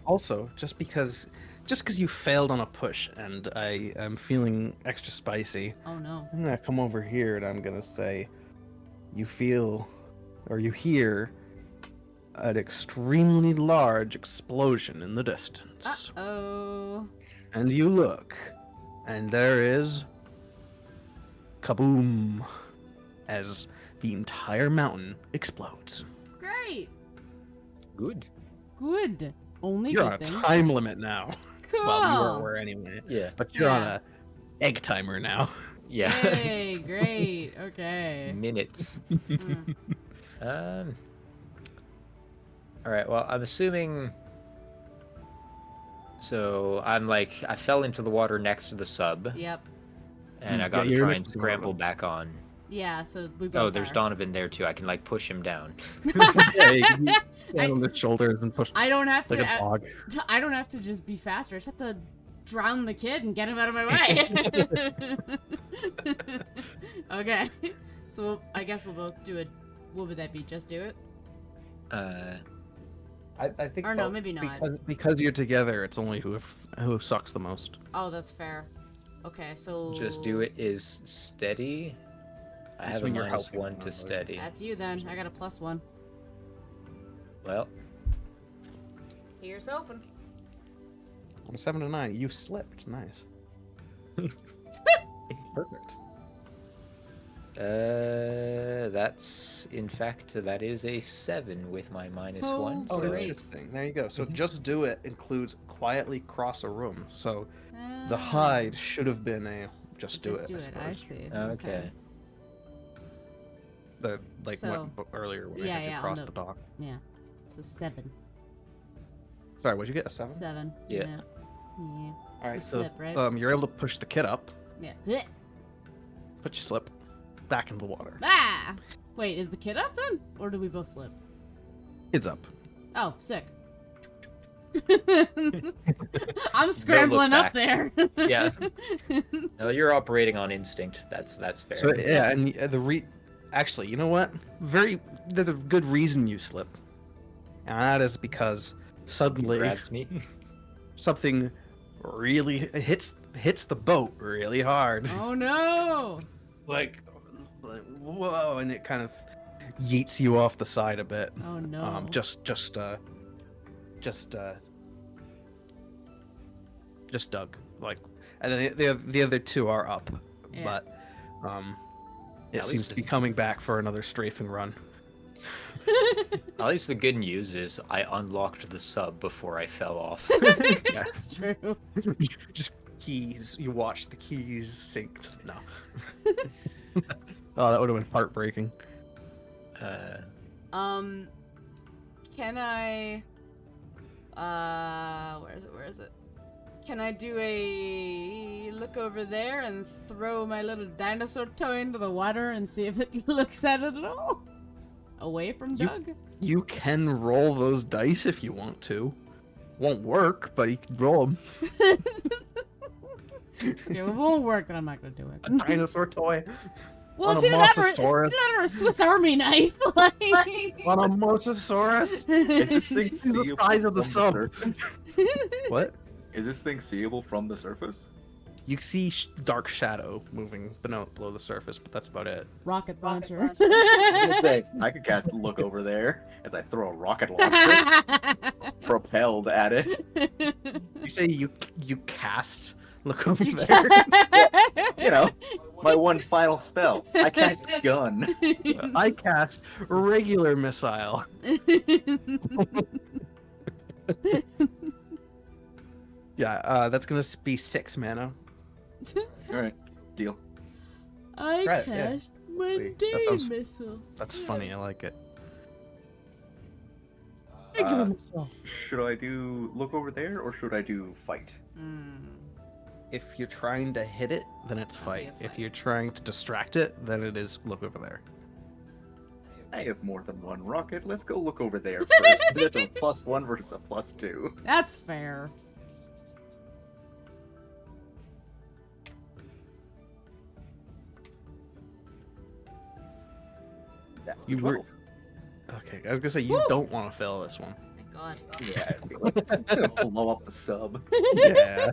Also, just because you failed on a push and I am feeling extra spicy, Oh no. I'm gonna come over here and I'm gonna say, you feel, or you hear, an extremely large explosion in the distance. Oh. And you look, and there is kaboom as the entire mountain explodes. Great. Good. Good. Only You're good on a thing. time limit now. Cool. Well, you were anyway, Yeah. but you're on Yeah. a egg timer now. Yeah. Hey, great. Okay. Minutes. Mm. All right. Well, I'm assuming. So I'm like I fell into the water next to the sub, Yep. And I Yeah, gotta you're try next and to scramble Donovan. back on. Yeah, so we both Oh, there's are. Donovan there too. I can like push him down. Yeah, you can stand on the shoulders and push I don't have like to. a dog. I don't have to just be faster. I just have to drown the kid and get him out of my way. Okay. So I guess we'll both do it. What would that be? Just do it? I think. Or no, maybe not. Because you're together, it's only who sucks the most. Oh, that's fair. Okay, so Just do it is steady. I Just have a when you're -1 helping to somebody. steady. That's you then. I got a +1. Well, Here's hoping. On a 7 to 9, you slipped. Nice. Perfect. that's in fact that is a 7 with my -1. Oh, Oh, So great. interesting. There you go. So just do it includes quietly cross a room. So the Ah, hide should have been a just do it. I suppose. see. okay. The like So- what earlier when Yeah, I had yeah, you on cross the- the dock. Yeah. So 7. Sorry, would you get a 7? 7. Yeah. Yeah. All right, You so slip, right? you're able to push the kid up, Yeah. Blech. but you slip back into the water. Ah! Wait, is the kid up then? Or do we both slip? Kid's up. Oh, sick. I'm scrambling up back. there. Yeah. No, you're operating on instinct. That's fair. So yeah, and actually, you know what? There's a good reason you slip, and that is because suddenly grabs me. something really hits the boat really hard. Oh no! like whoa, and it kind of yeets you off the side a bit. Oh no! Just Doug, like, and then the other two are up, Yeah. but it At seems least to be coming back for another strafing run. At least the good news is I unlocked the sub before I fell off. That's true. Just keys. You watch the keys sink. No. Oh, that would have been heartbreaking. Can I? Where is it? Can I do a look over there and throw my little dinosaur toy into the water and see if it looks at it at all? Away from Doug? You can roll those dice if you want to. Won't work, but you can roll them. Yeah, it won't work, and I'm not gonna do A it. dinosaur toy Well, on it's a either that mosasaurus. or a Swiss Army knife. Like... on a mosasaurus. Is this thing It's the seeable size of the from sub. surface? What? Is this thing seeable from the surface? You see dark shadow moving below the surface, but that's about it. Rocket launcher. I was gonna say, I could cast look over there as I throw a rocket launcher propelled at it. You say you cast. Look over there. You know, my one final spell. I cast gun. I cast regular missile. Yeah, that's gonna be 6 mana. Alright, deal. I Right, yeah. cast mundane That sounds- missile. That's funny. I like it. Should I do look over there or should I do fight? If you're trying to hit it, then it's That'll be fight. a If fight. you're trying to distract it, then it is look over there. I have more than one rocket. Let's go look over there first. That's a +1 versus a +2. That's fair. That's You 12. were- Okay, I was gonna say you Woo! don't want to fail this one. Thank God. Yeah, I feel like I'm gonna blow up the sub. Yeah.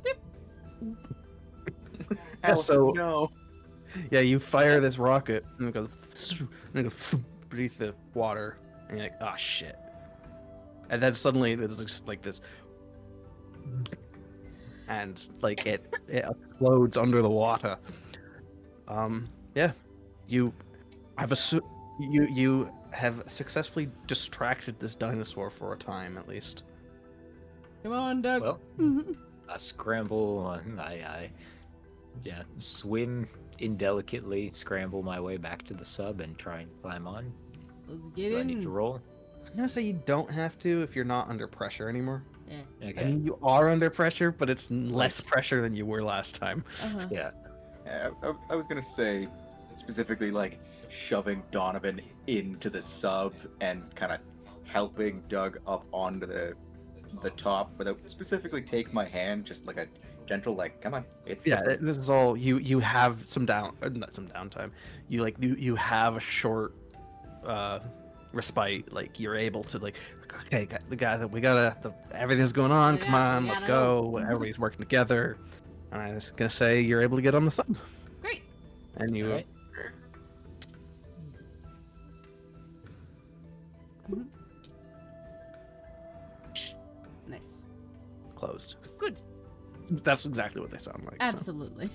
Alice, so- no. Yeah, you fire this rocket and it goes beneath the water, and you're like, oh shit. And then suddenly there's just like this, and like it explodes under the water. Yeah, you have you have successfully distracted this dinosaur for a time at least. Come on, Doug. Well, I scramble. I swim indelicately, scramble my way back to the sub, and try and climb on. Let's get Do I need in. to roll? I'm gonna say you don't have to if you're not under pressure anymore. Yeah. Okay. I mean, you are under pressure, but it's less pressure than you were last time. Uh-huh. Yeah. I was gonna say specifically like shoving Donovan into the sub and kind of helping Doug up onto the top, but I would specifically take my hand, just like a gentle like, come on, it's Yeah, slippery." this is all you have some not some downtime. You have a short respite. Like you're able to like, okay, the guy that we gotta everything's going on. Yeah, Come on, we let's gotta go. go. Everybody's working together. And I was gonna say you're able to get on the sub, Great. and you. Alright. Nice. Closed. Good. That's exactly what they sound like. so. Absolutely.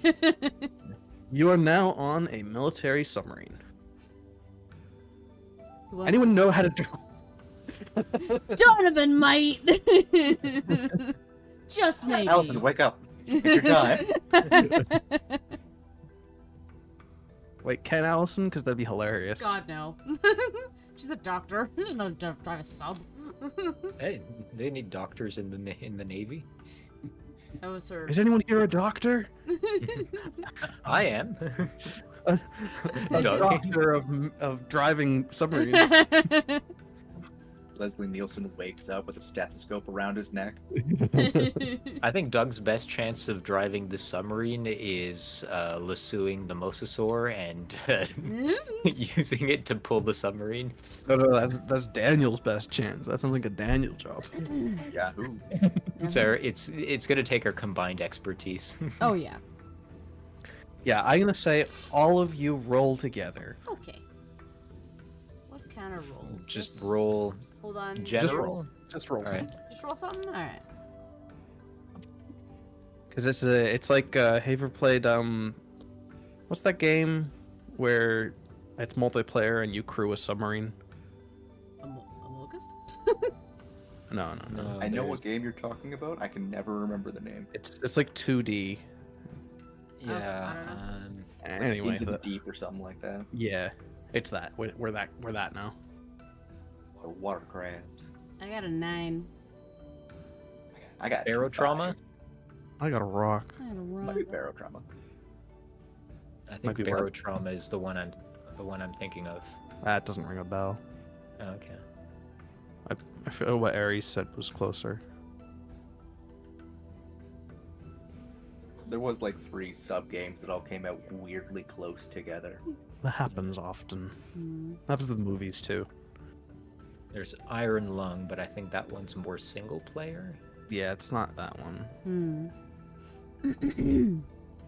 You are now on a military submarine. Who wants Anyone know how to do? Donovan might. Just maybe. Allison, wake up! It's your time. Wait, can Allison? Because that'd be hilarious. God no. She's a doctor. She doesn't know how to drive a sub. Hey, they need doctors in the Navy. That was her. Is anyone here a doctor? I am. A Doug. doctor of driving submarines. Leslie Nielsen wakes up with a stethoscope around his neck. I think Doug's best chance of driving the submarine is lassoing the mosasaur and using it to pull the submarine. No, that's Daniel's best chance. That sounds like a Daniel job. Yahoo! So it's gonna take our combined expertise. Oh yeah. Yeah, I'm gonna say all of you roll together. Okay. What kind of roll? Just roll Hold on. general. Just roll. Alright. Just roll something. All right. Because it's like have you ever played what's that game where it's multiplayer and you crew a submarine? A locust? No. I know what game you're talking about. I can never remember the name. It's like 2D. Yeah. I don't know. Anyway, Into the Deep or something like that. yeah, it's that. We're that now. The water crabs. I got a 9. I got Barrow 2 trauma? fives. I got a rock. I got a Might be rock. barrow trauma. I Might think be barrow what? trauma is the one I'm thinking of. That doesn't ring a bell. Oh, okay. I feel what Ares said was closer. There was like 3 sub games that all came out weirdly close together. That happens often. Hmm. Happens with movies too. There's Iron Lung, but I think that one's more single player. Yeah, it's not that one.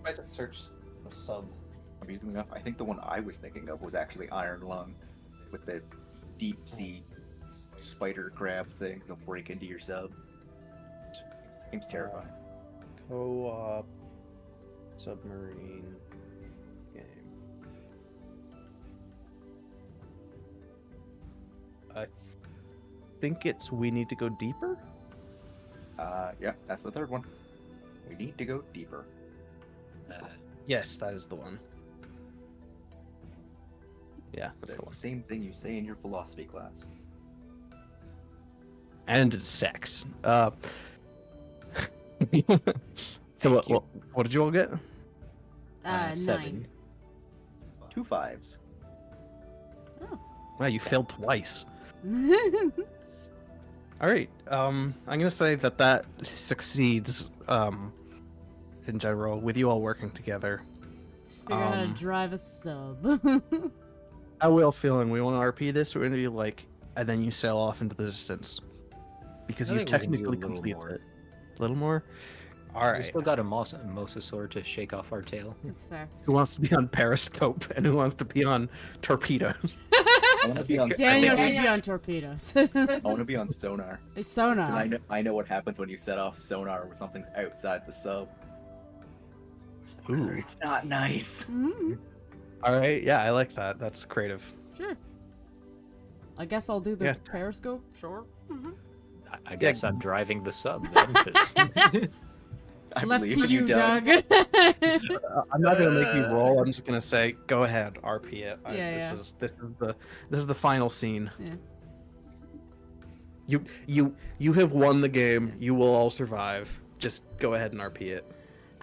I just searched a sub. Amusingly enough, I think the one I was thinking of was actually Iron Lung, with the deep sea spider crab things that break into your sub. Seems terrifying. Co-op submarine game. I think it's We Need to Go Deeper. Yeah, that's the third one. We need to go deeper. Yes, that is the one. Yeah, that's That's the the one. same thing you say in your philosophy class. And it's sex. So Thank you. what did you all get? 7. 2 fives. Wow, you failed twice. All right. I'm gonna say that succeeds. In general, with you all working together. Figure out how to Um, drive a sub. How we all feeling? We want to RP this, or gonna be like, and then you sail off into the distance because I you've think we can do a technically little completed more. it. A little more. All We right. still got a mosasaur to shake off our tail. That's fair. Who wants to be on Periscope and who wants to be on torpedoes? I want to be on Daniel sonar. should be on torpedoes. I want to be on sonar. It's So sonar. I know what happens when you set off sonar when something's outside the sub. Ooh. It's not nice. Mhm. All right. Yeah, I like that. That's creative. Sure. I guess I'll do the Yeah. periscope. Sure. I guess I'm driving the sub then. 'Cause- I Left believe to in you, Doug. Doug. I'm not gonna make you roll. I'm just gonna say, go ahead, RP it. Yeah, This is the final scene. Yeah. You have won the game. You will all survive. Just go ahead and RP it.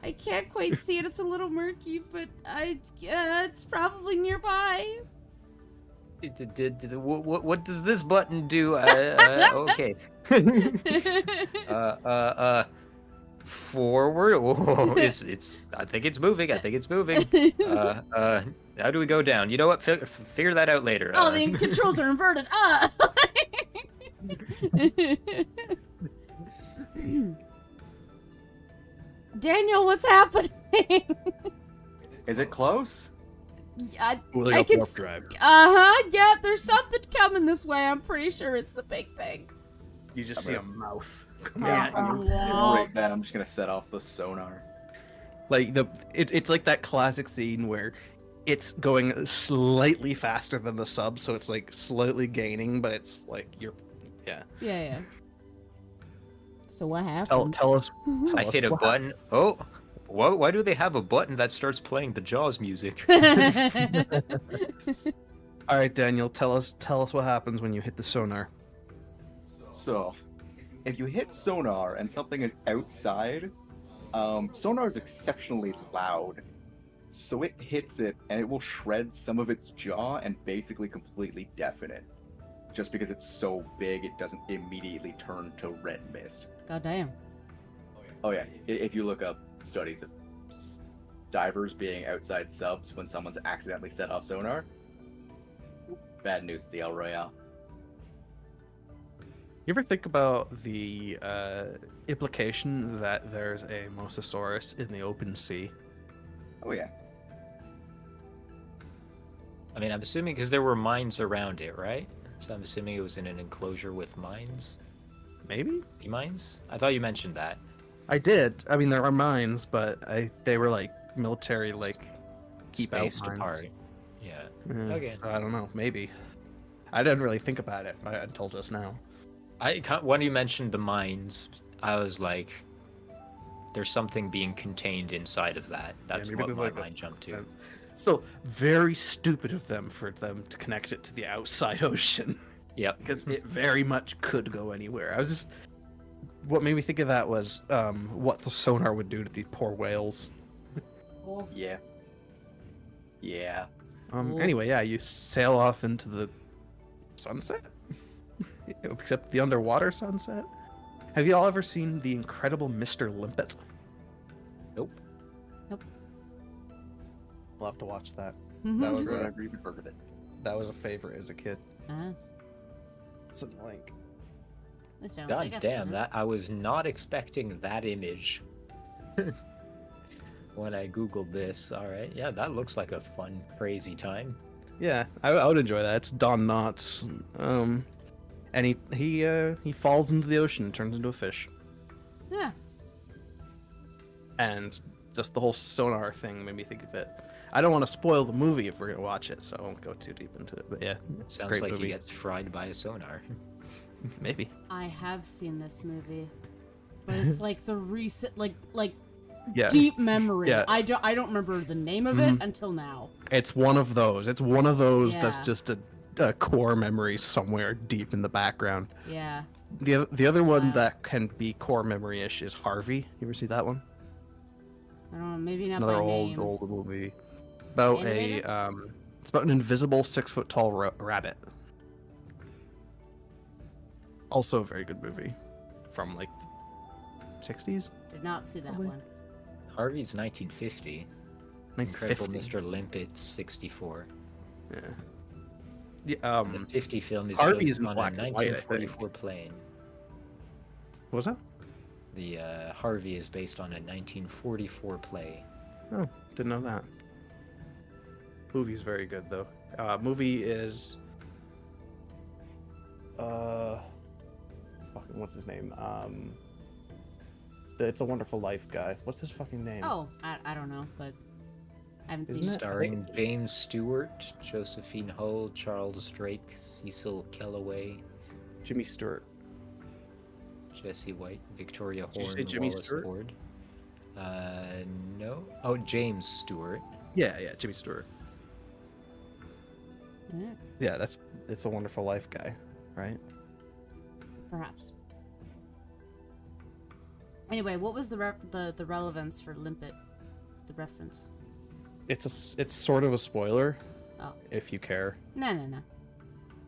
I can't quite see it. It's a little murky, but it's probably nearby. What does this button do? Okay. Forward. Oh, it's. I think it's moving. I think it's moving. How do we go down? You know what? Figure that out later. Oh, the controls are inverted. Daniel, what's happening? Is it close? Wheeling I up can warp drive. Yeah, there's something coming this way. I'm pretty sure it's the big thing. You just see a mouth. Yeah, Oh. right then I'm just gonna set off the sonar. Like it's like that classic scene where it's going slightly faster than the sub, so it's like slightly gaining, but it's like Yeah. So what happened? tell us. I hit a button. Oh, why do they have a button that starts playing the Jaws music? All right, Daniel, tell us what happens when you hit the sonar. So, if you hit sonar and something is outside, sonar is exceptionally loud. So it hits it and it will shred some of its jaw and basically completely deafen it. Just because it's so big, it doesn't immediately turn to red mist. Goddamn. Oh yeah, if you look up studies of divers being outside subs when someone's accidentally set off sonar, bad news to the El Royale. You ever think about the implication that there's a mosasaurus in the open sea? Oh yeah. I mean, I'm assuming because there were mines around it, right? So I'm assuming it was in an enclosure with mines. Maybe? Sea mines? I thought you mentioned that. I did. I mean, there are mines, but they were like military, like keep out Spaced mines. apart. Yeah. Yeah, Okay. So I don't know. Maybe. I didn't really think about it until just now. When you mentioned the mines, I was like, there's something being contained inside of that. That's maybe what there's my like a mind jumped to. fence. So very stupid of them for them to connect it to the outside ocean. Yep. Because it very much could go anywhere. What made me think of that was what the sonar would do to these poor whales. Yeah. Yeah. Cool. Anyway, yeah, you sail off into the sunset? Except the underwater sunset? Have you all ever seen The Incredible Mr. Limpet? Nope. We'll have to watch that. Mhm. That was I've a, never even heard of it. that was a favorite as a kid. It's in the link. God damn, that I was not expecting that image when I googled this. All right, yeah, that looks like a fun, crazy time. Yeah, I would enjoy that. It's Don Knotts. And he falls into the ocean and turns into a fish. Yeah. And just the whole sonar thing made me think of it. I don't want to spoil the movie if we're gonna watch it, so I won't go too deep into it. But yeah, It sounds great like movie. he gets fried by a sonar. Maybe. I have seen this movie, but it's like the recent, like Yeah. deep memory. Yeah. I don't remember the name of it until now. It's one of those. It's one of those that's Yeah. just a core memory somewhere deep in the background. Yeah. The other one Wow. that can be core memory-ish is Harvey. You ever see that one? I don't know. Maybe not Another by name. old movie about Animated? it's about an invisible 6-foot tall rabbit. Also a very good movie from like 60s. Did not see that Probably. one. Harvey's 1950. Incredible 1950. Mr. Limpet 64. Yeah. Yeah, The 50 film is Harvey's based in on black a and white, I think. 1944 plane. What was that? The Harvey is based on a 1944 play. Oh, didn't know that. Movie's very good though. Movie is fucking what's his name? The It's a Wonderful Life guy. What's his fucking name? Oh, I don't know, but I haven't Isn't seen it? it. Starring James Stewart, Josephine Hull, Charles Drake, Cecil Kellaway, Jimmy Stewart. Jesse White, Victoria Did you Horn, say Jimmy Wallace Stewart? Ford. No. Oh, James Stewart. Yeah, Jimmy Stewart. Yeah, Yeah, that's It's a Wonderful Life guy, right? perhaps. Anyway, what was the relevance for limpet? The reference. It's sort of a spoiler. Oh. If you care. No.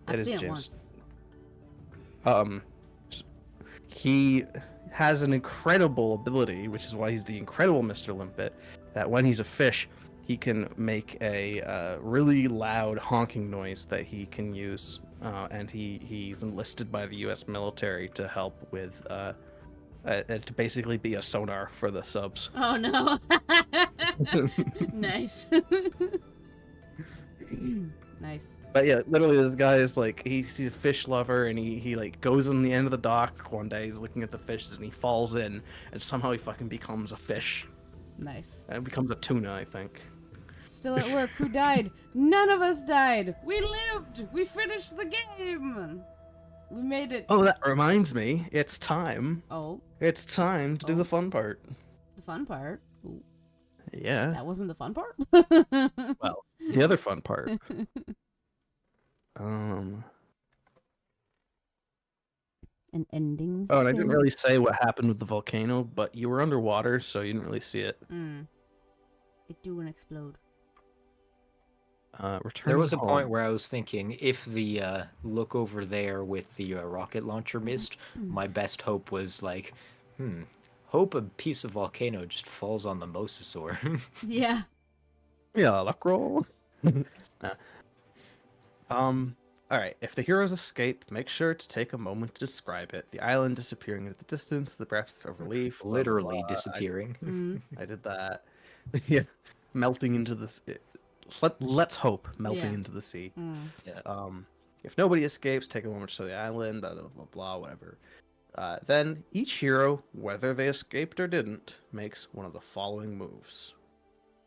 I've It is seen it James. once. He has an incredible ability, which is why he's the incredible Mr. Limpet, that when he's a fish, he can make a really loud honking noise that he can use, and he's enlisted by the U.S. military to help with, to basically be a sonar for the subs. Oh no. Nice. Nice. But yeah, literally, this guy is like, he's a fish lover, and he like goes on the end of the dock one day, he's looking at the fishes, and he falls in, and somehow he fucking becomes a fish. Nice. And becomes a tuna, I think. Still at work. Who died? None of us died. We lived. We finished the game. We made it. Oh, that reminds me, it's time. Oh, It's time to do Oh. the fun part. the fun part. Ooh, Yeah. that wasn't the fun part. Well, the other fun part. Um. An ending. Oh, and I didn't thing? really say what happened with the volcano, but you were underwater, so you didn't really see it. It do and explode. Return. There was a point where I was thinking, if the look over there with the rocket launcher missed, my best hope was like, hope a piece of volcano just falls on the mosasaur. Yeah. Yeah, luck roll. All right. If the heroes escape, make sure to take a moment to describe it. The island disappearing into the distance, the breaths of relief, blah, blah, Literally blah. disappearing. I did that. Yeah, melting into the. Let's hope melting Yeah. into the sea. Yeah. If nobody escapes, take a moment to show the island. Blah blah blah, blah whatever. Then each hero, whether they escaped or didn't, makes one of the following moves.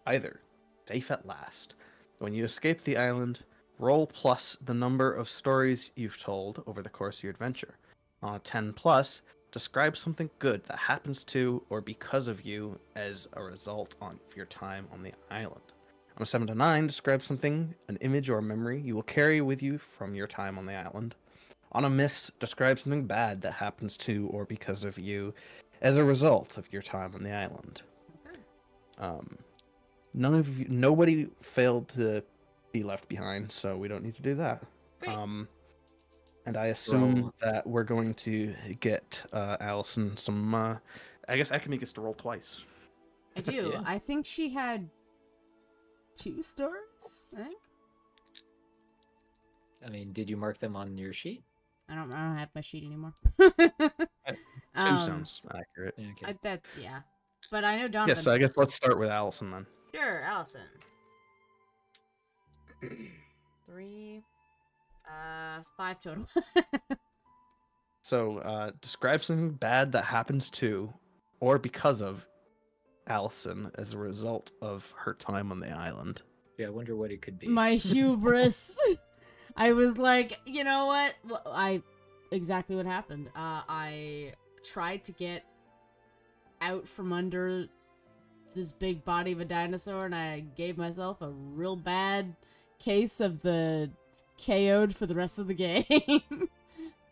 Either safe at last. When you escape the island, roll plus the number of stories you've told over the course of your adventure. On a 10 plus, describe something good that happens to or because of you as a result of your time on the island. On a 7 to 9, describe something, an image or a memory you will carry with you from your time on the island. On a miss, describe something bad that happens to or because of you as a result of your time on the island. Nobody failed to be left behind, so we don't need to do that. Great. And I assume Roll. that we're going to get Allison some. I guess I can make us to roll twice. I do. Yeah. I think she had 2 stories. I think. I mean, did you mark them on your sheet? I don't have my sheet anymore. 2 sounds accurate. Okay. Yeah. But I know Donovan. Yes, so I guess let's start with Allison then. Sure, Allison. 3. 5 total. So, describe something bad that happens to or because of Allison as a result of her time on the island. Yeah, I wonder what it could be. My hubris. I was like, you know what? Exactly what happened. I tried to get out from under this big body of a dinosaur, and I gave myself a real bad case of the KO'd for the rest of the game.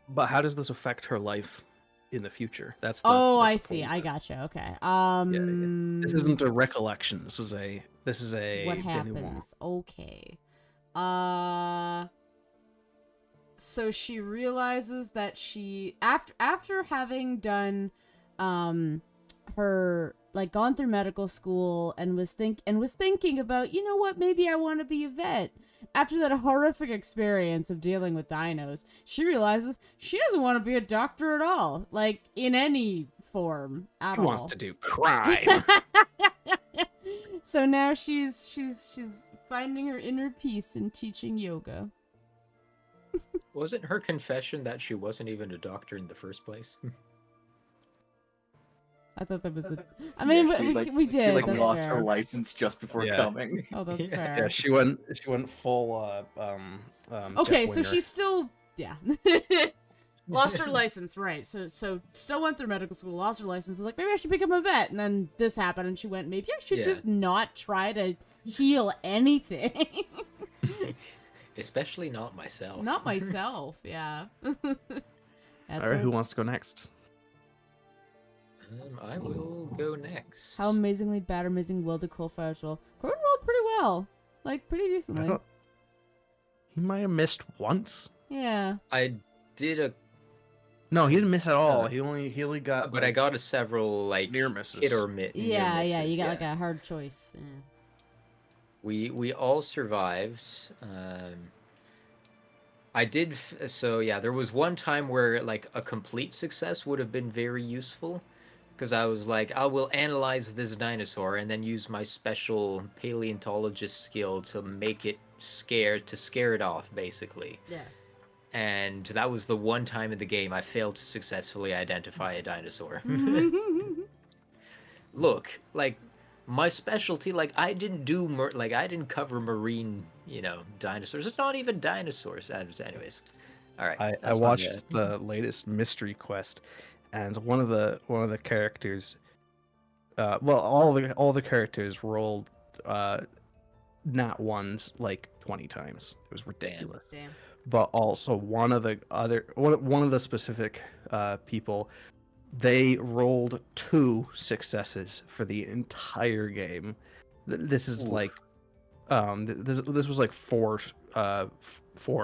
But how does this affect her life in the future? That's the, Oh, I that's the see. point I of it. gotcha. Okay. Yeah. This isn't a recollection. This is a What denouement. happens? Okay. So she realizes that she after having done Her like gone through medical school and was thinking about, you know what, maybe I want to be a vet. After that horrific experience of dealing with dinos, she realizes she doesn't want to be a doctor at all, like in any form at She all. wants to do crime. So now she's finding her inner peace in teaching yoga. Wasn't her confession that she wasn't even a doctor in the first place? I thought that was a. I mean, Yeah, we did. She like that's lost fair. her license just before Yeah. coming. Oh, that's Yeah. fair. Yeah, she went full Okay, Jeff so Winger. she's still lost her license, right? So still went through medical school, lost her license, was like, maybe I should become a vet, and then this happened, and she went, maybe I should Yeah. just not try to heal anything. Especially not myself. Not myself, yeah. That's All right, who wants to go next? I will go next. How amazingly bad or amazing well did CoalFires roll? Corbin rolled pretty well. Like, pretty I decently. don't- He might have missed once. Yeah. I did a, No, he didn't miss at all. Uh, he only got. but I got a several like near misses. hit or miss. Yeah, you got like a hard choice. Yeah. We all survived. I did so yeah. There was one time where like a complete success would have been very useful, because I was like, I will analyze this dinosaur and then use my special paleontologist skill to make it scare it off, basically. Yeah. And that was the one time in the game I failed to successfully identify a dinosaur. Look, like my specialty, like I didn't do I didn't cover marine, dinosaurs. It's not even dinosaurs. Anyways, all right. I that's watched the latest mystery quest, and one of the characters, all the characters rolled nat ones like 20 times. It was ridiculous. Damn. But also one of the specific people, they rolled 2 successes for the entire game. This is Oof. like this was like 4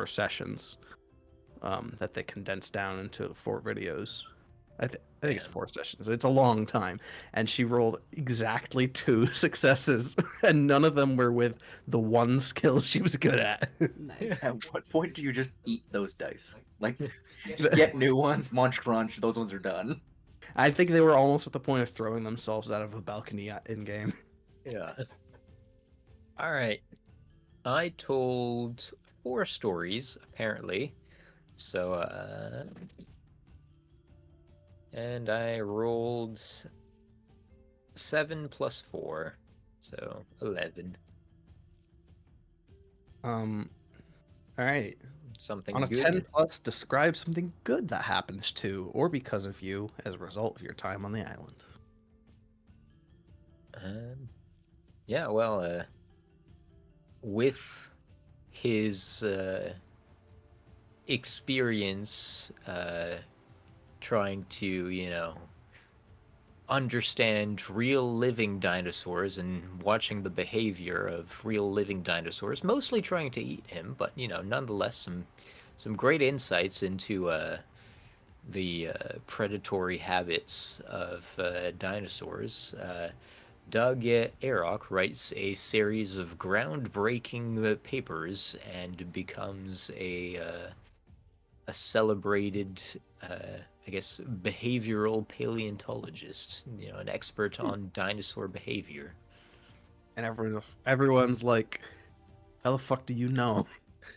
sessions that they condensed down into 4 videos. I think it's 4 sessions. It's a long time. And she rolled exactly 2 successes, and none of them were with the one skill she was good at. Nice. At what point do you just eat those dice? Like, just get new ones, munch crunch, those ones are done. I think they were almost at the point of throwing themselves out of a balcony in game. Yeah. All right. I told 4 stories apparently. So and I rolled 7 plus 4, so 11. All right. Something On a good. 10 plus, describe something good that happened to or because of you as a result of your time on the island. Yeah, well, with his experience trying to, understand real living dinosaurs and watching the behavior of real living dinosaurs, mostly trying to eat him, but nonetheless some great insights into the predatory habits of dinosaurs. Doug Arock writes a series of groundbreaking papers and becomes a celebrated, I guess, behavioral paleontologist, an expert on dinosaur behavior. And everyone's like, how the fuck do you know?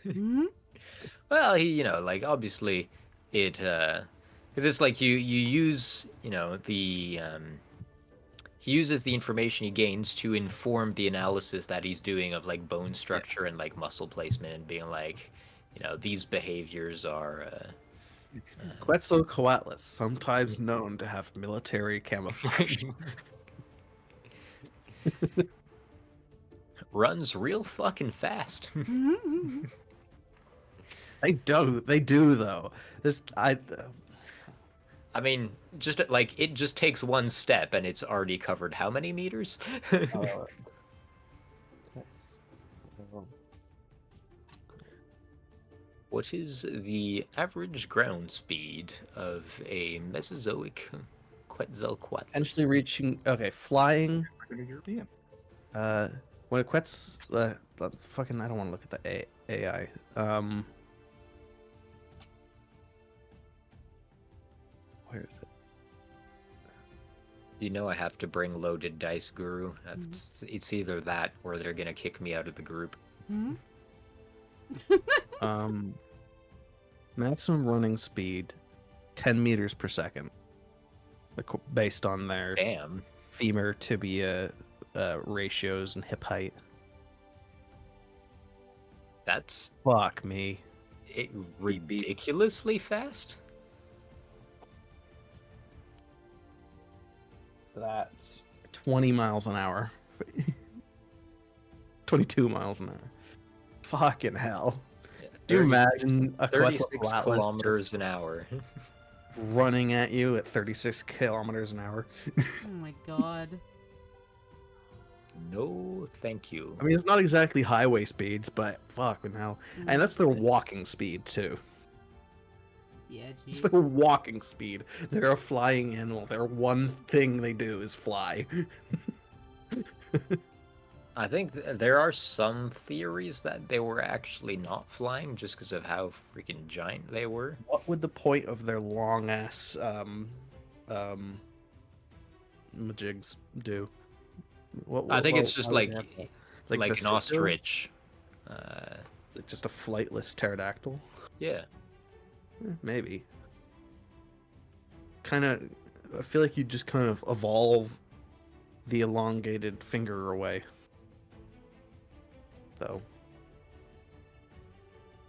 Mhm. Well, he, like, obviously it, because it's like you use, the, he uses the information he gains to inform the analysis that he's doing of, like, bone structure and, like, muscle placement, and being like, these behaviors are, Quetzalcoatlus, sometimes known to have military camouflage. runs real fucking fast. They do though. I mean, just like it just takes one step and it's already covered how many meters? What is the average ground speed of a Mesozoic Quetzalcoatlus? Potentially reaching. Okay, flying. European. When fucking, I don't want to look at the AI. Where is it? I have to bring loaded dice, Guru. It's either that or they're gonna kick me out of the group. Mhm. Maximum running speed, 10 meters per second, based on their Damn. femur tibia ratios and hip height. That's Fuck me. ridiculously fast. That's 20 miles an hour. 22 miles an hour. Fucking hell. Do you imagine a 36 Quetzalcoatlus kilometers an hour. running at you at 36 kilometers an hour. Oh my god. No, thank you. I mean, it's not exactly highway speeds, but fuck now. And that's their walking speed too. Yeah, It's jeez. their walking speed. They're a flying animal. Their one thing they do is fly. I think there are some theories that they were actually not flying just because of how freaking giant they were. What would the point of their long ass majigs do? I think it's just why would like they have like an vestigial? ostrich. Like just a flightless pterodactyl? Yeah. Maybe. Kind of, I feel like you just kind of evolve the elongated finger away. Though.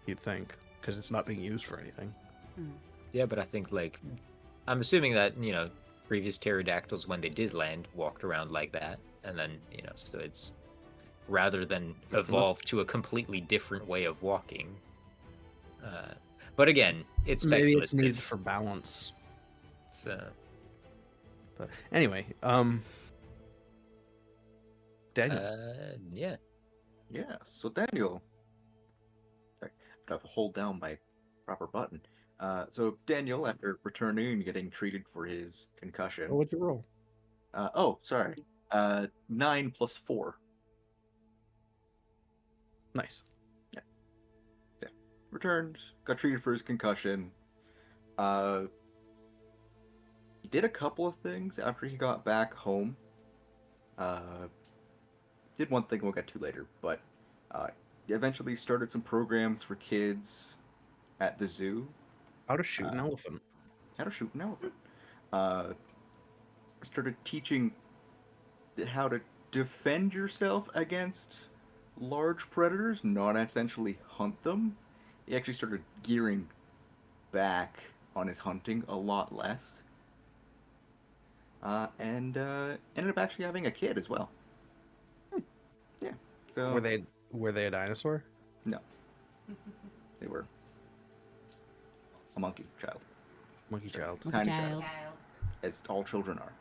You'd think, because it's not being used for anything. Yeah, but I think like I'm assuming that, previous pterodactyls when they did land walked around like that, and then, so it's rather than evolve to a completely different way of walking. But again, it's Maybe speculative. it's needed for balance. So But anyway, Daniel. yeah. Yeah, so Daniel. Sorry, I have to hold down my proper button. So Daniel, after returning and getting treated for his concussion. Oh, what'd you roll? Sorry. 9 plus 4. Nice. Yeah. Returned, got treated for his concussion. He did a couple of things after he got back home. Did one thing we'll get to later, but he eventually started some programs for kids at the zoo. How to shoot an elephant. How to shoot an elephant. Started teaching how to defend yourself against large predators, not essentially hunt them. He actually started gearing back on his hunting a lot less. And ended up actually having a kid as well. Yeah. So Were they a dinosaur? No. They were a monkey child. Monkey child. Monkey Tiny child. As all children are.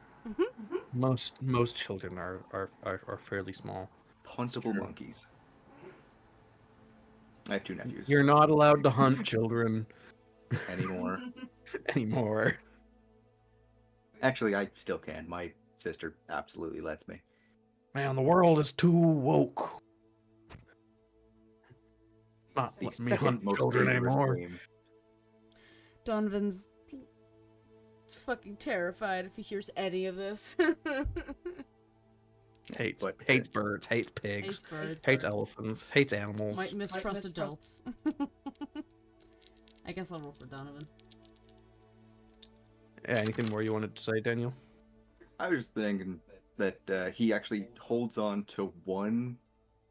Most children are fairly small. Huntable monkeys. I have 2 nephews. You're not allowed to hunt children Anymore. anymore. Actually, I still can. My sister absolutely lets me. Man, the world is too woke. Not The letting me second hunt most children dangerous anymore. game. Donovan's fucking terrified if he hears any of this. Hates But, hates birds, hates pigs, Hates birds. hates elephants, hates animals. Might mistrust adults. I guess I'll roll for Donovan. Yeah, anything more you wanted to say, Daniel? I was just thinking that he actually holds on to one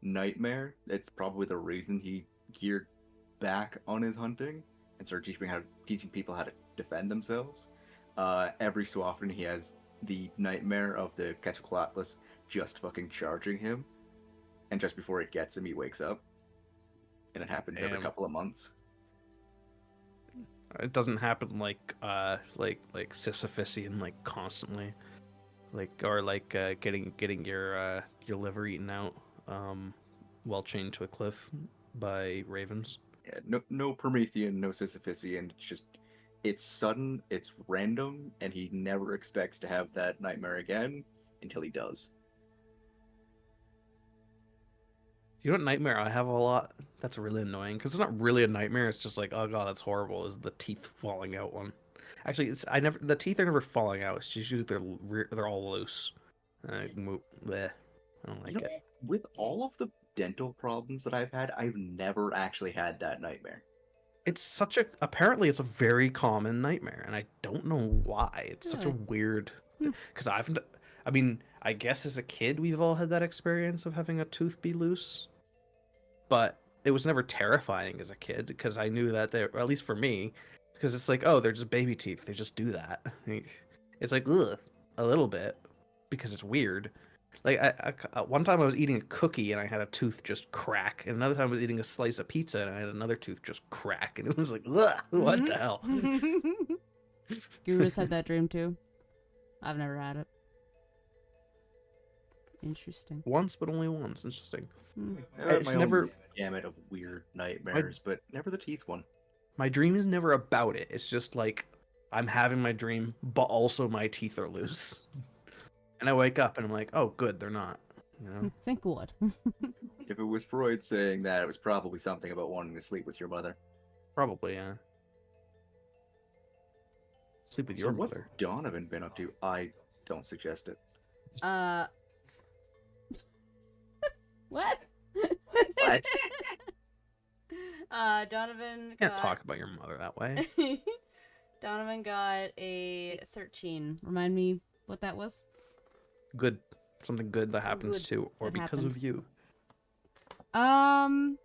nightmare. It's probably the reason he geared back on his hunting and started teaching people how to defend themselves. Every so often he has the nightmare of the Quetzalcoatlus just fucking charging him, and just before it gets him, he wakes up. And it happens every Damn. couple of months. It doesn't happen like Sisyphusian, like constantly, getting your liver eaten out while chained to a cliff by ravens. Yeah, no Promethean, no Sisyphusian. It's sudden, it's random, and he never expects to have that nightmare again until he does. You know what nightmare I have a lot? That's really annoying because it's not really a nightmare. It's just like, oh god, that's horrible. Is the teeth falling out one? Actually, the teeth are never falling out. It's just they're all loose. Bleh. I don't like You know, it. with all of the dental problems that I've had, I've never actually had that nightmare. It's apparently it's a very common nightmare, and I don't know why. It's such a Really? weird, because I guess as a kid we've all had that experience of having a tooth be loose, but it was never terrifying as a kid because I knew that or at least for me, because it's like, oh, they're just baby teeth. They just do that. It's like, ugh, a little bit because it's weird. Like one time I was eating a cookie and I had a tooth just crack, and another time I was eating a slice of pizza and I had another tooth just crack, and it was like, ugh, what the hell? Guru's had that dream too. I've never had it. Interesting. Once, but only once. Interesting. I have It's my own never- gamut of weird nightmares, but never the teeth one. My dream is never about it. It's just like I'm having my dream, but also my teeth are loose. And I wake up and I'm like, oh, good, they're not. You know? Thank God. If it was Freud saying that, it was probably something about wanting to sleep with your mother. Probably, yeah. Sleep with So your what's mother. Donovan been up to? I don't suggest it. What? What? Donovan You can't got... talk about your mother that way. Donovan got a 13. Remind me what that was? Good. Something good that happens Good to, or that because happened. of you. Um,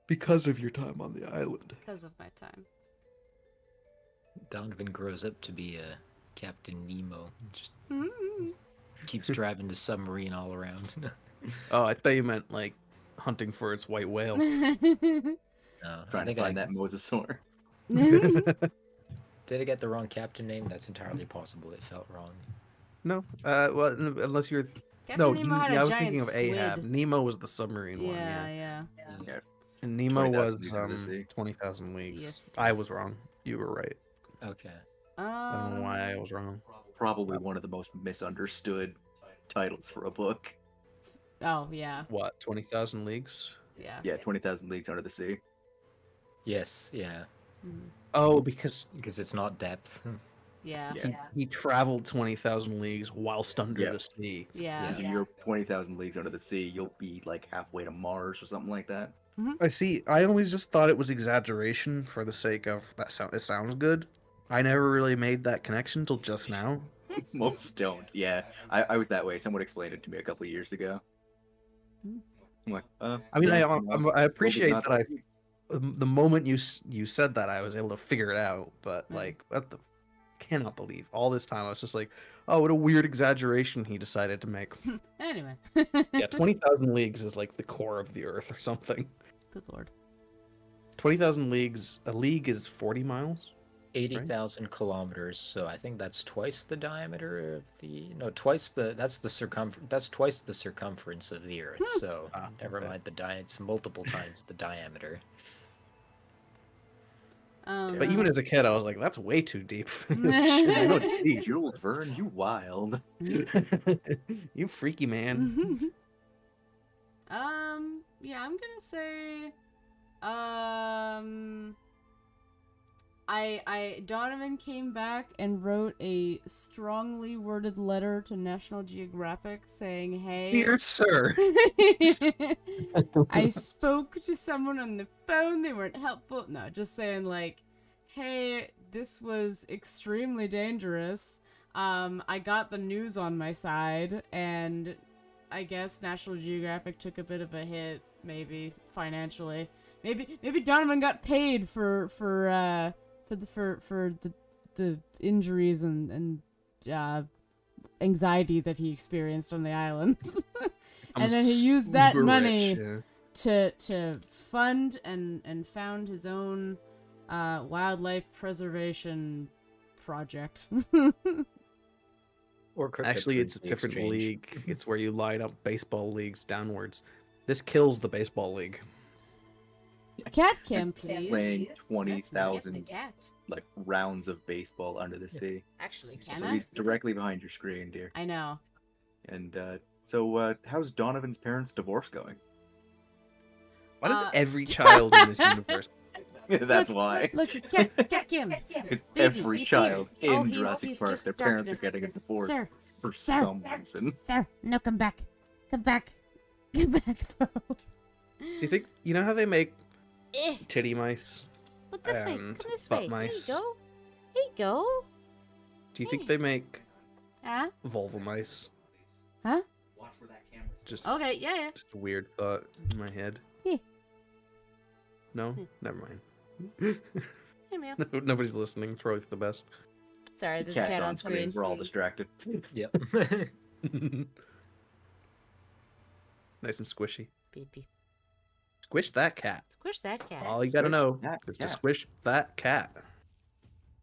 Because of your time on the island. because of my time. Donovan grows up to be a Captain Nemo. Just Mm-hmm. keeps driving the submarine all around. Oh, I thought you meant like hunting for its white whale. No, Trying to find that mosasaur. Did I get the wrong captain name? That's entirely possible. It felt wrong. No, well, unless you're. Captain No, Nemo had yeah, a I was giant thinking of Ahab. squid. Nemo was the submarine one, Yeah, yeah. yeah. Yeah. And Nemo 20,000 was Leagues Under the Sea. 20,000 Leagues. Yes, I was yes. wrong. You were right. Okay. I don't know why I was wrong. Probably one of the most misunderstood titles for a book. Oh, yeah. What, 20,000 Leagues? Yeah. Yeah, 20,000 Leagues Under the Sea. Yes, yeah. Mhm. Oh, because Because it's not depth. Yeah. Yeah. he traveled 20,000 leagues whilst under Yeah. the sea. Yeah. So you're 20,000 Leagues Under the Sea, you'll be like halfway to Mars or something like that. I see. I always just thought it was exaggeration for the sake of that sound. It sounds good. I never really made that connection till just now. Most don't. Yeah, I was that way. Someone explained it to me a couple of years ago. Hmm. I'm like, I mean, yeah, I appreciate not that. The moment you said that, I was able to figure it out. But Yeah. like, what the cannot believe all this time I was just like, oh, what a weird exaggeration he decided to make. Anyway. Yeah, 20,000 leagues is like the core of the earth or something. Good lord. 20,000 leagues. A league is 40 miles. 80,000 kilometers, so I think that's twice the diameter of the... No, twice the... That's twice the circumference of the Earth, so never okay. mind the it's multiple times the diameter. But even as a kid, I was like, that's way too deep. Shit, I know it's deep. Jules Verne, you wild. You freaky man. Yeah, I'm gonna say, Donovan came back and wrote a strongly worded letter to National Geographic saying, hey. Dear sir. I spoke to someone on the phone, they weren't helpful. No, just saying like, hey, this was extremely dangerous. I got the news on my side, and I guess National Geographic took a bit of a hit, maybe financially. Maybe Donovan got paid for the injuries and anxiety that he experienced on the island. And then he used that Uber money rich, yeah. to fund and found his own wildlife preservation project. Or Actually, it's a cryptocurrency different exchange. league. It's where you line up baseball leagues downwards. This kills the baseball league. Cat cam, please. Playing Yes, 20,000 get the cat. like rounds of baseball under the sea. Actually, can So I? he's directly behind your screen, dear. I know. And so how's Donovan's parents' divorce going? Why does Uh, every child in this universe? That's Look, why. Look, cat cam. Because Baby, every he's child here. Oh, in he's Jurassic Park, just their parents darkness. are getting a divorce Sir, for sir, some reason. Sir, no, come back. Come back. Come back, bro. Do you think you know how they make Eh, titty mice? look this way. Come And this butt way. mice. Here you go. Here you go. Do you think they make Huh? vulva mice? Huh? Just Okay, yeah. just a weird thought in my head. Yeah. No, Hmm. never mind. Hey, man. Nobody's listening. It's probably for the best. Sorry, there's a Cat's cat on screen. We're all distracted. Yep. Nice and squishy. Beep, beep. Squish that cat. Squish that cat. All you gotta Squish know that is to cat. squish that cat.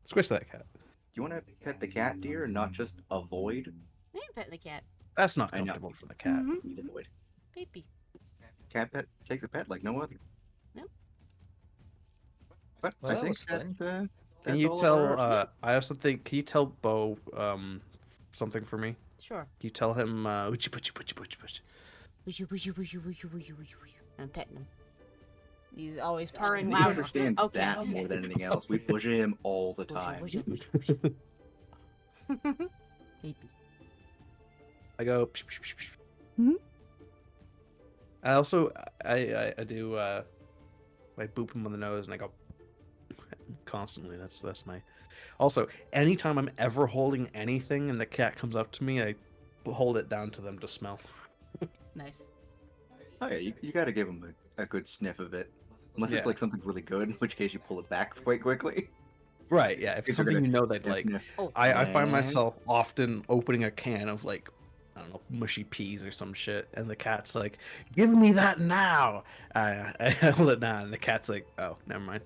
Squish that cat. Do you want to pet the cat, dear, and not just avoid? I am petting the cat. That's not I know. comfortable for the cat. Mhm. Please avoid. Baby. Cat pet takes a pet like no other. Yep. But Well, I that think was fun. that's Can that's you all of tell? our- I also think. Can you tell Bo something for me? Sure. Can you tell him? Uchi puchi puchi puchi puchi. I'm petting him. He's always I purring think he louder. understands Okay, that okay. more than anything else. We push him all the time. Baby. I go. Hmm? I also I do I boop him on the nose and I go constantly. That's my. Also, anytime I'm ever holding anything and the cat comes up to me, I hold it down to them to smell. Nice. Oh yeah, you gotta give him a good sniff of it. Unless Yeah. it's like something really good, in which case you pull it back quite quickly. Right? Yeah. If If it's you're something gonna you know they'd sniff, like. sniff. Oh, I find And- myself often opening a can of like, I don't know, mushy peas or some shit, and the cat's like, "Give me that now!" I hold it down, and the cat's like, "Oh, never mind."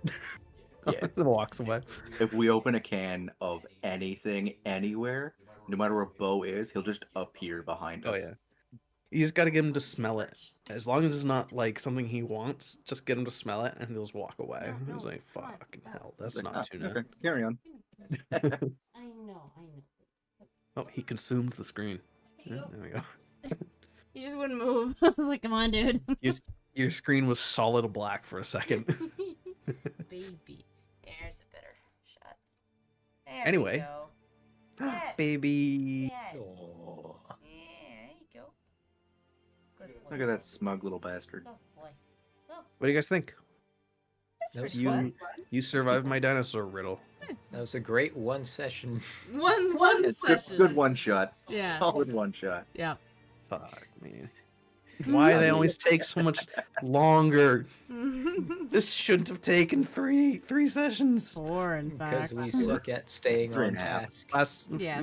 Yeah. And walks away. If we open a can of anything anywhere, no matter where Bo is, he'll just appear behind us. Oh yeah. You just gotta get him to smell it. As long as it's not like something he wants, just get him to smell it, and he'll just walk away. No, He's no, like, come on. "Fucking hell, that's Like, not "Ah, tuna." okay, carry on. I know. Oh, he consumed the screen. Yeah, there we go. He just wouldn't move. I was like, come on, dude. Your screen was solid black for a second. Baby. There's a better shot. There Anyway. we go. Cat. Baby. Cat. Oh. Yeah, there you go. Good boy. Look at that smug little bastard. Oh, boy. Oh, What do you guys think? that's That was pretty You fun. you survived my dinosaur riddle. That was a great one session. One It's session. good one shot. Yeah. Solid one shot. Yeah. Fuck man. Why do they always take so much longer? This shouldn't have taken three sessions. 4, in Because fact. we suck at staying Three on and a half. task. Yeah.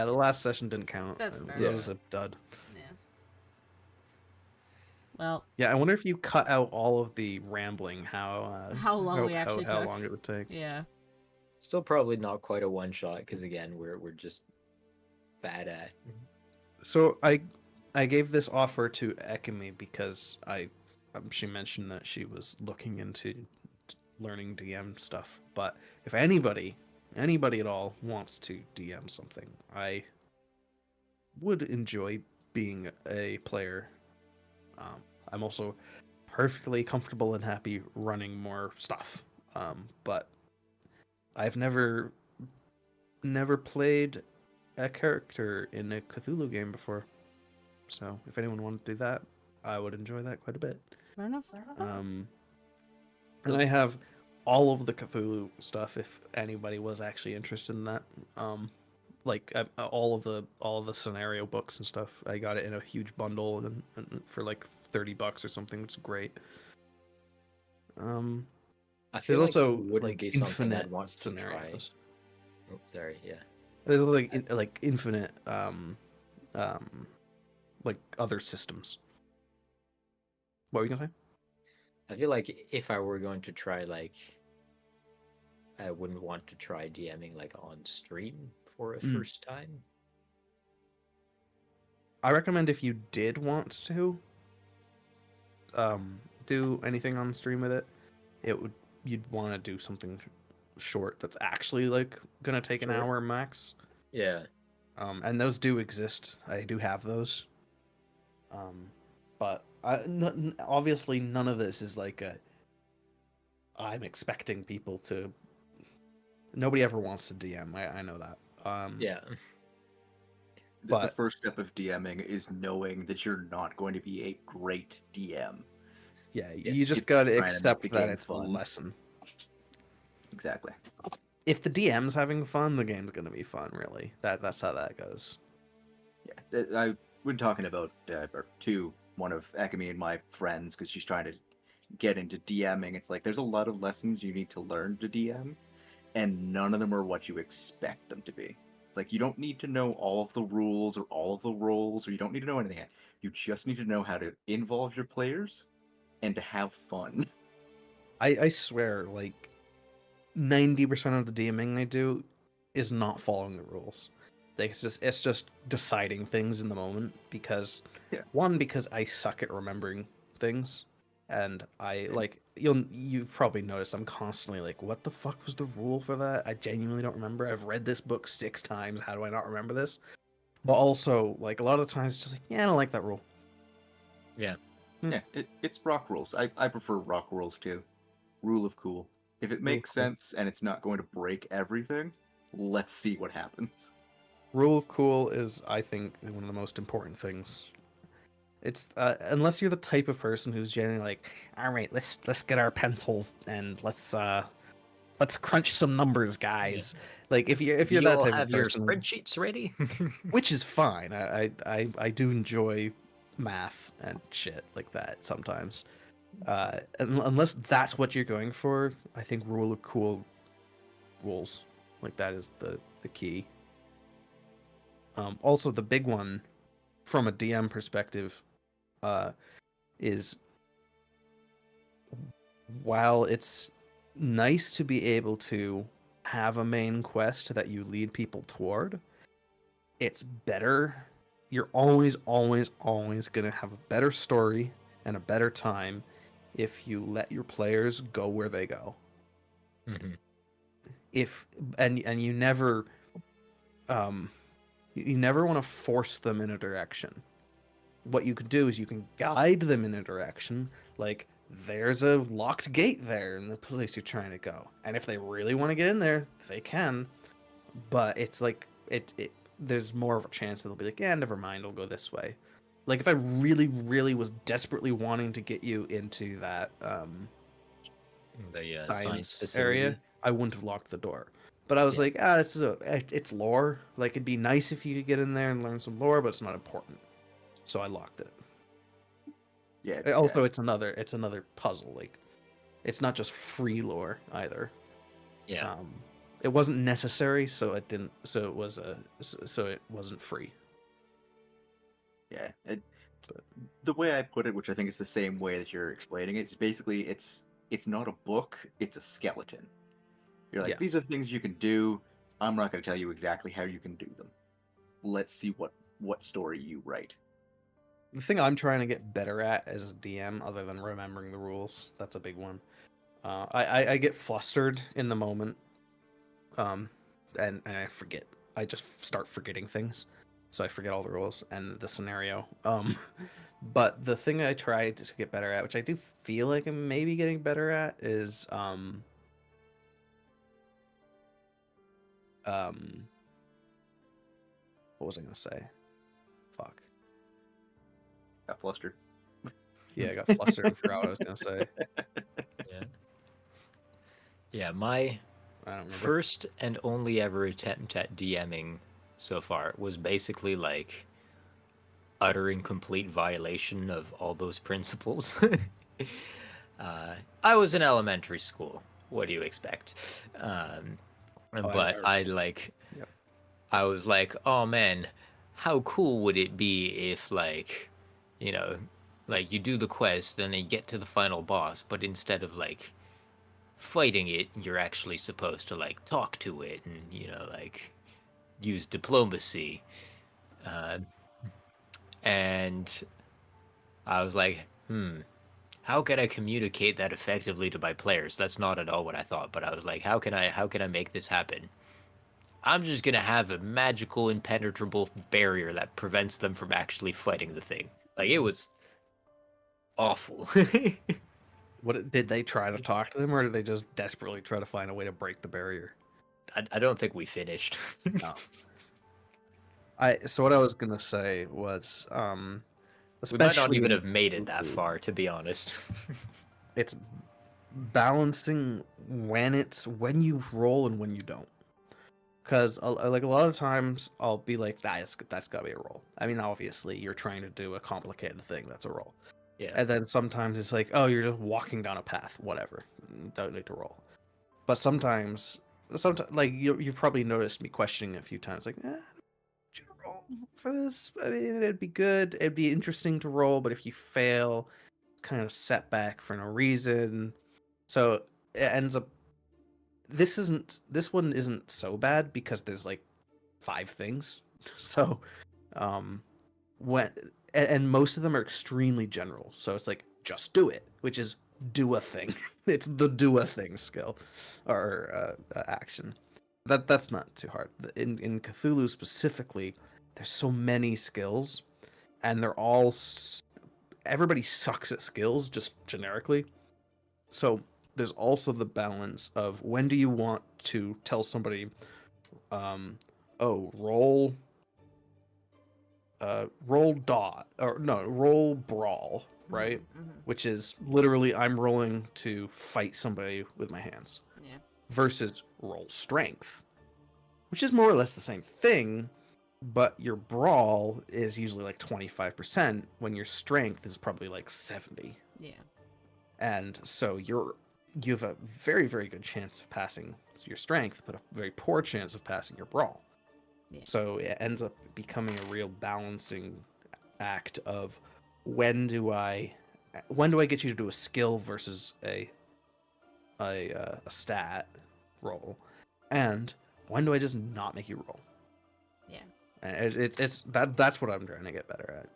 The last session didn't count. That's fair. That was a dud. Yeah. Well, Yeah, I wonder if you cut out all of the rambling, how How long we actually how took. long it would take. yeah. Still probably not quite a one shot because again we're just bad at. So I gave this offer to Ekimi because she mentioned that she was looking into learning DM stuff. But if anybody at all wants to DM something, I would enjoy being a player. I'm also perfectly comfortable and happy running more stuff. But I've never played a character in a Cthulhu game before. So if anyone wanted to do that, I would enjoy that quite a bit. Fair enough. And I have all of the Cthulhu stuff if anybody was actually interested in that. All of the scenario books and stuff. I got it in a huge bundle and for like $30 or something. It's great. I feel There's like also it wouldn't like be something infinite I'd want to try. scenarios. Oh, sorry, yeah. There's like infinite like other systems. What were you gonna say? I feel like if I were going to try like I wouldn't want to try DMing like on stream for a first time. I recommend if you did want to do anything on stream with it, you'd want to do something short that's actually like gonna take an Sure. hour max. Yeah. And those do exist. I do have those. But obviously none of this is like I'm expecting people to. Nobody ever wants to DM. I know that. Yeah. The But- first step of DMing is knowing that you're not going to be a great DM. Yeah, Yes, you just it's gotta trying to make accept the that game it's a fun. lesson. Exactly. If the DM's having fun, the game's gonna be fun. Really, that's how that goes. Yeah, I've been talking about to one of Ekami and my friends because she's trying to get into DMing. It's like there's a lot of lessons you need to learn to DM, and none of them are what you expect them to be. It's like you don't need to know all of the rules or all of the roles, or you don't need to know anything. You just need to know how to involve your players and to have fun. I swear, like, 90% of the DMing I do is not following the rules. Like it's just deciding things in the moment because Yeah. because I suck at remembering things, and I like you've probably noticed I'm constantly like, what the fuck was the rule for that? I genuinely don't remember. I've read this book 6 times. How do I not remember this? But also, like, a lot of times it's just like, yeah, I don't like that rule. Yeah. Yeah, it's rock rules. I prefer rock rules too. Rule of cool. If it makes cool. sense and it's not going to break everything, let's see what happens. Rule of cool is, I think, one of the most important things. It's unless you're the type of person who's generally like, all right, let's get our pencils and let's crunch some numbers, guys. Like if you're You that all type have of your person, spreadsheets ready? which is fine. I do enjoy math and shit like that sometimes. Unless that's what you're going for, I think rule of cool rules like that is the key. Also, the big one from a DM perspective is while it's nice to be able to have a main quest that you lead people toward, it's better. You're always going to have a better story and a better time if you let your players go where they go. Mhm. If and you never you never want to force them in a direction. What you can do is you can guide them in a direction, like there's a locked gate there in the place you're trying to go, and if they really want to get in there, they can. But it's like it there's more of a chance that they'll be like, yeah, never mind, I'll go this way. Like if I really was desperately wanting to get you into that The science facility. area, I wouldn't have locked the door. But I was Yeah. like, it's lore. Like it'd be nice if you could get in there and learn some lore, but it's not important. So I locked it. Yeah. Also, it's another puzzle. Like it's not just free lore either. Yeah. It wasn't necessary, so it didn't. So it was so it wasn't free. Yeah. The way I put it, which I think is the same way that you're explaining it, is basically it's not a book, it's a skeleton. You're like, Yeah. these are things you can do. I'm not going to tell you exactly how you can do them. Let's see what story you write. The thing I'm trying to get better at as a DM, other than remembering the rules, that's a big one. I get flustered in the moment, and I forget. I just start forgetting things, so I forget all the rules and the scenario. But the thing I tried to get better at, which I do feel like I'm maybe getting better at, is what was I gonna say? Fuck. Got flustered. Yeah, I got flustered and forgot what I was gonna say. Yeah. Yeah, my I don't remember. first and only ever attempt at DMing so far was basically like uttering complete violation of all those principles. I was in elementary school. What do you expect? But I like, Yep. I was like, oh man, how cool would it be if like, you know, like you do the quest, then you get to the final boss, but instead of like fighting it, you're actually supposed to like talk to it and like use diplomacy. And I was like, how can I communicate that effectively to my players? That's not at all what I thought, but I was like, how can I make this happen? I'm just gonna have a magical impenetrable barrier that prevents them from actually fighting the thing. Like it was awful. What did they try to talk to them, or did they just desperately try to find a way to break the barrier? I don't think we finished. No. So what I was gonna say was, We might not especially even when have made it that far, to be honest. it's balancing when you roll and when you don't. Because like a lot of times I'll be like, that's gotta be a roll. I mean, obviously you're trying to do a complicated thing, that's a roll. Yeah. And then sometimes it's like, oh, you're just walking down a path, whatever. Don't need to roll. But sometimes like you've probably noticed me questioning a few times, like, should I roll for this? I mean, it'd be good. It'd be interesting to roll, but if you fail, kind of setback for no reason. So it ends up this one isn't so bad because there's like 5 things. So when and most of them are extremely general. So it's like just do it, which is do a thing. It's the do a thing skill or action. That's not too hard. In Cthulhu specifically, there's so many skills, and they're all everybody sucks at skills just generically. So there's also the balance of when do you want to tell somebody, oh, roll dot or no, roll brawl, right? Mm-hmm. Which is literally I'm rolling to fight somebody with my hands. Yeah. Versus roll strength, which is more or less the same thing, but your brawl is usually like 25% when your strength is probably like 70. Yeah. And so you have a very, very good chance of passing your strength, but a very poor chance of passing your brawl. Yeah. So it ends up becoming a real balancing act of when do I get you to do a skill versus a stat roll, and when do I just not make you roll? Yeah. And that's what I'm trying to get better at.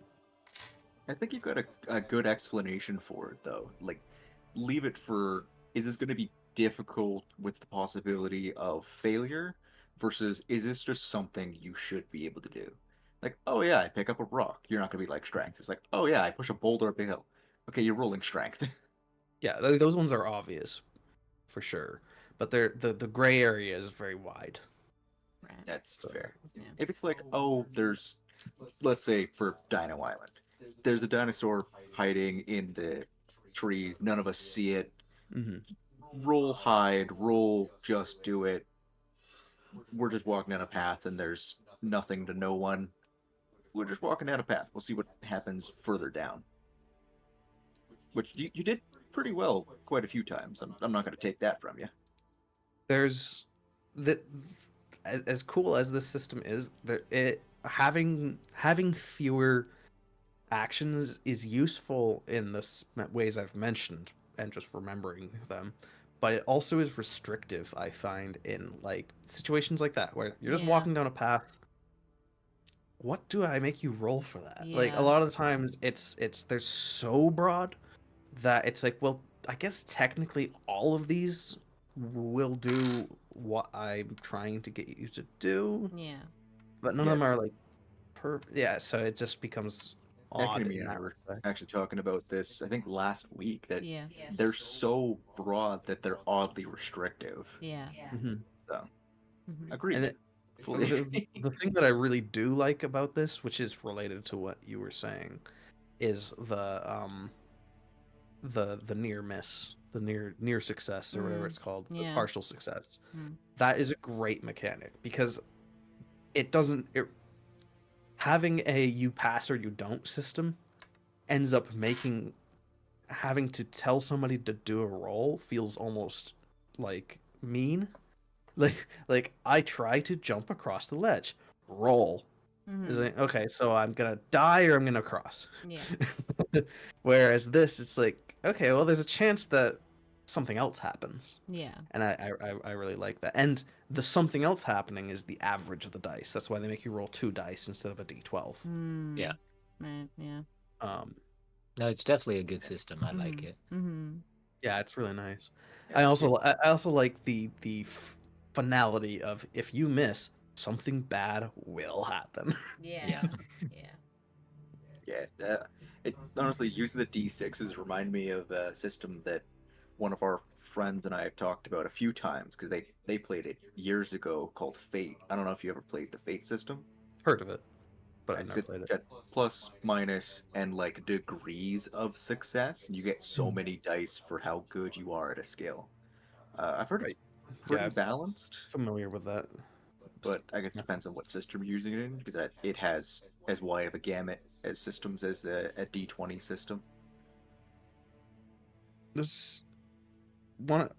I think you've got a good explanation for it, though. Like, leave it for, is this going to be difficult with the possibility of failure versus is this just something you should be able to do? Like, oh yeah, I pick up a rock. You're not going to be like strength. It's like, oh yeah, I push a boulder up a hill. Okay, you're rolling strength. Yeah, those ones are obvious for sure, but the gray area is very wide. Right. That's fair. Yeah. If it's like, oh, let's say for Dino Island, there's a dinosaur hiding in the tree. None of us see it. Mm-hmm. Roll hide, roll just do it. We're just walking down a path and there's nothing to no one. We're just walking down a path. We'll see what happens further down. Which you did pretty well quite a few times. I'm not going to take that from you. There's as cool as this system is, having fewer actions is useful in the ways I've mentioned and just remembering them, but it also is restrictive, I find, in like situations like that where you're just Yeah. walking down a path. What do I make you roll for that? Like Yeah. a lot of the times it's they're so broad that it's like, well, I guess technically all of these will do what I'm trying to get you to do, Yeah. but none Yeah. of them are like yeah, so it just becomes odd. Becky and me in that were respect. actually talking about this, I think last week, that Yeah. they're so broad that they're oddly restrictive. Yeah. Mhm. So, Mhm. agreed. And Fully the, agree. the thing that I really do like about this, which is related to what you were saying, is the near miss, the near success or whatever Mm, it's called, the yeah. partial success. Mm. That is a great mechanic because it doesn't having a you pass or you don't system ends up making having to tell somebody to do a roll feels almost like mean. Like I try to jump across the ledge. Roll. It's Mhm. like, okay, so I'm gonna die or I'm gonna cross. Yeah. Whereas this, it's like, okay, well, there's a chance that something else happens, Yeah. and I really like that. And the something else happening is the average of the dice. That's why they make you roll 2 dice instead of a d12. Mm. Yeah. Right. Yeah. Um, No, it's definitely a good system. I like it. Mm-hmm. yeah, it's really nice. Yeah, I also like the finality of if you miss, something bad will happen. Yeah. Yeah. Yeah, it honestly, using the D6s remind me of a system that one of our friends and I have talked about a few times because they played it years ago called Fate. I don't know if you ever played the Fate system. Heard of it, but I've It's never played it. got plus, minus, and like degrees of success, and you get so many dice for how good you are at a skill. I've heard it's Right. pretty Yeah, balanced, familiar with that. but I guess it depends on what system you're using it in because it has as wide of a gamut as systems as a D20 system. This one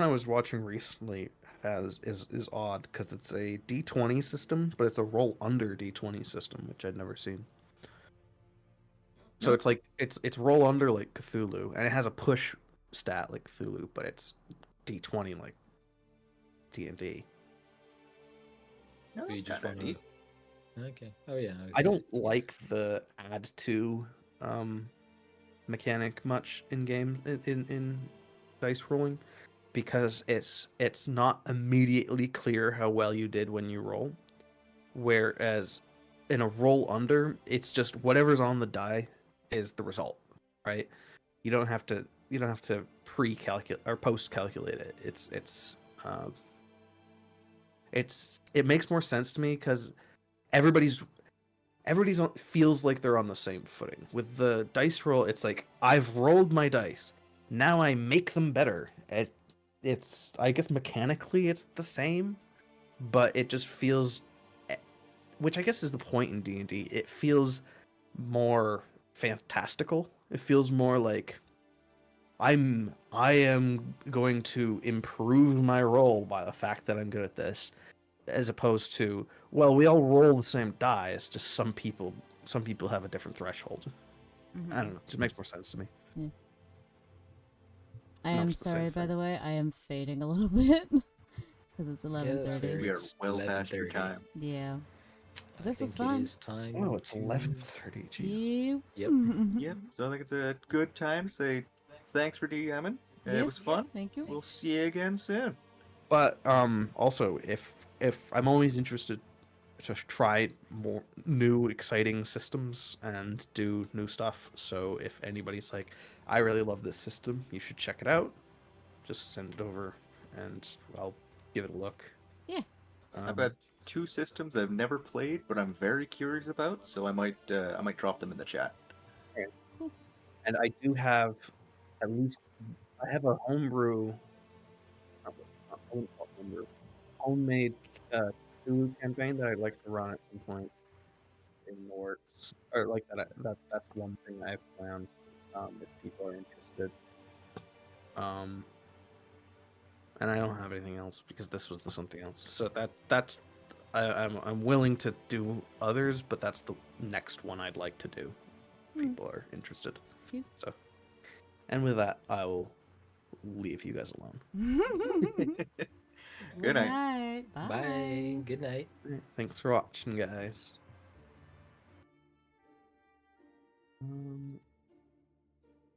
I was watching recently is odd because it's a D20 system, but it's a roll under D20 system, which I'd never seen. So Yep. it's like it's roll under like Cthulhu, and it has a push stat like Cthulhu, but it's D20 like D&D. No, So you that's just kinda want neat. to. Okay. Oh yeah. I Okay. don't like the add to mechanic much in game in dice rolling because it's not immediately clear how well you did when you roll. Whereas in a roll under, it's just whatever's on the die is the result, right? You don't have to pre-calculate or post-calculate it. It makes more sense to me because everybody's feels like they're on the same footing. With the dice roll, it's like I've rolled my dice. Now I make them better. It's I guess mechanically it's the same, but it just feels, which I guess is the point in D&D. It feels more fantastical. It feels more like I am going to improve my roll by the fact that I'm good at this, as opposed to, well, we all roll the same die. It's just some people have a different threshold. I don't know. It just makes more sense to me. Yeah. I Not am just the same sorry, by thing. the way. I am fading a little bit because it's Yeah, that's 11:30. fair. We are It's well past your 11:30. time. Yeah. I This was think fun. it is time. Oh, it's to... 11:30. Jeez. You. Yep. Yep. So I think it's a good time to say thanks for DMing. It was Yes, fun. thank you. We'll see you again soon. But also, if I'm always interested to try more new exciting systems and do new stuff. So if anybody's like, I really love this system, you should check it out, just send it over and I'll give it a look. Yeah. I've got 2 systems I've never played, but I'm very curious about, so I might drop them in the chat. And I do have at least I have a homebrew, not homebrew, homemade Cthulhu campaign that I'd like to run at some point in the works, or like that's one thing I've planned. If people are interested, and I don't have anything else because this was the something else. So that's I'm willing to do others, but that's the next one I'd like to do. If people are interested. Cute. So, and with that, I will leave you guys alone. Good night. Bye. Bye. Good night. Thanks for watching, guys.